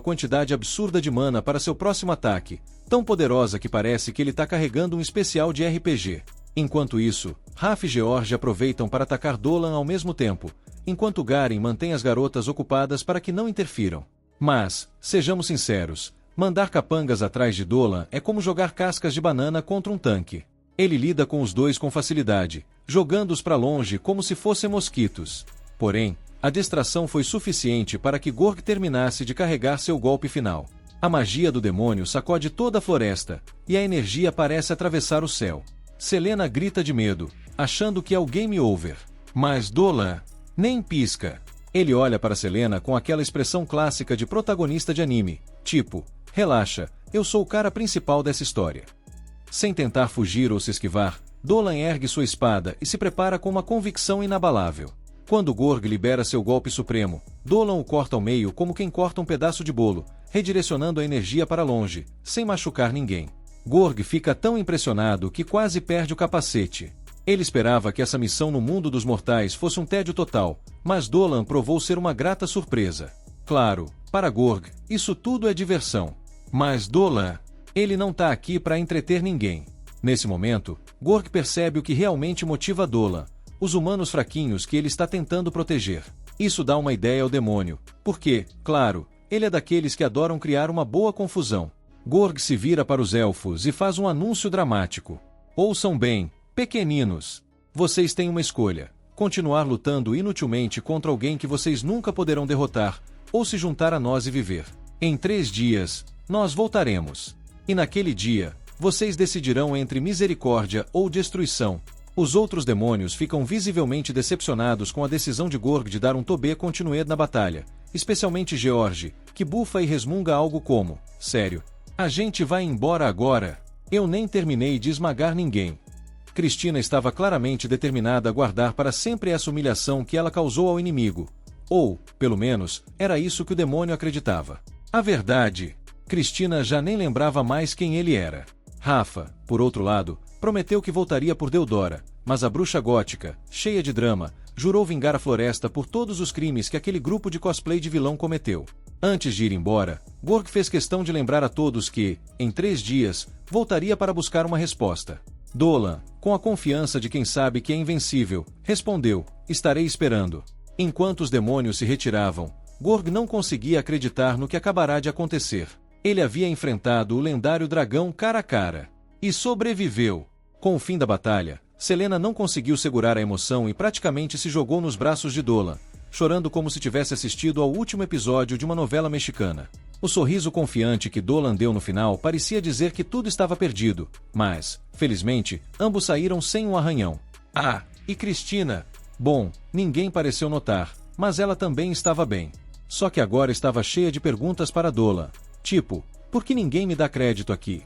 quantidade absurda de mana para seu próximo ataque, tão poderosa que parece que ele está carregando um especial de RPG. Enquanto isso, Raph e George aproveitam para atacar Dolan ao mesmo tempo, enquanto Garen mantém as garotas ocupadas para que não interfiram. Mas, sejamos sinceros, mandar capangas atrás de Dolan é como jogar cascas de banana contra um tanque. Ele lida com os dois com facilidade, jogando-os para longe como se fossem mosquitos. Porém, a distração foi suficiente para que Gorg terminasse de carregar seu golpe final. A magia do demônio sacode toda a floresta, e a energia parece atravessar o céu. Selena grita de medo, achando que é o game over. Mas Dolan nem pisca. Ele olha para Selena com aquela expressão clássica de protagonista de anime, tipo, relaxa, eu sou o cara principal dessa história. Sem tentar fugir ou se esquivar, Dolan ergue sua espada e se prepara com uma convicção inabalável. Quando Gorg libera seu golpe supremo, Dolan o corta ao meio como quem corta um pedaço de bolo, redirecionando a energia para longe, sem machucar ninguém. Gorg fica tão impressionado que quase perde o capacete. Ele esperava que essa missão no mundo dos mortais fosse um tédio total, mas Dolan provou ser uma grata surpresa. Claro, para Gorg, isso tudo é diversão. Mas Dolan, ele não tá aqui para entreter ninguém. Nesse momento, Gorg percebe o que realmente motiva Dolan: os humanos fraquinhos que ele está tentando proteger. Isso dá uma ideia ao demônio, porque, claro, ele é daqueles que adoram criar uma boa confusão. Gorg se vira para os elfos e faz um anúncio dramático. Ouçam bem, pequeninos. Vocês têm uma escolha: continuar lutando inutilmente contra alguém que vocês nunca poderão derrotar, ou se juntar a nós e viver. Em 3 dias, nós voltaremos. E naquele dia, vocês decidirão entre misericórdia ou destruição. Os outros demônios ficam visivelmente decepcionados com a decisão de Gorg de dar um tobê continuê na batalha, especialmente George, que bufa e resmunga algo como: sério, a gente vai embora agora? Eu nem terminei de esmagar ninguém. Cristina estava claramente determinada a guardar para sempre essa humilhação que ela causou ao inimigo. Ou, pelo menos, era isso que o demônio acreditava. A verdade, Cristina já nem lembrava mais quem ele era. Rafa, por outro lado, prometeu que voltaria por Deodora, mas a bruxa gótica, cheia de drama, jurou vingar a floresta por todos os crimes que aquele grupo de cosplay de vilão cometeu. Antes de ir embora, Gorg fez questão de lembrar a todos que, em 3 dias, voltaria para buscar uma resposta. Dolan, com a confiança de quem sabe que é invencível, respondeu: estarei esperando. Enquanto os demônios se retiravam, Gorg não conseguia acreditar no que acabará de acontecer. Ele havia enfrentado o lendário dragão cara a cara. E sobreviveu. Com o fim da batalha, Selena não conseguiu segurar a emoção e praticamente se jogou nos braços de Dolan, chorando como se tivesse assistido ao último episódio de uma novela mexicana. O sorriso confiante que Dolan deu no final parecia dizer que tudo estava perdido, mas, felizmente, ambos saíram sem um arranhão. Ah, e Cristina? Bom, ninguém pareceu notar, mas ela também estava bem. Só que agora estava cheia de perguntas para Dolan. Tipo, por que ninguém me dá crédito aqui?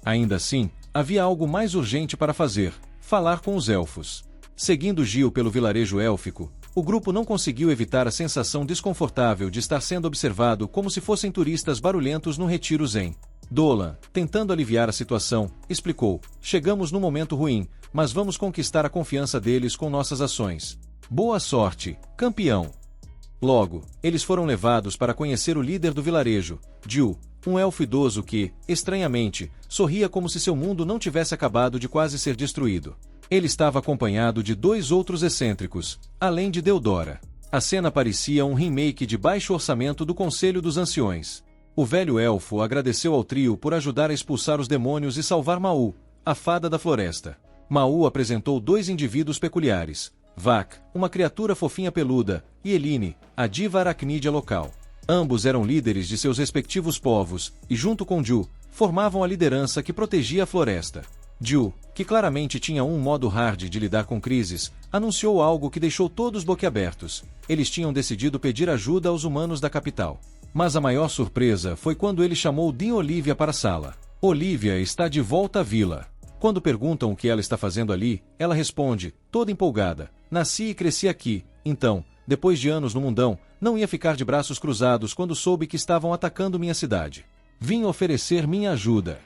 Ainda assim, havia algo mais urgente para fazer: falar com os elfos. Seguindo Gil pelo vilarejo élfico, O grupo não conseguiu evitar a sensação desconfortável de estar sendo observado como se fossem turistas barulhentos num retiro zen. Dolan, tentando aliviar a situação, explicou: chegamos num momento ruim, mas vamos conquistar a confiança deles com nossas ações. Boa sorte, campeão! Logo, eles foram levados para conhecer o líder do vilarejo, Jill, um elfo idoso que, estranhamente, sorria como se seu mundo não tivesse acabado de quase ser destruído. Ele estava acompanhado de 2 outros excêntricos, além de Deodora. A cena parecia um remake de baixo orçamento do Conselho dos Anciões. O velho elfo agradeceu ao trio por ajudar a expulsar os demônios e salvar Mau, a fada da floresta. Mau apresentou 2 indivíduos peculiares: Vak, uma criatura fofinha peluda, e Eline, a diva aracnídea local. Ambos eram líderes de seus respectivos povos, e junto com Jill, formavam a liderança que protegia a floresta. Jill, que claramente tinha um modo hard de lidar com crises, anunciou algo que deixou todos boquiabertos. Eles tinham decidido pedir ajuda aos humanos da capital. Mas a maior surpresa foi quando ele chamou Dean Olivia para a sala. Olivia está de volta à vila. Quando perguntam o que ela está fazendo ali, ela responde, toda empolgada: nasci e cresci aqui, então, depois de anos no mundão, não ia ficar de braços cruzados quando soube que estavam atacando minha cidade. Vim oferecer minha ajuda.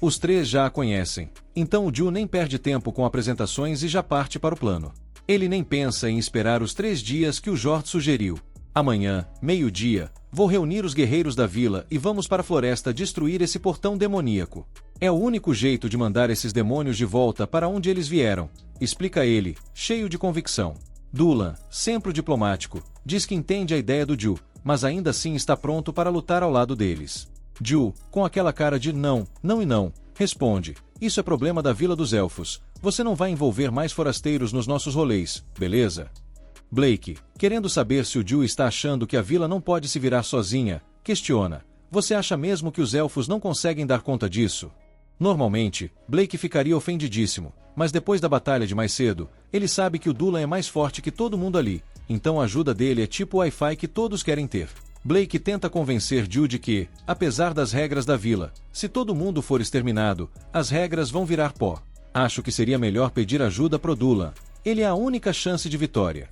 Os 3 já a conhecem, então o Jill nem perde tempo com apresentações e já parte para o plano. Ele nem pensa em esperar os 3 dias que o Jord sugeriu. Amanhã, meio-dia, vou reunir os guerreiros da vila e vamos para a floresta destruir esse portão demoníaco. É o único jeito de mandar esses demônios de volta para onde eles vieram, explica ele, cheio de convicção. Dulan, sempre diplomático, diz que entende a ideia do Jill, mas ainda assim está pronto para lutar ao lado deles. Jill, com aquela cara de não, não e não, responde: isso é problema da Vila dos Elfos, você não vai envolver mais forasteiros nos nossos rolês, beleza? Blake, querendo saber se o Jill está achando que a vila não pode se virar sozinha, questiona: você acha mesmo que os elfos não conseguem dar conta disso? Normalmente, Blake ficaria ofendidíssimo, mas depois da batalha de mais cedo, ele sabe que o Dulan é mais forte que todo mundo ali, então a ajuda dele é tipo o Wi-Fi que todos querem ter. Blake tenta convencer Jill de que, apesar das regras da vila, se todo mundo for exterminado, as regras vão virar pó. Acho que seria melhor pedir ajuda pro Dulan, ele é a única chance de vitória.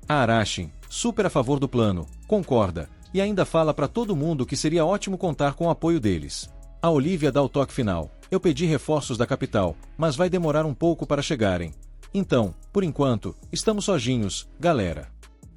A Arashin, super a favor do plano, concorda, e ainda fala para todo mundo que seria ótimo contar com o apoio deles. A Olivia dá o toque final: eu pedi reforços da capital, mas vai demorar um pouco para chegarem. Então, por enquanto, estamos sozinhos, galera.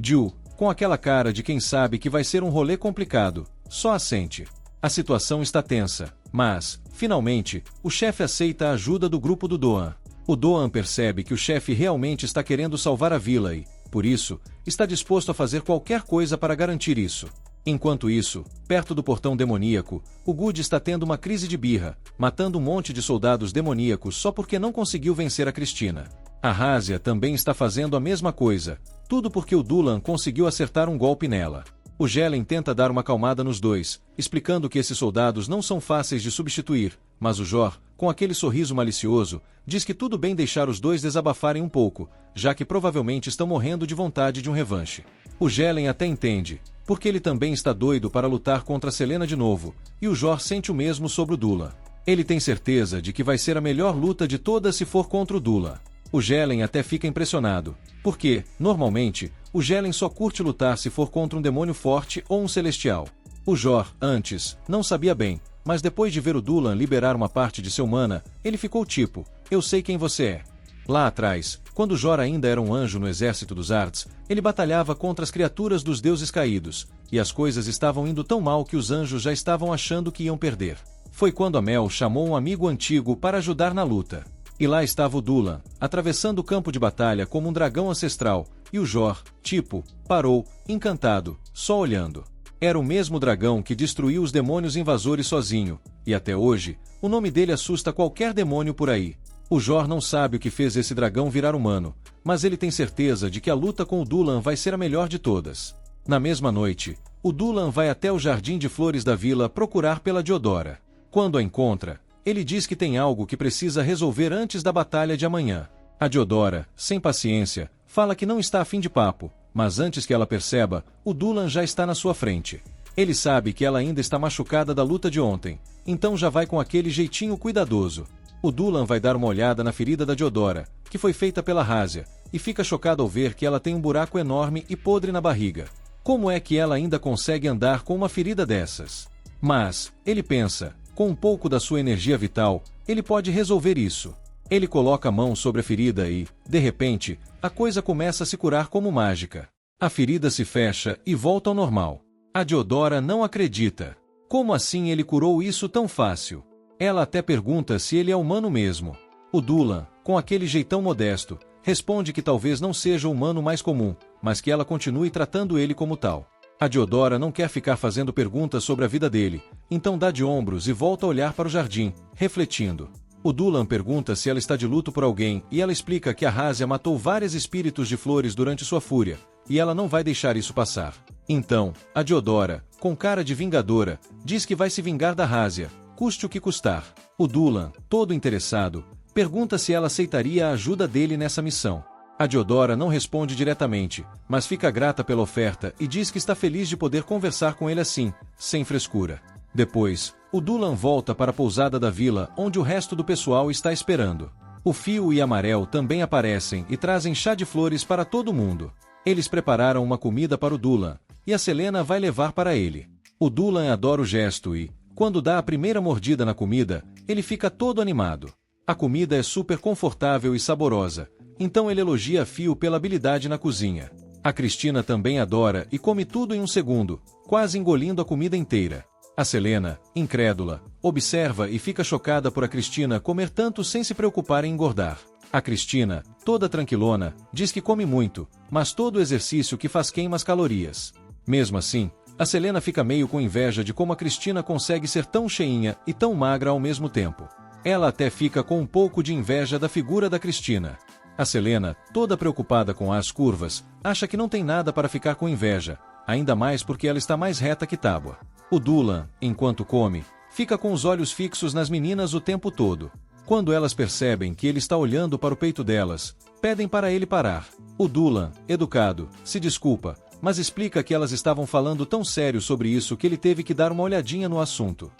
Jill, com aquela cara de quem sabe que vai ser um rolê complicado, só assente. A situação está tensa, mas, finalmente, o chefe aceita a ajuda do grupo do Doan. O Doan percebe que o chefe realmente está querendo salvar a vila e, por isso, está disposto a fazer qualquer coisa para garantir isso. Enquanto isso, perto do portão demoníaco, o Good está tendo uma crise de birra, matando um monte de soldados demoníacos só porque não conseguiu vencer a Cristina. A Razia também está fazendo a mesma coisa, tudo porque o Dulan conseguiu acertar um golpe nela. O Gelen tenta dar uma acalmada nos dois, explicando que esses soldados não são fáceis de substituir, mas o Jor, com aquele sorriso malicioso, diz que tudo bem deixar os dois desabafarem um pouco, já que provavelmente estão morrendo de vontade de um revanche. O Gelen até entende, porque ele também está doido para lutar contra Selena de novo, e o Jor sente o mesmo sobre o Dulan. Ele tem certeza de que vai ser a melhor luta de todas se for contra o Dulan. O Gelen até fica impressionado, porque, normalmente, o Gelen só curte lutar se for contra um demônio forte ou um celestial. O Jor, antes, não sabia bem, mas depois de ver o Dulan liberar uma parte de seu mana, ele ficou tipo: eu sei quem você é. Lá atrás, quando Jor ainda era um anjo no exército dos Arts, ele batalhava contra as criaturas dos deuses caídos, e as coisas estavam indo tão mal que os anjos já estavam achando que iam perder. Foi quando a Mel chamou um amigo antigo para ajudar na luta. E lá estava o Dulan, atravessando o campo de batalha como um dragão ancestral, e o Jor, tipo, parou, encantado, só olhando. Era o mesmo dragão que destruiu os demônios invasores sozinho, e até hoje, o nome dele assusta qualquer demônio por aí. O Jor não sabe o que fez esse dragão virar humano, mas ele tem certeza de que a luta com o Dulan vai ser a melhor de todas. Na mesma noite, o Dulan vai até o jardim de flores da vila procurar pela Diodora. Quando a encontra, ele diz que tem algo que precisa resolver antes da batalha de amanhã. A Diodora, sem paciência, fala que não está a fim de papo, mas antes que ela perceba, o Dulan já está na sua frente. Ele sabe que ela ainda está machucada da luta de ontem, então já vai com aquele jeitinho cuidadoso. O Dulan vai dar uma olhada na ferida da Diodora, que foi feita pela Rásia, e fica chocado ao ver que ela tem um buraco enorme e podre na barriga. Como é que ela ainda consegue andar com uma ferida dessas? Mas, ele pensa, com um pouco da sua energia vital, ele pode resolver isso. Ele coloca a mão sobre a ferida e, de repente, a coisa começa a se curar como mágica. A ferida se fecha e volta ao normal. A Diodora não acredita. Como assim ele curou isso tão fácil? Ela até pergunta se ele é humano mesmo. O Dulan, com aquele jeitão modesto, responde que talvez não seja o humano mais comum, mas que ela continue tratando ele como tal. A Diodora não quer ficar fazendo perguntas sobre a vida dele, então dá de ombros e volta a olhar para o jardim, refletindo. O Dulan pergunta se ela está de luto por alguém e ela explica que a Rásia matou vários espíritos de flores durante sua fúria, e ela não vai deixar isso passar. Então, a Diodora, com cara de vingadora, diz que vai se vingar da Rásia, custe o que custar. O Dulan, todo interessado, pergunta se ela aceitaria a ajuda dele nessa missão. A Diodora não responde diretamente, mas fica grata pela oferta e diz que está feliz de poder conversar com ele assim, sem frescura. Depois, o Dulan volta para a pousada da vila, onde o resto do pessoal está esperando. O Fio e Amarel também aparecem e trazem chá de flores para todo mundo. Eles prepararam uma comida para o Dulan, e a Selena vai levar para ele. O Dulan adora o gesto e, quando dá a primeira mordida na comida, ele fica todo animado. A comida é super confortável e saborosa, então ele elogia a Fio pela habilidade na cozinha. A Cristina também adora e come tudo em um segundo, quase engolindo a comida inteira. A Selena, incrédula, observa e fica chocada por a Cristina comer tanto sem se preocupar em engordar. A Cristina, toda tranquilona, diz que come muito, mas todo o exercício que faz queima as calorias. Mesmo assim, a Selena fica meio com inveja de como a Cristina consegue ser tão cheinha e tão magra ao mesmo tempo. Ela até fica com um pouco de inveja da figura da Cristina. A Selena, toda preocupada com as curvas, acha que não tem nada para ficar com inveja, ainda mais porque ela está mais reta que tábua. O Dulan, enquanto come, fica com os olhos fixos nas meninas o tempo todo. Quando elas percebem que ele está olhando para o peito delas, pedem para ele parar. O Dulan, educado, se desculpa, mas explica que elas estavam falando tão sério sobre isso que ele teve que dar uma olhadinha no assunto.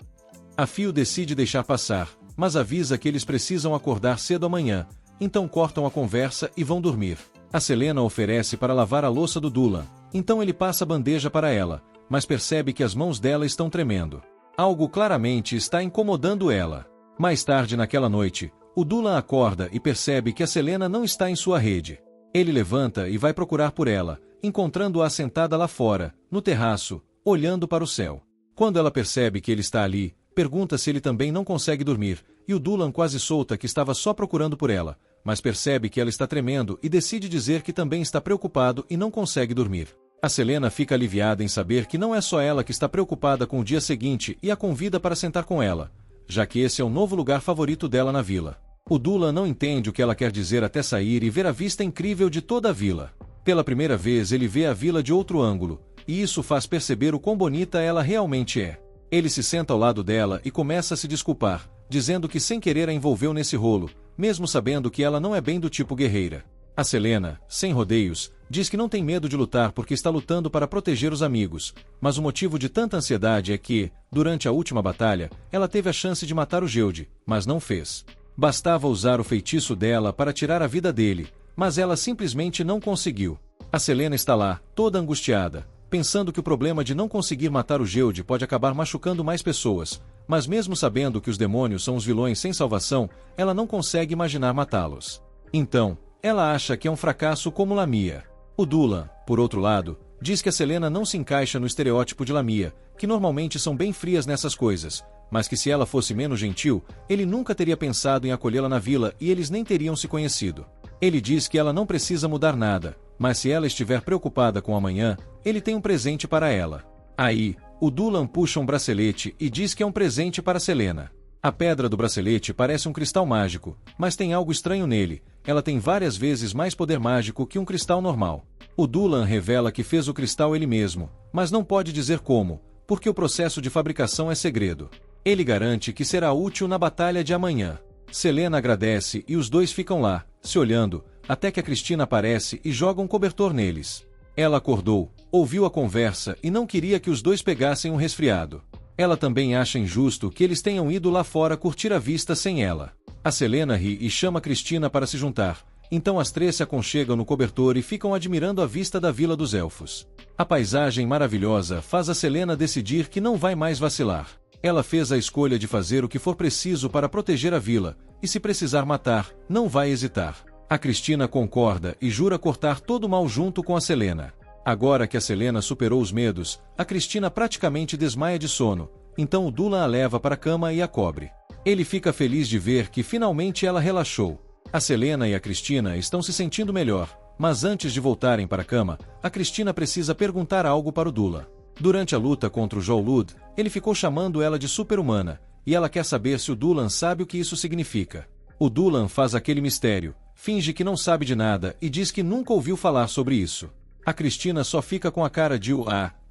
A Fio decide deixar passar, mas avisa que eles precisam acordar cedo amanhã, então cortam a conversa e vão dormir. A Selena oferece para lavar a louça do Dulan, então ele passa a bandeja para ela, mas percebe que as mãos dela estão tremendo. Algo claramente está incomodando ela. Mais tarde naquela noite, o Dulan acorda e percebe que a Selena não está em sua rede. Ele levanta e vai procurar por ela, encontrando-a sentada lá fora, no terraço, olhando para o céu. Quando ela percebe que ele está ali, pergunta se ele também não consegue dormir, e o Dulan quase solta que estava só procurando por ela, mas percebe que ela está tremendo e decide dizer que também está preocupado e não consegue dormir. A Selena fica aliviada em saber que não é só ela que está preocupada com o dia seguinte e a convida para sentar com ela, já que esse é o novo lugar favorito dela na vila. O Dulan não entende o que ela quer dizer até sair e ver a vista incrível de toda a vila. Pela primeira vez ele vê a vila de outro ângulo, e isso faz perceber o quão bonita ela realmente é. Ele se senta ao lado dela e começa a se desculpar, dizendo que sem querer a envolveu nesse rolo, mesmo sabendo que ela não é bem do tipo guerreira. A Selena, sem rodeios, diz que não tem medo de lutar porque está lutando para proteger os amigos, mas o motivo de tanta ansiedade é que, durante a última batalha, ela teve a chance de matar o Geude, mas não fez. Bastava usar o feitiço dela para tirar a vida dele, mas ela simplesmente não conseguiu. A Selena está lá, toda angustiada, pensando que o problema de não conseguir matar o Geude pode acabar machucando mais pessoas, mas mesmo sabendo que os demônios são os vilões sem salvação, ela não consegue imaginar matá-los. Então, ela acha que é um fracasso como Lamia. O Dulan, por outro lado, diz que a Selena não se encaixa no estereótipo de Lamia, que normalmente são bem frias nessas coisas, mas que se ela fosse menos gentil, ele nunca teria pensado em acolhê-la na vila e eles nem teriam se conhecido. Ele diz que ela não precisa mudar nada, mas se ela estiver preocupada com amanhã, ele tem um presente para ela. Aí, o Dulan puxa um bracelete e diz que é um presente para Selena. A pedra do bracelete parece um cristal mágico, mas tem algo estranho nele, ela tem várias vezes mais poder mágico que um cristal normal. O Dulan revela que fez o cristal ele mesmo, mas não pode dizer como, porque o processo de fabricação é segredo. Ele garante que será útil na batalha de amanhã. Selena agradece e os dois ficam lá, se olhando, até que a Cristina aparece e joga um cobertor neles. Ela acordou, ouviu a conversa e não queria que os dois pegassem um resfriado. Ela também acha injusto que eles tenham ido lá fora curtir a vista sem ela. A Selena ri e chama Cristina para se juntar, então as três se aconchegam no cobertor e ficam admirando a vista da Vila dos Elfos. A paisagem maravilhosa faz a Selena decidir que não vai mais vacilar. Ela fez a escolha de fazer o que for preciso para proteger a vila, e se precisar matar, não vai hesitar. A Cristina concorda e jura cortar todo o mal junto com a Selena. Agora que a Selena superou os medos, a Cristina praticamente desmaia de sono, então o Dulan a leva para a cama e a cobre. Ele fica feliz de ver que finalmente ela relaxou. A Selena e a Cristina estão se sentindo melhor, mas antes de voltarem para a cama, a Cristina precisa perguntar algo para o Dulan. Durante a luta contra o Jol-Lud, ele ficou chamando ela de super-humana, e ela quer saber se o Dulan sabe o que isso significa. O Dulan faz aquele mistério, finge que não sabe de nada e diz que nunca ouviu falar sobre isso. A Cristina só fica com a cara de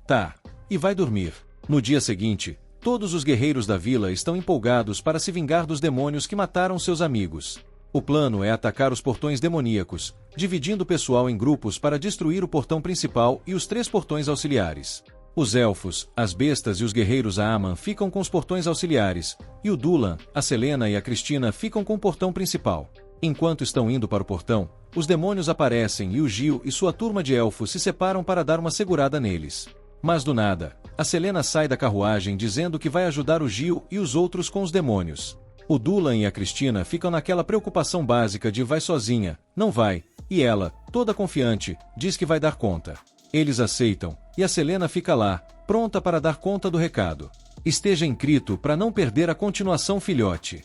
tá, e vai dormir. No dia seguinte, todos os guerreiros da vila estão empolgados para se vingar dos demônios que mataram seus amigos. O plano é atacar os portões demoníacos, dividindo o pessoal em grupos para destruir o portão principal e os 3 portões auxiliares. Os elfos, as bestas e os guerreiros Aaman ficam com os portões auxiliares, e o Dulan, a Selena e a Cristina ficam com o portão principal. Enquanto estão indo para o portão, os demônios aparecem e o Gil e sua turma de elfos se separam para dar uma segurada neles. Mas do nada, a Selena sai da carruagem dizendo que vai ajudar o Gil e os outros com os demônios. O Dulan e a Cristina ficam naquela preocupação básica de vai sozinha, não vai, e ela, toda confiante, diz que vai dar conta. Eles aceitam, e a Selena fica lá, pronta para dar conta do recado. Esteja inscrito para não perder a continuação, filhote.